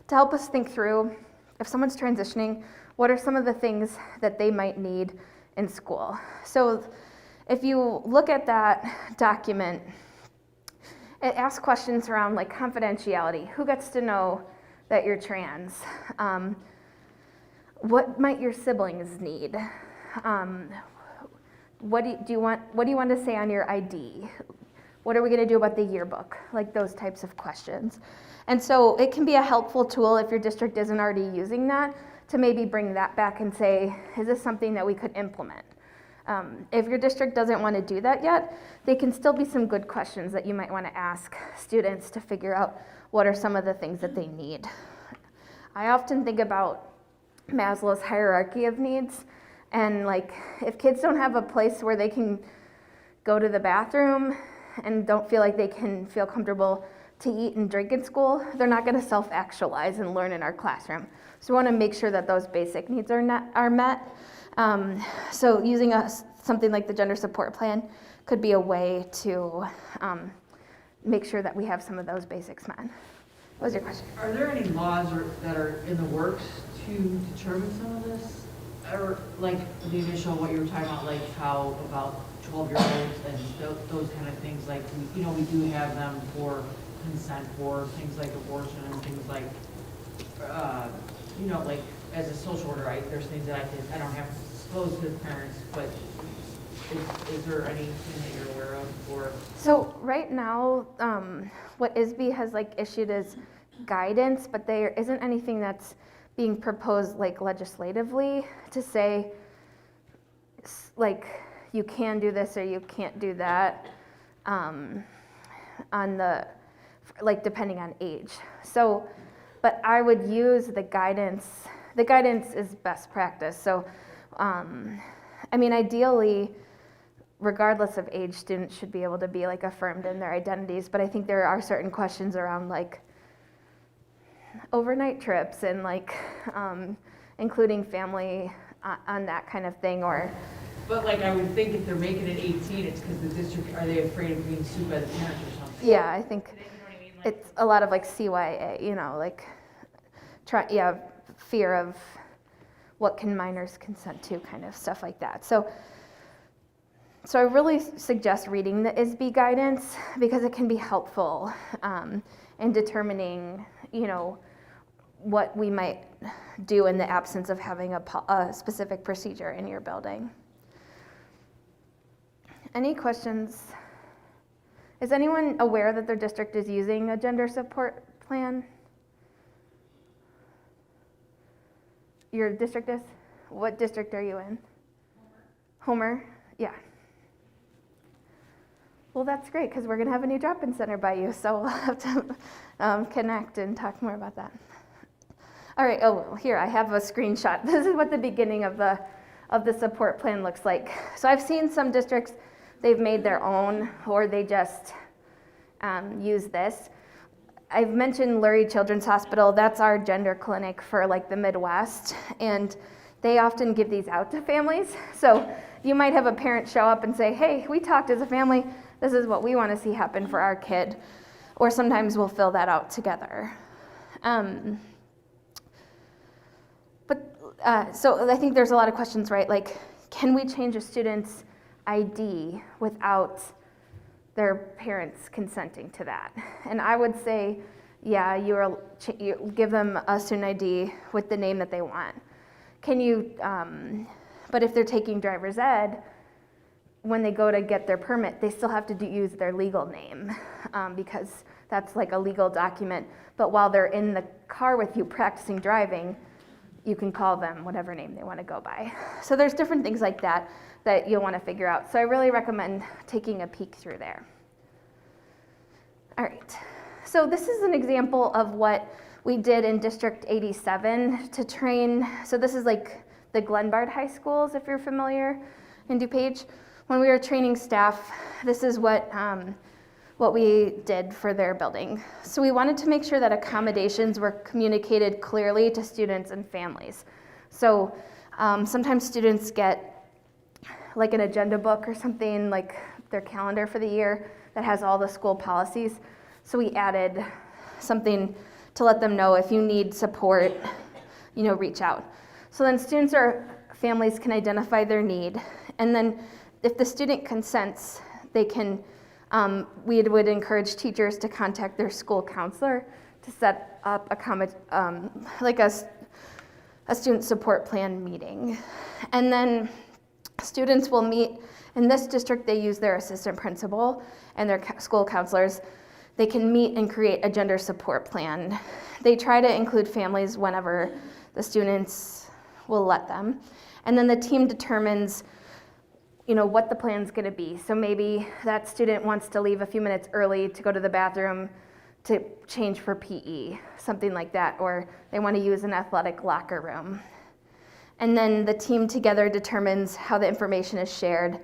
to help us think through, if someone's transitioning, what are some of the things that they might need in school? So if you look at that document, it asks questions around like confidentiality. Who gets to know that you're trans? What might your siblings need? What do you want to say on your ID? What are we going to do about the yearbook? Like those types of questions. And so it can be a helpful tool if your district isn't already using that, to maybe bring that back and say, is this something that we could implement? If your district doesn't want to do that yet, they can still be some good questions that you might want to ask students to figure out what are some of the things that they need. I often think about Maslow's hierarchy of needs, and like if kids don't have a place where they can go to the bathroom and don't feel like they can feel comfortable to eat and drink in school, they're not going to self-actualize and learn in our classroom. So we want to make sure that those basic needs are met. So using something like the gender support plan could be a way to make sure that we have some of those basics met. What was your question? Are there any laws that are in the works to determine some of this? Or like the initial, what you were talking about, like how about 12-year-olds and those kind of things, like, we do have them for consent for things like abortion and things like, like as a social worker, there's things that I don't have to disclose to the parents, but is there anything that you're aware of? Or so right now, what ISB has like issued is guidance, but there isn't anything that's being proposed like legislatively to say like you can do this or you can't do that on the like depending on age. So, but I would use the guidance. The guidance is best practice. So, I mean, ideally, regardless of age, students should be able to be like affirmed in their identities. But I think there are certain questions around like overnight trips and like including family on that kind of thing, or. But like I would think if they're making it 18, it's because the district, are they afraid of being sued by the parents or something? Yeah, I think. You know what I mean? It's a lot of like CYA, like, fear of what can minors consent to, kind of stuff like that. So I really suggest reading the ISB guidance because it can be helpful in determining, what we might do in the absence of having a specific procedure in your building. Any questions? Is anyone aware that their district is using a gender support plan? Your district is? What district are you in? Homer? Yeah. Well, that's great because we're going to have a new drop-in center by you, so we'll have to connect and talk more about that. All right. Oh, here I have a screenshot. This is what the beginning of the support plan looks like. So I've seen some districts, they've made their own, or they just use this. I've mentioned Lurie Children's Hospital. That's our gender clinic for like the Midwest, and they often give these out to families. So you might have a parent show up and say, hey, we talked as a family. This is what we want to see happen for our kid. Or sometimes we'll fill that out together. So I think there's a lot of questions, right? Like, can we change a student's ID without their parents consenting to that? And I would say, yeah, you give them a student ID with the name that they want. Can you, but if they're taking driver's ed, when they go to get their permit, they still have to use their legal name because that's like a legal document. But while they're in the car with you practicing driving, you can call them whatever name they want to go by. So there's different things like that you'll want to figure out. So I really recommend taking a peek through there. All right. So this is an example of what we did in District 87 to train. So this is like the Glenbard High Schools, if you're familiar, in DuPage. When we were training staff, this is what we did for their building. So we wanted to make sure that accommodations were communicated clearly to students and families. So sometimes students get like an agenda book or something, like their calendar for the year that has all the school policies. So we added something to let them know if you need support, reach out. So then students or families can identify their need. And then if the student consents, they can, we would encourage teachers to contact their school counselor to set up a student support plan meeting. And then students will meet. In this district, they use their assistant principal and their school counselors. They can meet and create a gender support plan. They try to include families whenever the students will let them. And then the team determines, what the plan's gonna be. So maybe that student wants to leave a few minutes early to go to the bathroom to change for PE, something like that, or they want to use an athletic locker room. And then the team together determines how the information is shared,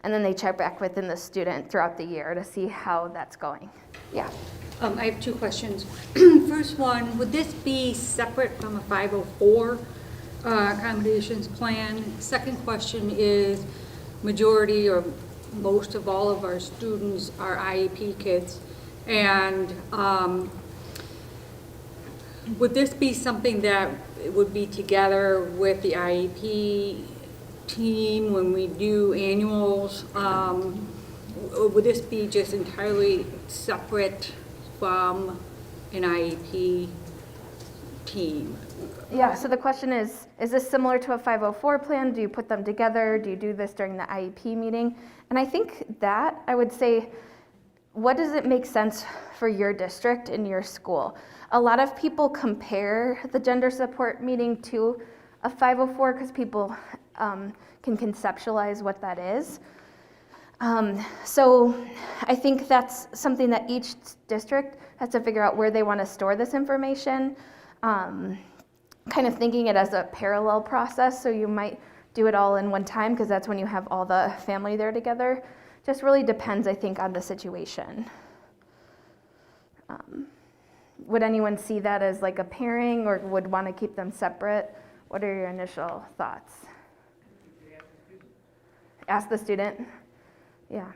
and then they check back within the student throughout the year to see how that's going. Yeah. I have two questions. First one, would this be separate from a 504 accommodations plan? Second question is, majority or most of all of our students are IEP kids, and would this be something that would be together with the IEP team when we do annuals? Or would this be just entirely separate from an IEP team? Yeah, so the question is this similar to a 504 plan? Do you put them together? Do you do this during the IEP meeting? And I think that, I would say, what does it make sense for your district and your school? A lot of people compare the gender support meeting to a 504 because people can conceptualize what that is. So I think that's something that each district has to figure out where they want to store this information. Kind of thinking it as a parallel process, so you might do it all in one time because that's when you have all the family there together. Just really depends, I think, on the situation. Would anyone see that as like a pairing or would want to keep them separate? What are your initial thoughts? Ask the student. Yeah.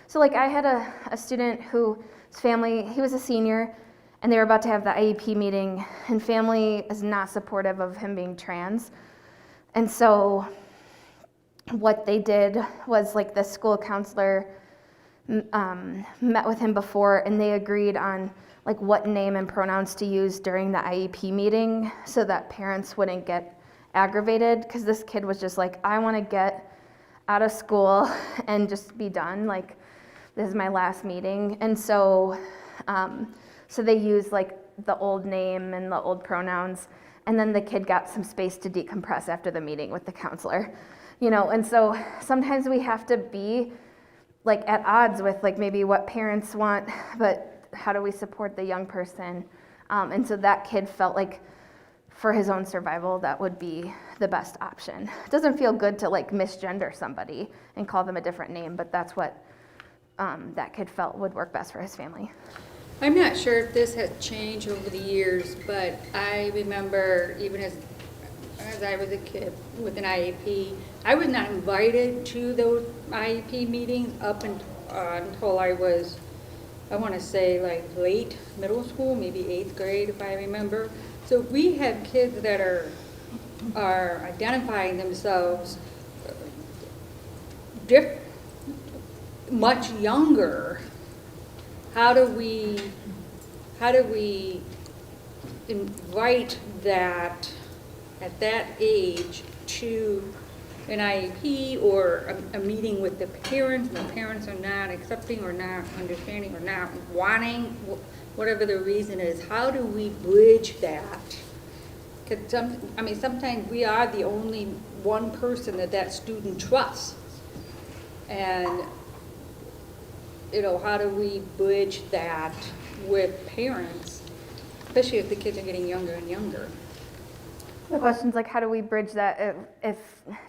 So like I had a student who his family, he was a senior, and they were about to have the IEP meeting, and family is not supportive of him being trans. And so what they did was, like, the school counselor met with him before, and they agreed on like what name and pronouns to use during the IEP meeting so that parents wouldn't get aggravated, because this kid was just like, I want to get out of school and just be done, like this is my last meeting. And so so they used like the old name and the old pronouns, and then the kid got some space to decompress after the meeting with the counselor, you know. And so sometimes we have to be like at odds with like maybe what parents want, but how do we support the young person? And so that kid felt like for his own survival, that would be the best option. It doesn't feel good to like misgender somebody and call them a different name, but that's what that kid felt would work best for his family. I'm not sure if this has changed over the years, but I remember even as I was a kid with an IEP, I was not invited to those IEP meetings up until I was, I want to say like late middle school, maybe 8th grade if I remember. So if we have kids that are identifying themselves much younger, how do we invite that at that age to an IEP or a meeting with the parents, and the parents are not accepting or not understanding or not wanting, whatever the reason is? How do we bridge that? Because sometimes we are the only one person that student trusts. And, you know, how do we bridge that with parents, especially if the kids are getting younger and younger? The question's like, how do we bridge that if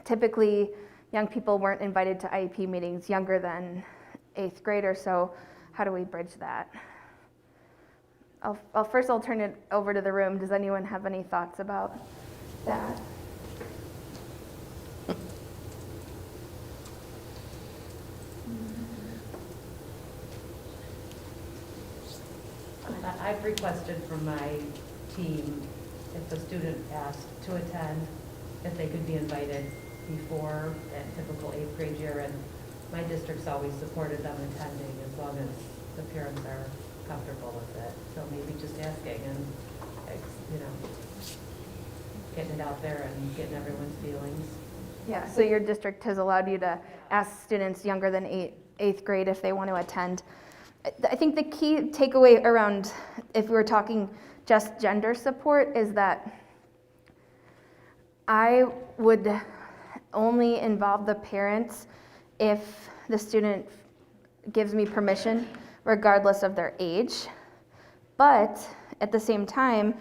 typically young people weren't invited to IEP meetings younger than 8th grade or so? How do we bridge that? First I'll turn it over to the room. Does anyone have any thoughts about that? I've requested from my team, if the student asked to attend, if they could be invited before that typical 8th grade year, and my district's always supported them attending as long as the parents are comfortable with it. So maybe just asking and, you know, getting it out there and getting everyone's feelings. Yeah, so your district has allowed you to ask students younger than 8th grade if they want to attend. I think the key takeaway around, if we were talking just gender support, is that I would only involve the parents if the student gives me permission, regardless of their age. But at the same time,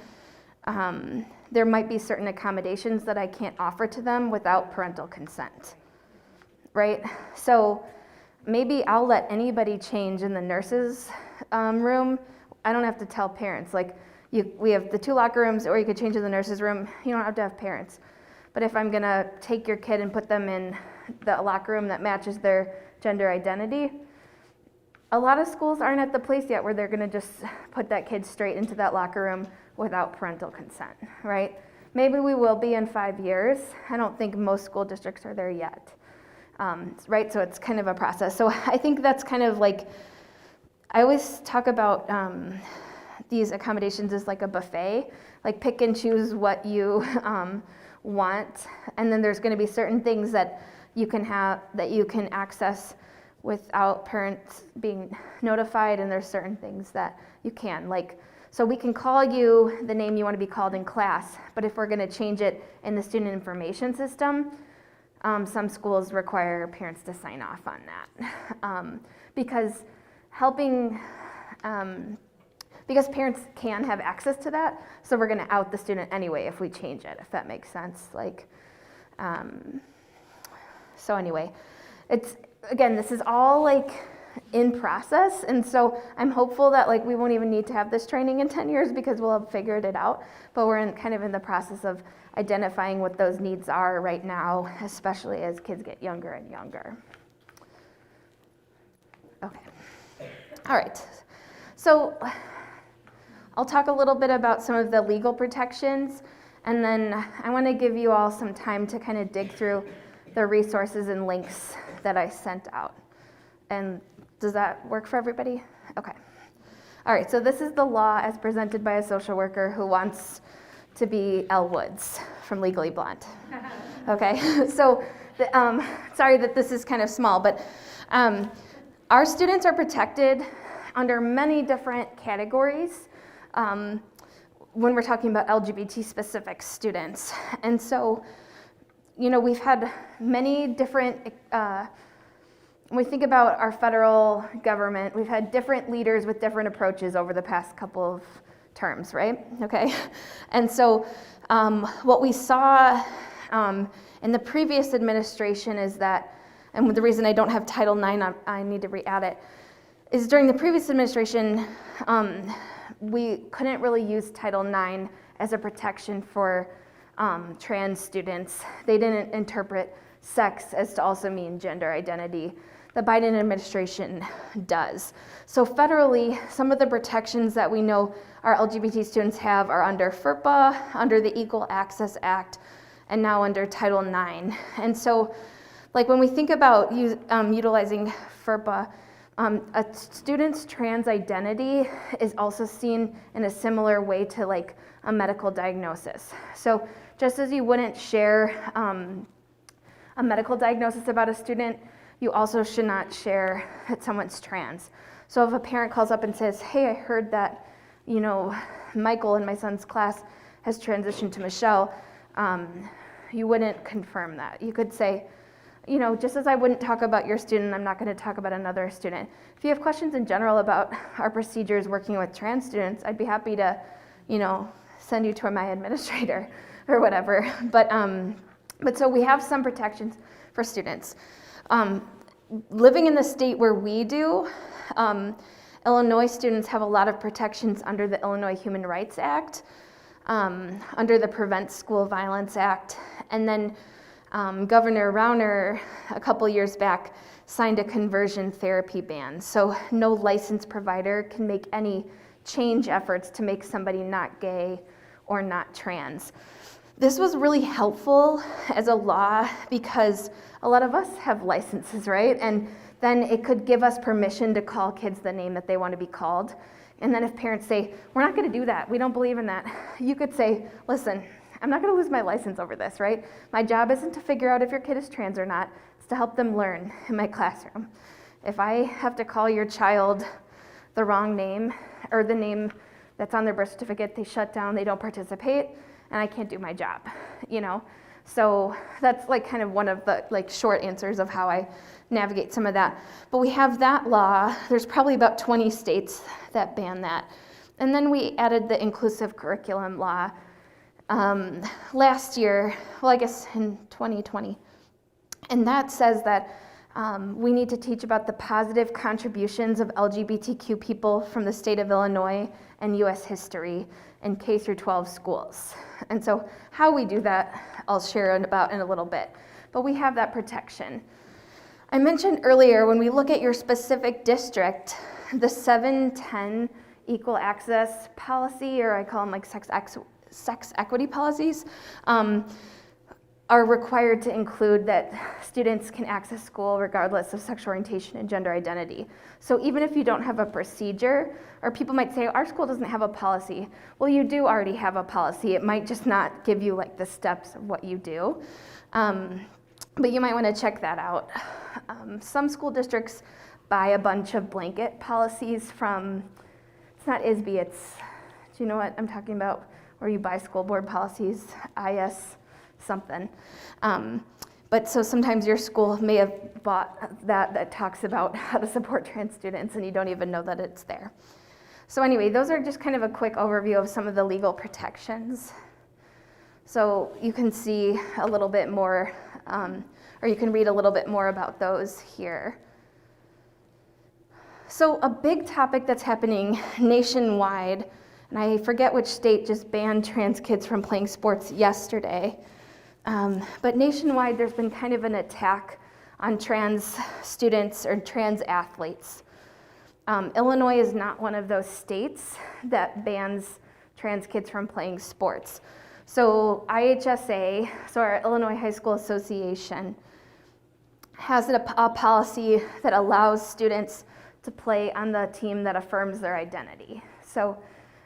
there might be certain accommodations that I can't offer to them without parental consent, right? So maybe I'll let anybody change in the nurses' room. I don't have to tell parents. Like, we have the 2 locker rooms, or you could change in the nurses' room. You don't have to have parents. But if I'm gonna take your kid and put them in the locker room that matches their gender identity, a lot of schools aren't at the place yet where they're gonna just put that kid straight into that locker room without parental consent, right? Maybe we will be in 5 years. I don't think most school districts are there yet. Right, so it's kind of a process. So I think that's kind of like, I always talk about these accommodations as like a buffet, like pick and choose what you want, and then there's going to be certain things that you can have, that you can access without parents being notified, and there's certain things that you can, like, so we can call you the name you want to be called in class, but if we're going to change it in the student information system, some schools require parents to sign off on that, because because parents can have access to that, so we're going to out the student anyway if we change it, if that makes sense. Like, so anyway, it's, again, this is all like in process, and so I'm hopeful that like we won't even need to have this training in 10 years because we'll have figured it out, but we're kind of in the process of identifying what those needs are right now, especially as kids get younger and younger. Okay. All right. So I'll talk a little bit about some of the legal protections, and then I want to give you all some time to kind of dig through the resources and links that I sent out. And does that work for everybody? Okay. All right, so this is the law as presented by a social worker who wants to be Elle Woods from Legally Blonde. Okay, so sorry that this is kind of small, but our students are protected under many different categories when we're talking about LGBT specific students. And so, you know, we've had many different, when we think about our federal government, we've had different leaders with different approaches over the past couple of terms, right? Okay, and so what we saw in the previous administration is that, and the reason I don't have Title IX, I need to re-add it, is during the previous administration, we couldn't really use Title IX as a protection for trans students. They didn't interpret sex as to also mean gender identity. The Biden administration does. So federally, some of the protections that we know our LGBT students have are under FERPA, under the Equal Access Act, and now under Title IX. And so, like when we think about utilizing FERPA, a student's trans identity is also seen in a similar way to like a medical diagnosis. So just as you wouldn't share a medical diagnosis about a student, you also should not share that someone's trans. So if a parent calls up and says, hey, I heard that, you know, Michael in my son's class has transitioned to Michelle, you wouldn't confirm that. You could say, you know, just as I wouldn't talk about your student, I'm not going to talk about another student. If you have questions in general about our procedures working with trans students, I'd be happy to, you know, send you to my administrator or whatever. But so we have some protections for students. Living in the state where we do, Illinois students have a lot of protections under the Illinois Human Rights Act, under the Prevent School Violence Act, and then Governor Rauner, a couple years back, signed a conversion therapy ban. So no licensed provider can make any change efforts to make somebody not gay or not trans. This was really helpful as a law because a lot of us have licenses, right? And then it could give us permission to call kids the name that they want to be called. And then if parents say, we're not going to do that, we don't believe in that, you could say, listen, I'm not going to lose my license over this, right? My job isn't to figure out if your kid is trans or not. It's to help them learn in my classroom. If I have to call your child the wrong name or the name that's on their birth certificate, they shut down, they don't participate, and I can't do my job, you know? So that's like kind of one of the like short answers of how I navigate some of that. But we have that law. There's probably about 20 states that ban that. And then we added the inclusive curriculum law last year, well, I guess in 2020. And that says that we need to teach about the positive contributions of LGBTQ people from the state of Illinois and U.S. history in K through 12 schools. And so how we do that, I'll share about in a little bit. But we have that protection. I mentioned earlier, when we look at your specific district, the 710 equal access policy, or I call them like sex equity policies, are required to include that students can access school regardless of sexual orientation and gender identity. So even if you don't have a procedure, or people might say, our school doesn't have a policy. Well, you do already have a policy. It might just not give you like the steps of what you do. But you might want to check that out. Some school districts buy a bunch of blanket policies from, it's not ISB, it's, do you know what I'm talking about? Where you buy school board policies, IS something. But so sometimes your school may have bought that talks about how to support trans students and you don't even know that it's there. So anyway, those are just kind of a quick overview of some of the legal protections. So you can see a little bit more, or you can read a little bit more about those here. So a big topic that's happening nationwide, and I forget which state just banned trans kids from playing sports yesterday, but nationwide there's been kind of an attack on trans students or trans athletes. Illinois is not one of those states that bans trans kids from playing sports. So IHSA, so our Illinois High School Association, has a policy that allows students to play on the team that affirms their identity. So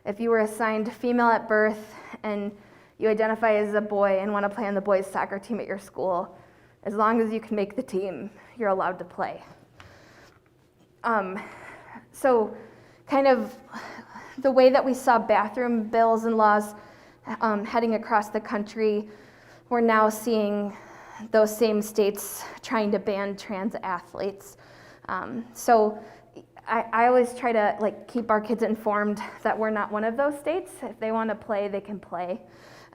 if you were assigned female at birth and you identify as a boy and want to play on the boys' soccer team at your school, as long as you can make the team, you're allowed to play. So kind of the way that we saw bathroom bills and laws heading across the country, we're now seeing those same states trying to ban trans athletes. So I always try to keep our kids informed that we're not one of those states. If they want to play, they can play.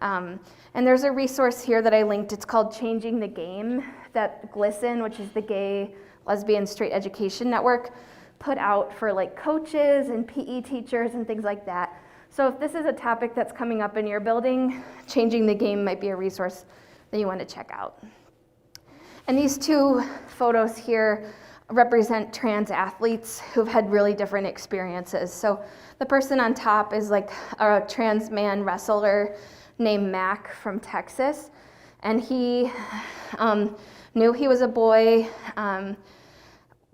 And there's a resource here that I linked. It's called Changing the Game that GLSEN, which is the Gay, Lesbian, Straight Education Network, put out for coaches and PE teachers and things like that. So if this is a topic that's coming up in your building, Changing the Game might be a resource that you want to check out. And these two photos here represent trans athletes who've had really different experiences. So the person on top is a trans man wrestler named Mac from Texas, and he knew he was a boy,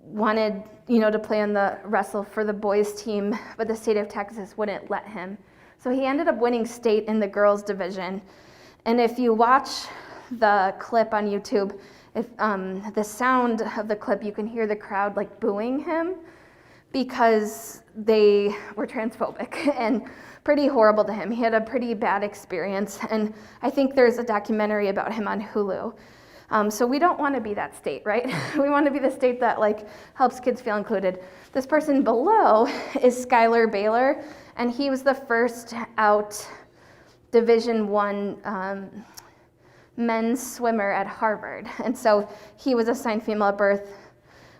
wanted to play on the wrestle for the boys team, but the state of Texas wouldn't let him. So he ended up winning state in the girls division. And if you watch the clip on YouTube, if the sound of the clip, you can hear the crowd booing him because they were transphobic and pretty horrible to him. He had a pretty bad experience, and I think there's a documentary about him on Hulu. So we don't want to be that state, right? We want to be the state that helps kids feel included. This person below is Skylar Baylor, and he was the first out Division I men's swimmer at Harvard. And so he was assigned female at birth,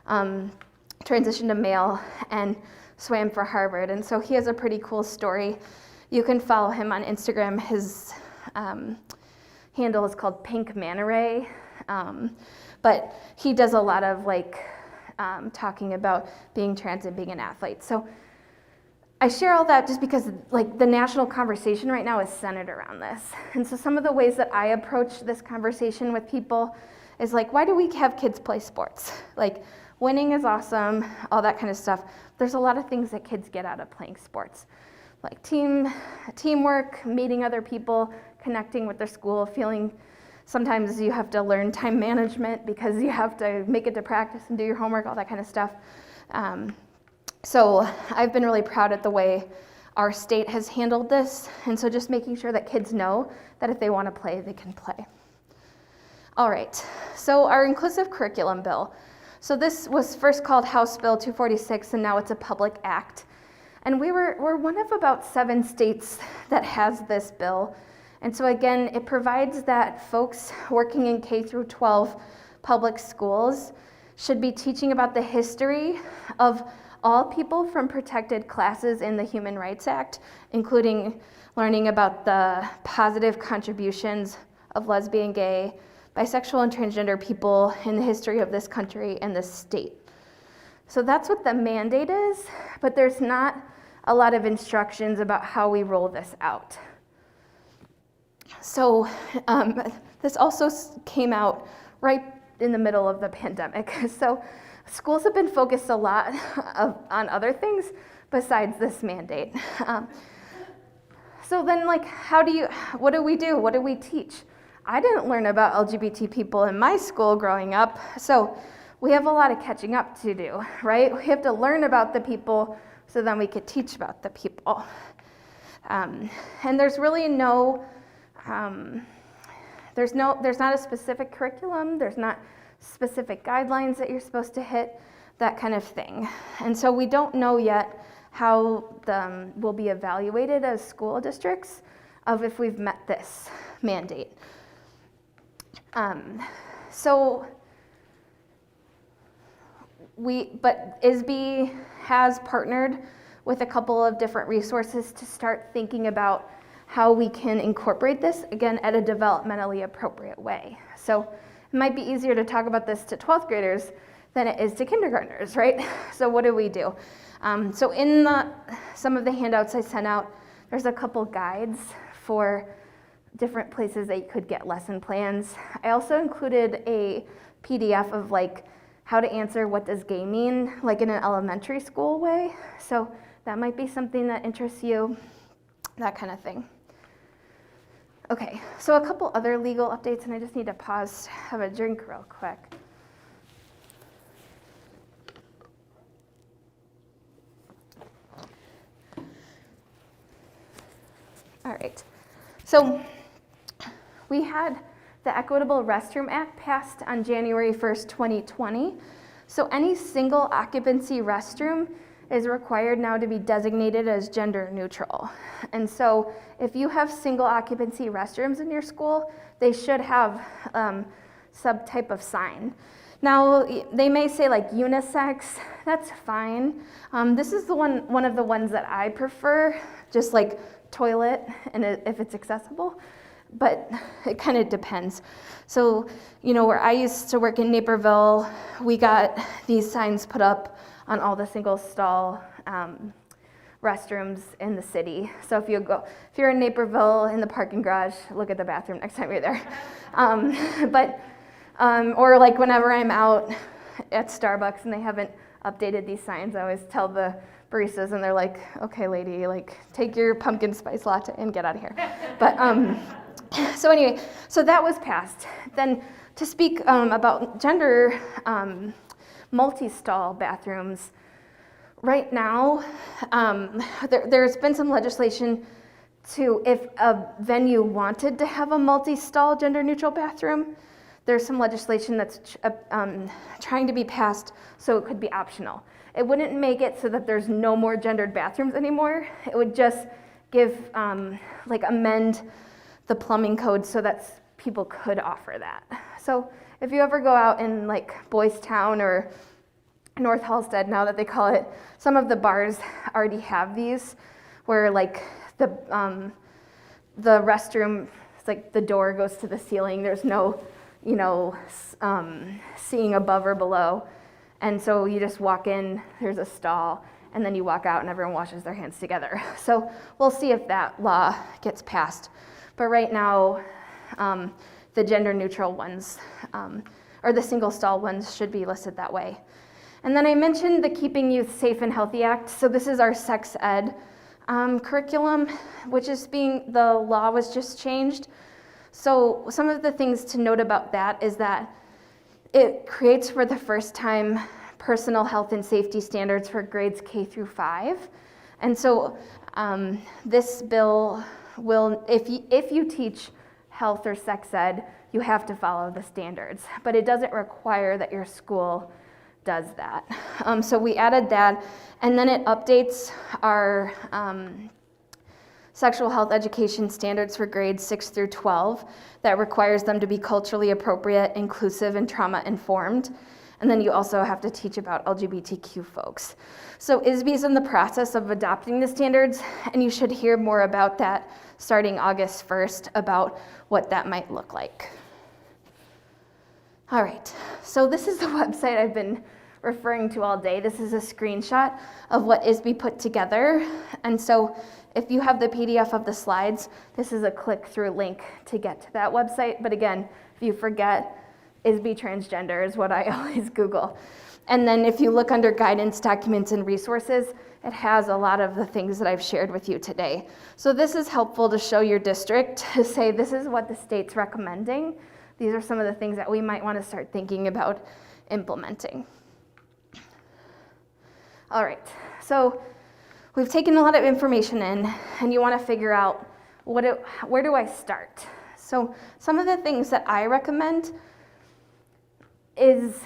transitioned to male, and swam for Harvard. And so he has a pretty cool story. You can follow him on Instagram. His handle is called Pink Manta Ray. But he does a lot of talking about being trans and being an athlete. So I share all that just because the national conversation right now is centered around this. And so some of the ways that I approach this conversation with people is why do we have kids play sports? Winning is awesome, all that kind of stuff. There's a lot of things that kids get out of playing sports, like teamwork, meeting other people, connecting with their school, feeling. Sometimes you have to learn time management because you have to make it to practice and do your homework, all that kind of stuff. So I've been really proud at the way our state has handled this, and so just making sure that kids know that if they want to play, they can play. All right, so our inclusive curriculum bill. So this was first called House Bill 246, and now it's a public act. And we're one of about 7 states that has this bill. And so again, it provides that folks working in K through 12 public schools should be teaching about the history of all people from protected classes in the Human Rights Act, including learning about the positive contributions of lesbian, gay, bisexual, and transgender people in the history of this country and this state. So that's what the mandate is, but there's not a lot of instructions about how we roll this out. So this also came out right in the middle of the pandemic. So schools have been focused a lot on other things besides this mandate. So then what do we do? What do we teach? I didn't learn about LGBT people in my school growing up, so we have a lot of catching up to do, right? We have to learn about the people so then we could teach about the people. And there's really there's not a specific curriculum, there's not specific guidelines that you're supposed to hit, that kind of thing. And so we don't know yet how we'll be evaluated as school districts of if we've met this mandate. But ISB has partnered with a couple of different resources to start thinking about how we can incorporate this, again, at a developmentally appropriate way. So it might be easier to talk about this to 12th graders than it is to kindergartners, right? So what do? So in some of the handouts I sent out, there's a couple guides for different places that you could get lesson plans. I also included a PDF of like how to answer what does gay mean, like in an elementary school way. So that might be something that interests you, that kind of thing. Okay, so a couple other legal updates, and I just need to pause to have a drink real quick. All right, so we had the Equitable Restroom Act passed on January 1st, 2020. So any single occupancy restroom is required now to be designated as gender neutral. And so if you have single occupancy restrooms in your school, they should have some type of sign. Now, they may say like unisex, that's fine. This is one of the ones that I prefer, just like toilet, and if it's accessible, but it kind of depends. So, you know, where I used to work in Naperville, we got these signs put up on all the single stall restrooms in the city. So if you're in Naperville in the parking garage, look at the bathroom next time you're there. Or like whenever I'm out at Starbucks and they haven't updated these signs, I always tell the baristas and they're like, okay lady, like take your pumpkin spice latte and get out of here. But so anyway, so that was passed. Then to speak about gender multi-stall bathrooms, right now there's been some legislation to, if a venue wanted to have a multi-stall gender neutral bathroom, there's some legislation that's trying to be passed so it could be optional. It wouldn't make it so that there's no more gendered bathrooms anymore. It would just give, amend the plumbing code so that people could offer that. So if you ever go out in like Boys Town or North Halstead, now that they call it, some of the bars already have these where like the restroom, it's like the door goes to the ceiling. There's no, seeing above or below. And so you just walk in, there's a stall, and then you walk out and everyone washes their hands together. So we'll see if that law gets passed. But right now, the gender neutral ones, or the single stall ones should be listed that way. And then I mentioned the Keeping Youth Safe and Healthy Act. So this is our sex ed curriculum, which is the law was just changed. So some of the things to note about that is that it creates for the first time personal health and safety standards for grades K through 5. And so this bill will, if you teach health or sex ed, you have to follow the standards, but it doesn't require that your school does that. So we added that, and then it updates our sexual health education standards for grades 6 through 12 that requires them to be culturally appropriate, inclusive, and trauma-informed. And then you also have to teach about LGBTQ folks. So ISB is in the process of adopting the standards, and you should hear more about that starting August 1st about what that might look like. All right, so this is the website I've been referring to all day. This is a screenshot of what ISB put together. And so if you have the PDF of the slides, this is a click-through link to get to that website. But again, if you forget, ISB transgender is what I always Google. And then if you look under guidance, documents, and resources, it has a lot of the things that I've shared with you today. So this is helpful to show your district to say this is what the state's recommending. These are some of the things that we might want to start thinking about implementing. All right, so we've taken a lot of information in, and you want to figure out where do I start? So some of the things that I recommend is,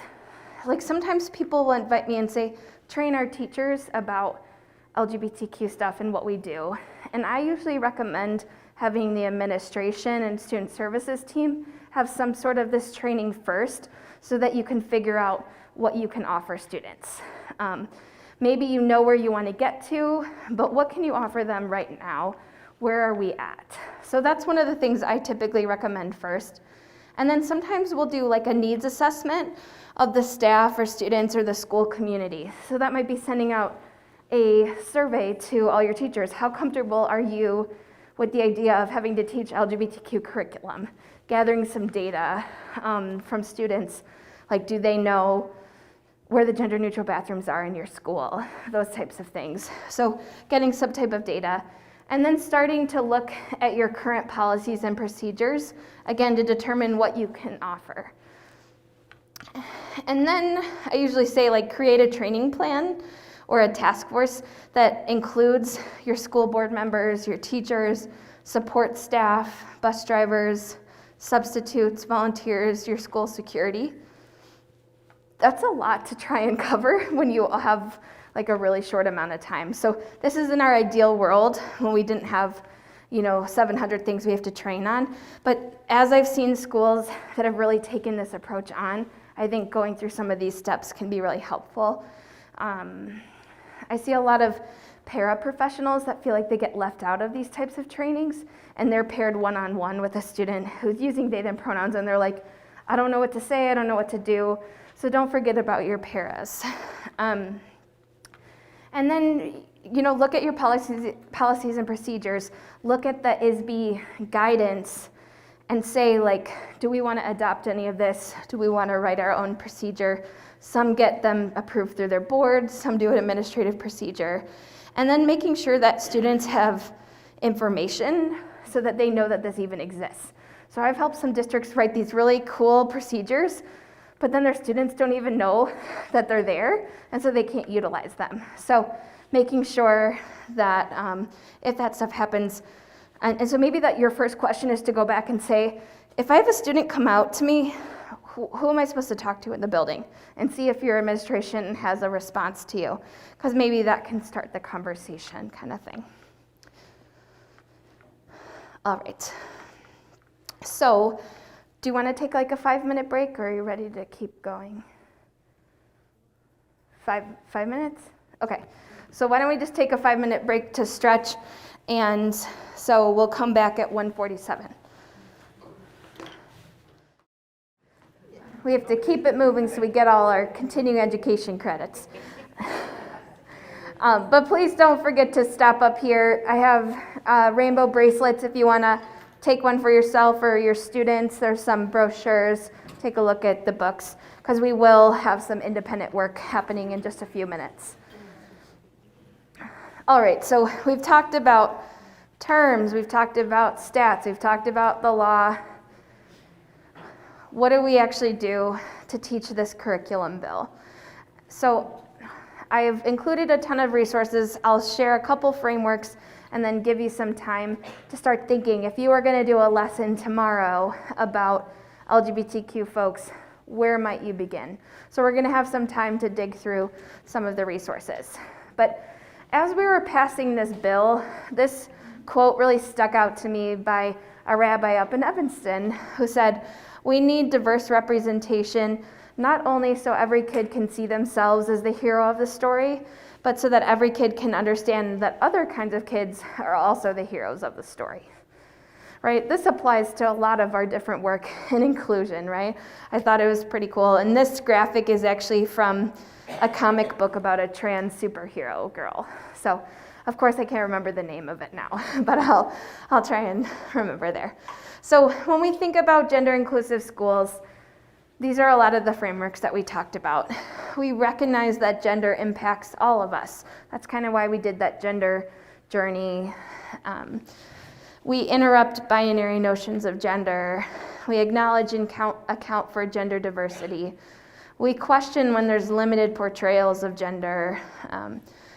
like, sometimes people will invite me and say, train our teachers about LGBTQ stuff and what we do. And I usually recommend having the administration and student services team have some sort of this training first so that you can figure out what you can offer students. Maybe you know where you want to get to, but what can you offer them right now? Where are we at? So that's one of the things I typically recommend first. And then sometimes we'll do like a needs assessment of the staff or students or the school community. So that might be sending out a survey to all your teachers. How comfortable are you with the idea of having to teach LGBTQ curriculum? Gathering some data from students, like do they know where the gender neutral bathrooms are in your school, those types of things. So getting some type of data. And then starting to look at your current policies and procedures, again, to determine what you can offer. And then I usually say, like, create a training plan or a task force that includes your school board members, your teachers, support staff, bus drivers, substitutes, volunteers, your school security. That's a lot to try and cover when you have like a really short amount of time. So this is in our ideal world when we didn't have, 700 things we have to train on. But as I've seen schools that have really taken this approach on, I think going through some of these steps can be really helpful. I see a lot of paraprofessionals that feel like they get left out of these types of trainings, and they're paired one-on-one with a student who's using they, them pronouns, and they're like, I don't know what to say, I don't know what to do. So don't forget about your paras. And then, look at your policies and procedures. Look at the ISB guidance and say, like, do we want to adopt any of this? Do we want to write our own procedure? Some get them approved through their boards, some do an administrative procedure. And then making sure that students have information so that they know that this even exists. So I've helped some districts write these really cool procedures, but then their students don't even know that they're there, and so they can't utilize them. So making sure that if that stuff happens, and so maybe that your first question is to go back and say, if I have a student come out to me, who am I supposed to talk to in the building? And see if your administration has a response to you, because maybe that can start the conversation kind of thing. All right. So, do you want to take like a 5-minute break, or are you ready to keep going? 5 minutes? Okay. So why don't we just take a 5-minute break to stretch, and so we'll come back at 1:47. We have to keep it moving so we get all our continuing education credits. But please don't forget to stop up here. I have rainbow bracelets if you want to take one for yourself or your students. There's some brochures. Take a look at the books, because we will have some independent work happening in just a few minutes. All right, so we've talked about terms, we've talked about stats, we've talked about the law. What do we actually do to teach this curriculum bill? So I've included a ton of resources. I'll share a couple frameworks and then give you some time to start thinking. If you are going to do a lesson tomorrow about LGBTQ folks, where might you begin? So we're going to have some time to dig through some of the resources. But as we were passing this bill, this quote really stuck out to me by a rabbi up in Evanston who said, "We need diverse representation, not only so every kid can see themselves as the hero of the story, but so that every kid can understand that other kinds of kids are also the heroes of the story." Right? This applies to a lot of our different work in inclusion, right? I thought it was pretty cool. And this graphic is actually from a comic book about a trans superhero girl. So, of course, I can't remember the name of it now, but I'll try and remember there. So when we think about gender inclusive schools, these are a lot of the frameworks that we talked about. We recognize that gender impacts all of us. That's kind of why we did that gender journey. We interrupt binary notions of gender. We acknowledge and account for gender diversity. We question when there's limited portrayals of gender,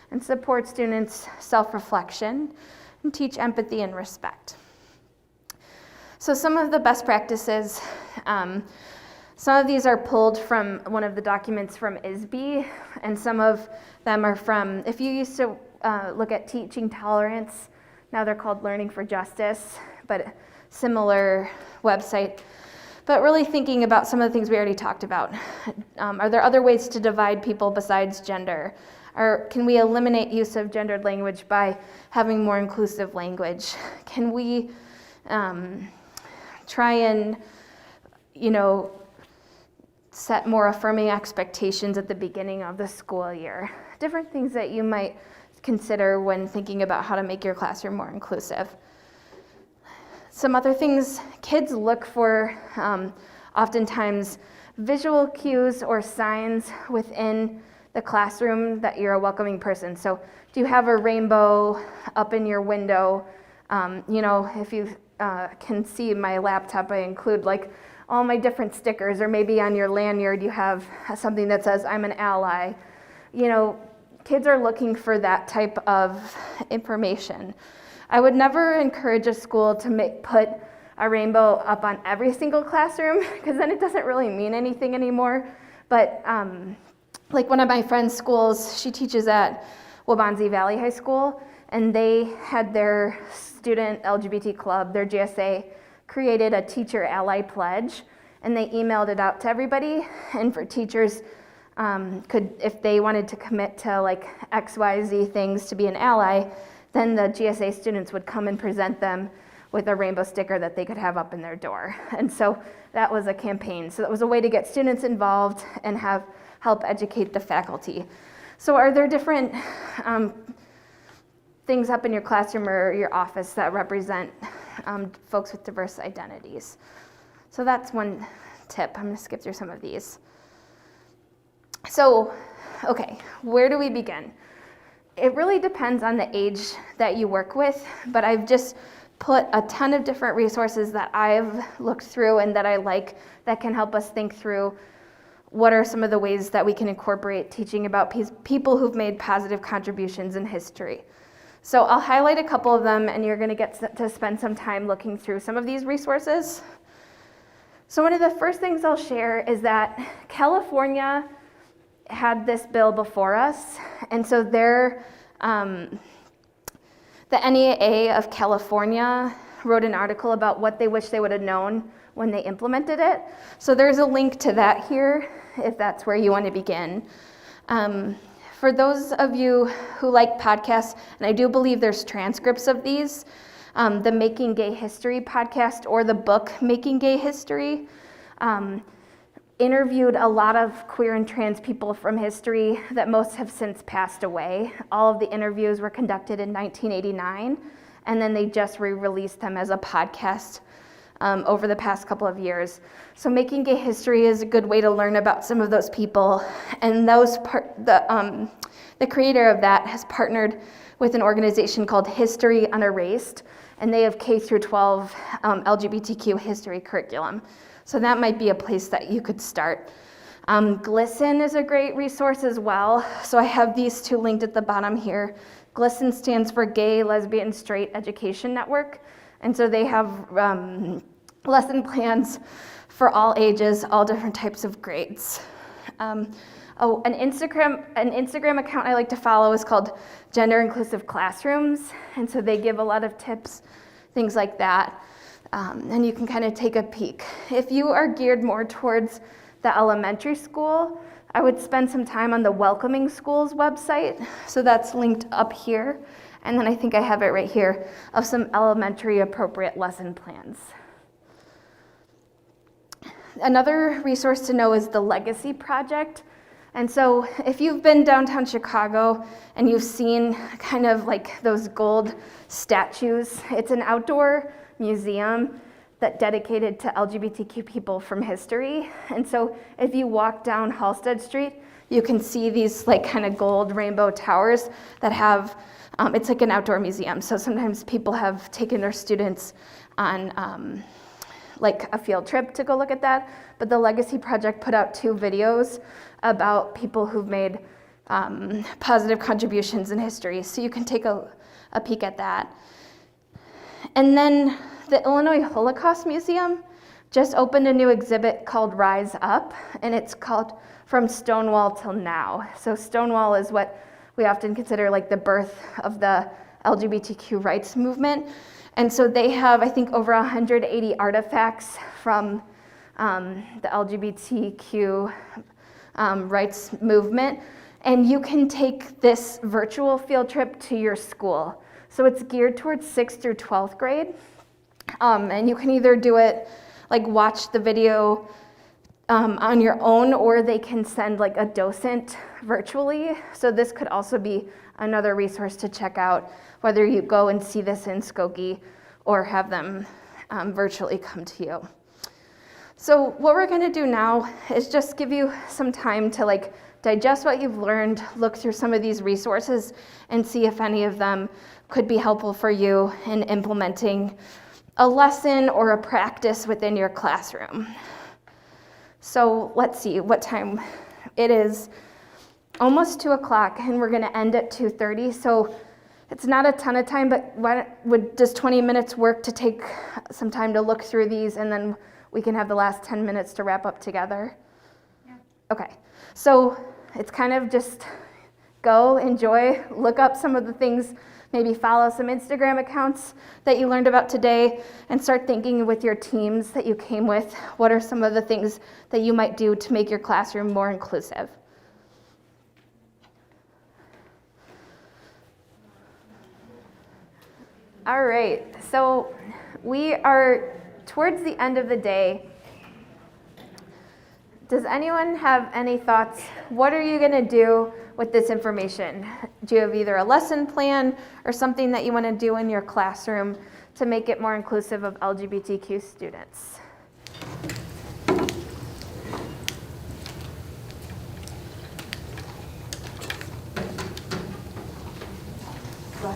and support students' self-reflection and teach empathy and respect. So some of the best practices, some of these are pulled from one of the documents from ISB, and some of them are from, if you used to look at teaching tolerance, now they're called Learning for Justice, but similar website. But really thinking about some of the things we already talked about. Are there other ways to divide people besides gender? Or can we eliminate use of gendered language by having more inclusive language? Can we try and, set more affirming expectations at the beginning of the school year? Different things that you might consider when thinking about how to make your classroom more inclusive. Some other things, kids look for oftentimes visual cues or signs within the classroom that you're a welcoming person. So do you have a rainbow up in your window? If you can see my laptop, I include like all my different stickers, or maybe on your lanyard you have something that says I'm an ally. Kids are looking for that type of information. I would never encourage a school to put a rainbow up on every single classroom, because then it doesn't really mean anything anymore. But like one of my friend's schools, she teaches at Waubonsie Valley High School, and they had their student LGBT club, their GSA, created a teacher ally pledge, and they emailed it out to everybody. And for teachers, if they wanted to commit to like XYZ things to be an ally, then the GSA students would come and present them with a rainbow sticker that they could have up in their door. And so that was a campaign. So that was a way to get students involved and help educate the faculty. So are there different things up in your classroom or your office that represent folks with diverse identities? So that's one tip. I'm going to skip through some of these. So, okay, where do we begin? It really depends on the age that you work with, but I've just put a ton of different resources that I've looked through and that I like that can help us think through what are some of the ways that we can incorporate teaching about people who've made positive contributions in history. So I'll highlight a couple of them, and you're going to get to spend some time looking through some of these resources. So one of the first things I'll share is that California had this bill before us, and so the NEA of California wrote an article about what they wish they would have known when they implemented it. So there's a link to that here, if that's where you want to begin. For those of you who like podcasts, and I do believe there's transcripts of these, the Making Gay History podcast or the book Making Gay History interviewed a lot of queer and trans people from history that most have since passed away. All of the interviews were conducted in 1989, and then they just re-released them as a podcast over the past couple of years. So Making Gay History is a good way to learn about some of those people, and the creator of that has partnered with an organization called History Unerased, and they have K through 12 LGBTQ history curriculum. So that might be a place that you could start. GLSEN is a great resource as well. So I have these two linked at the bottom here. GLSEN stands for Gay, Lesbian, Straight Education Network. And so they have lesson plans for all ages, all different types of grades. An Instagram account I like to follow is called Gender Inclusive Classrooms. And so they give a lot of tips, things like that. And you can kind of take a peek. If you are geared more towards the elementary school, I would spend some time on the Welcoming Schools website. So that's linked up here. And then I think I have it right here of some elementary appropriate lesson plans. Another resource to know is the Legacy Project. And so if you've been downtown Chicago and you've seen kind of like those gold statues, it's an outdoor museum that dedicated to LGBTQ people from history. And so if you walk down Halsted Street, you can see these like kind of gold rainbow towers that have, it's like an outdoor museum. So sometimes people have taken their students on like a field trip to go look at that. But the Legacy Project put out 2 videos about people who've made positive contributions in history. So you can take a peek at that. And then the Illinois Holocaust Museum just opened a new exhibit called Rise Up, and it's called From Stonewall Till Now. So Stonewall is what we often consider like the birth of the LGBTQ rights movement. And so they have, I think, over 180 artifacts from the LGBTQ rights movement. And you can take this virtual field trip to your school. So it's geared towards 6th through 12th grade. And you can either do it, like watch the video on your own, or they can send like a docent virtually. So this could also be another resource to check out, whether you go and see this in Skokie or have them virtually come to you. So what we're going to do now is just give you some time to like digest what you've learned, look through some of these resources, and see if any of them could be helpful for you in implementing a lesson or a practice within your classroom. So let's see what time it is. Almost 2 o'clock, and we're going to end at 2:30. So it's not a ton of time, but would just 20 minutes work to take some time to look through these, and then we can have the last 10 minutes to wrap up together? Yeah. Okay. So it's kind of just go, enjoy, look up some of the things, maybe follow some Instagram accounts that you learned about today, and start thinking with your teams that you came with, what are some of the things that you might do to make your classroom more inclusive? All right, so we are towards the end of the day. Does anyone have any thoughts? What are you gonna do with this information? Do you have either a lesson plan or something that you wanna do in your classroom to make it more inclusive of LGBTQ students?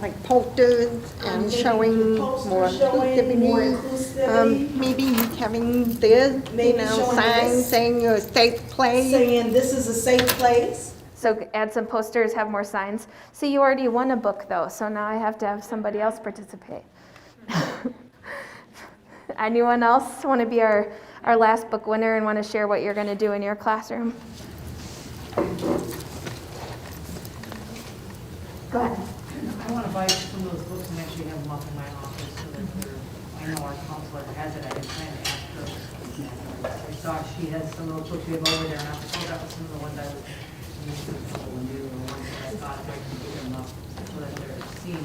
Like posters and showing more inclusivity. Maybe having this, signs saying you're a safe place. Saying this is a safe place. So add some posters, have more signs. See, you already won a book though, so now I have to have somebody else participate. Anyone else want to be our last book winner and want to share what you're going to do in your classroom? Go ahead. I want to buy some of those books and actually have them up in my office so that I know our counselor has it. I didn't plan to ask her. I saw she has some of those books we have over there, and I thought that was some of the ones I was using to do, or ones that I thought if I could get them up so that they're seen in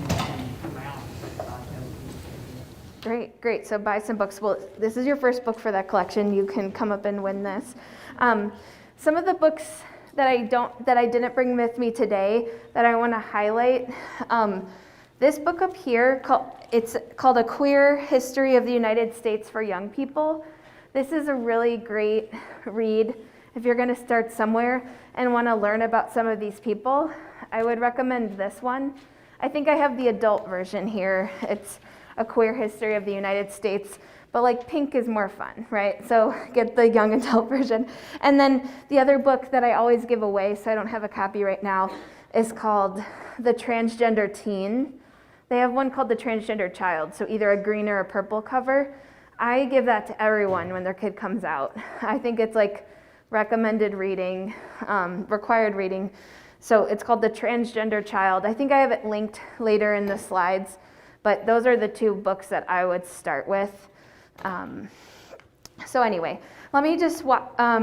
my office. I thought that would be Great, great. So buy some books. Well, this is your first book for that collection. You can come up and win this. Some of the books that I didn't bring with me today that I want to highlight. This book up here, it's called A Queer History of the United States for Young People. This is a really great read if you're going to start somewhere and want to learn about some of these people. I would recommend this one. I think I have the adult version here. It's A Queer History of the United States. But like pink is more fun, right? So get the young adult version. And then the other book that I always give away, so I don't have a copy right now, is called The Transgender Teen. They have one called The Transgender Child, so either a green or a purple cover. I give that to everyone when their kid comes out. I think it's like recommended reading, required reading. So it's called The Transgender Child. I think I have it linked later in the slides, but those are the two books that I would start with. So anyway, let me just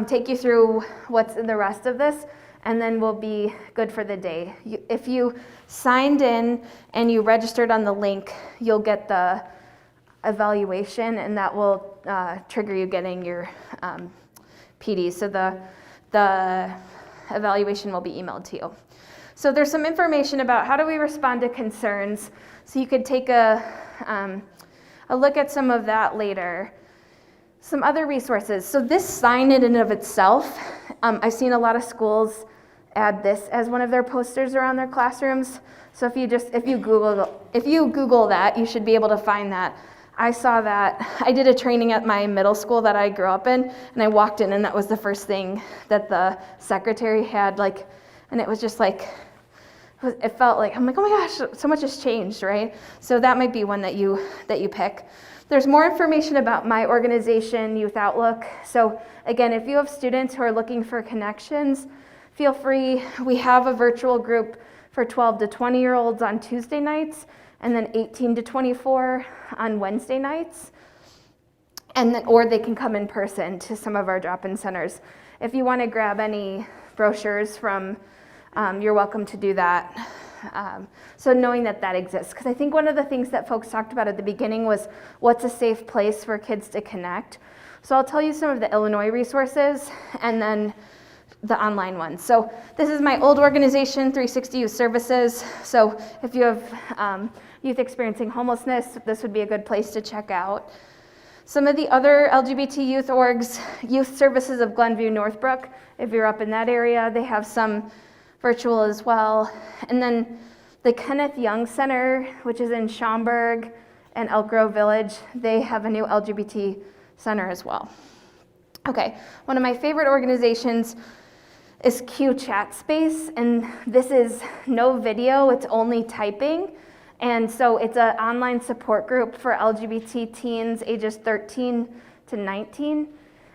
take you through what's in the rest of this, and then we'll be good for the day. If you signed in and you registered on the link, you'll get the evaluation, and that will trigger you getting your PD. So the evaluation will be emailed to you. So there's some information about how do we respond to concerns. So you could take a look at some of that later. Some other resources. So this sign in and of itself, I've seen a lot of schools add this as one of their posters around their classrooms. So if you Google that, you should be able to find that. I saw that. I did a training at my middle school that I grew up in, and I walked in, and that was the first thing that the secretary had, and it was just like, it felt like, I'm like, oh my gosh, so much has changed, right? So that might be one that you pick. There's more information about my organization, Youth Outlook. So again, if you have students who are looking for connections, feel free. We have a virtual group for 12 to 20-year-olds on Tuesday nights, and then 18 to 24 on Wednesday nights. Or they can come in person to some of our drop-in centers. If you want to grab any brochures from, you're welcome to do that. So knowing that exists, because I think one of the things that folks talked about at the beginning was what's a safe place for kids to connect. So I'll tell you some of the Illinois resources and then the online ones. So this is my old organization, 360 Youth Services. So if you have youth experiencing homelessness, this would be a good place to check out. Some of the other LGBT youth orgs, Youth Services of Glenview Northbrook, if you're up in that area, they have some virtual as well. And then the Kenneth Young Center, which is in Schaumburg and Elk Grove Village, they have a new LGBT center as well. Okay, one of my favorite organizations is Q Chat Space, and this is no video, it's only typing. And so it's an online support group for LGBT teens ages 13 to 19,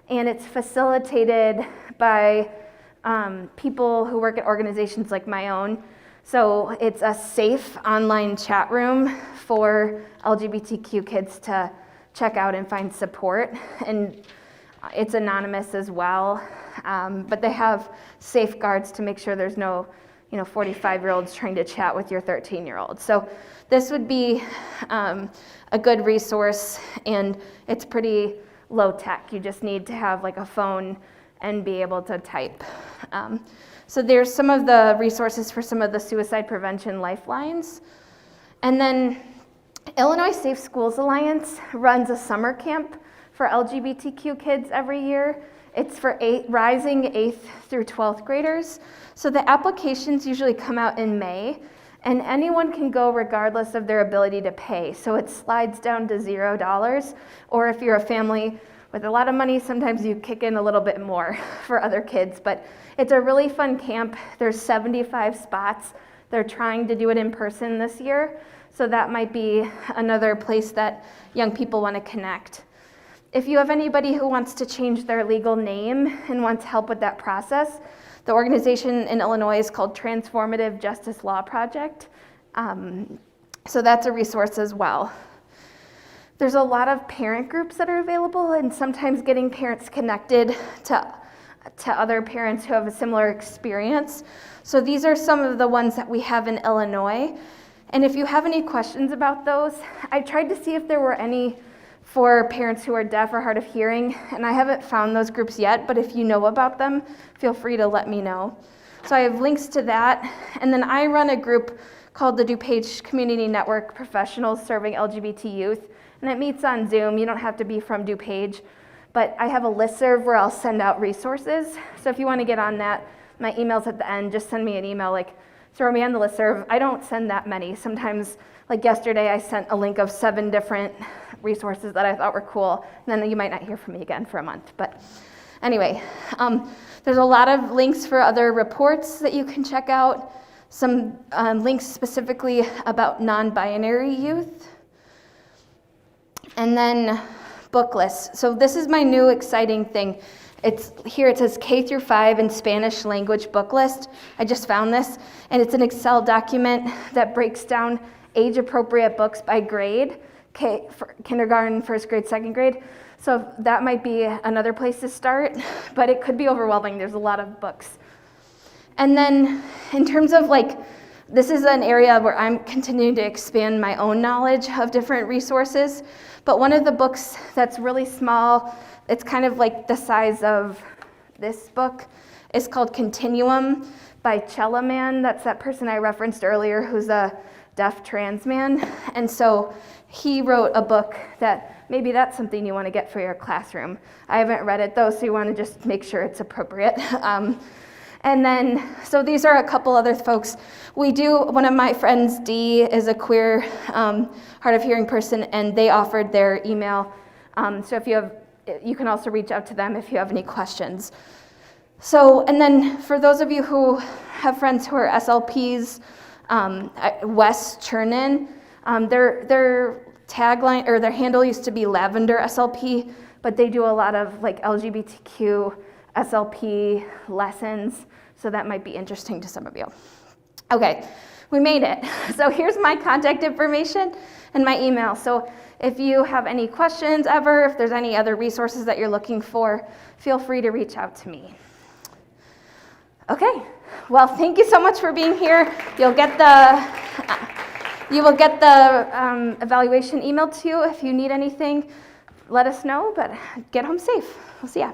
and it's facilitated by people who work at organizations like my own. So it's a safe online chat room for LGBTQ kids to check out and find support, and it's anonymous as well, but they have safeguards to make sure there's no 45-year-olds trying to chat with your 13-year-old. So this would be a good resource, and it's pretty low tech. You just need to have like a phone and be able to type. So there's some of the resources for some of the suicide prevention lifelines. And then Illinois Safe Schools Alliance runs a summer camp for LGBTQ kids every year. It's for rising 8th through 12th graders. So the applications usually come out in May, and anyone can go regardless of their ability to pay. So it slides down to $0, or if you're a family with a lot of money, sometimes you kick in a little bit more for other kids. But it's a really fun camp. There's 75 spots. They're trying to do it in person this year, so that might be another place that young people want to connect. If you have anybody who wants to change their legal name and wants help with that process, the organization in Illinois is called Transformative Justice Law Project. So that's a resource as well. There's a lot of parent groups that are available, and sometimes getting parents connected to other parents who have a similar experience. So these are some of the ones that we have in Illinois. And if you have any questions about those, I tried to see if there were any for parents who are deaf or hard of hearing, and I haven't found those groups yet, but if you know about them, feel free to let me know. So I have links to that, and then I run a group called the DuPage Community Network Professionals Serving LGBT Youth, and it meets on Zoom. You don't have to be from DuPage, but I have a listserv where I'll send out resources. So if you want to get on that, my email's at the end, just send me an email, like throw me on the listserv. I don't send that many. Sometimes, like yesterday, I sent a link of 7 different resources that I thought were cool, and then you might not hear from me again for a month. But anyway, there's a lot of links for other reports that you can check out, some links specifically about non-binary youth, and then book lists. So this is my new exciting thing. It's here, it says K through 5 in Spanish language book list. I just found this, and it's an Excel document that breaks down age-appropriate books by grade, for kindergarten, first grade, second grade. So that might be another place to start, but it could be overwhelming. There's a lot of books. And then in terms of this is an area where I'm continuing to expand my own knowledge of different resources, but one of the books that's really small, it's kind of like the size of this book, is called Continuum by Chellaman. That's that person I referenced earlier who's a deaf trans man. And so he wrote a book that maybe that's something you want to get for your classroom. I haven't read it though, so you want to just make sure it's appropriate. And then, so these are a couple other folks. One of my friends, Dee, is a queer, hard of hearing person, and they offered their email. So if you can also reach out to them if you have any questions. So, and then for those of you who have friends who are SLPs, Wes Chernin, their tagline, or their handle used to be Lavender SLP, but they do a lot of LGBTQ SLP lessons, so that might be interesting to some of you. Okay, we made it. So here's my contact information and my email. So if you have any questions ever, if there's any other resources that you're looking for, feel free to reach out to me. Okay, well, thank you so much for being here. You will get the evaluation emailed to you. If you need anything, let us know, but get home safe. We'll see ya.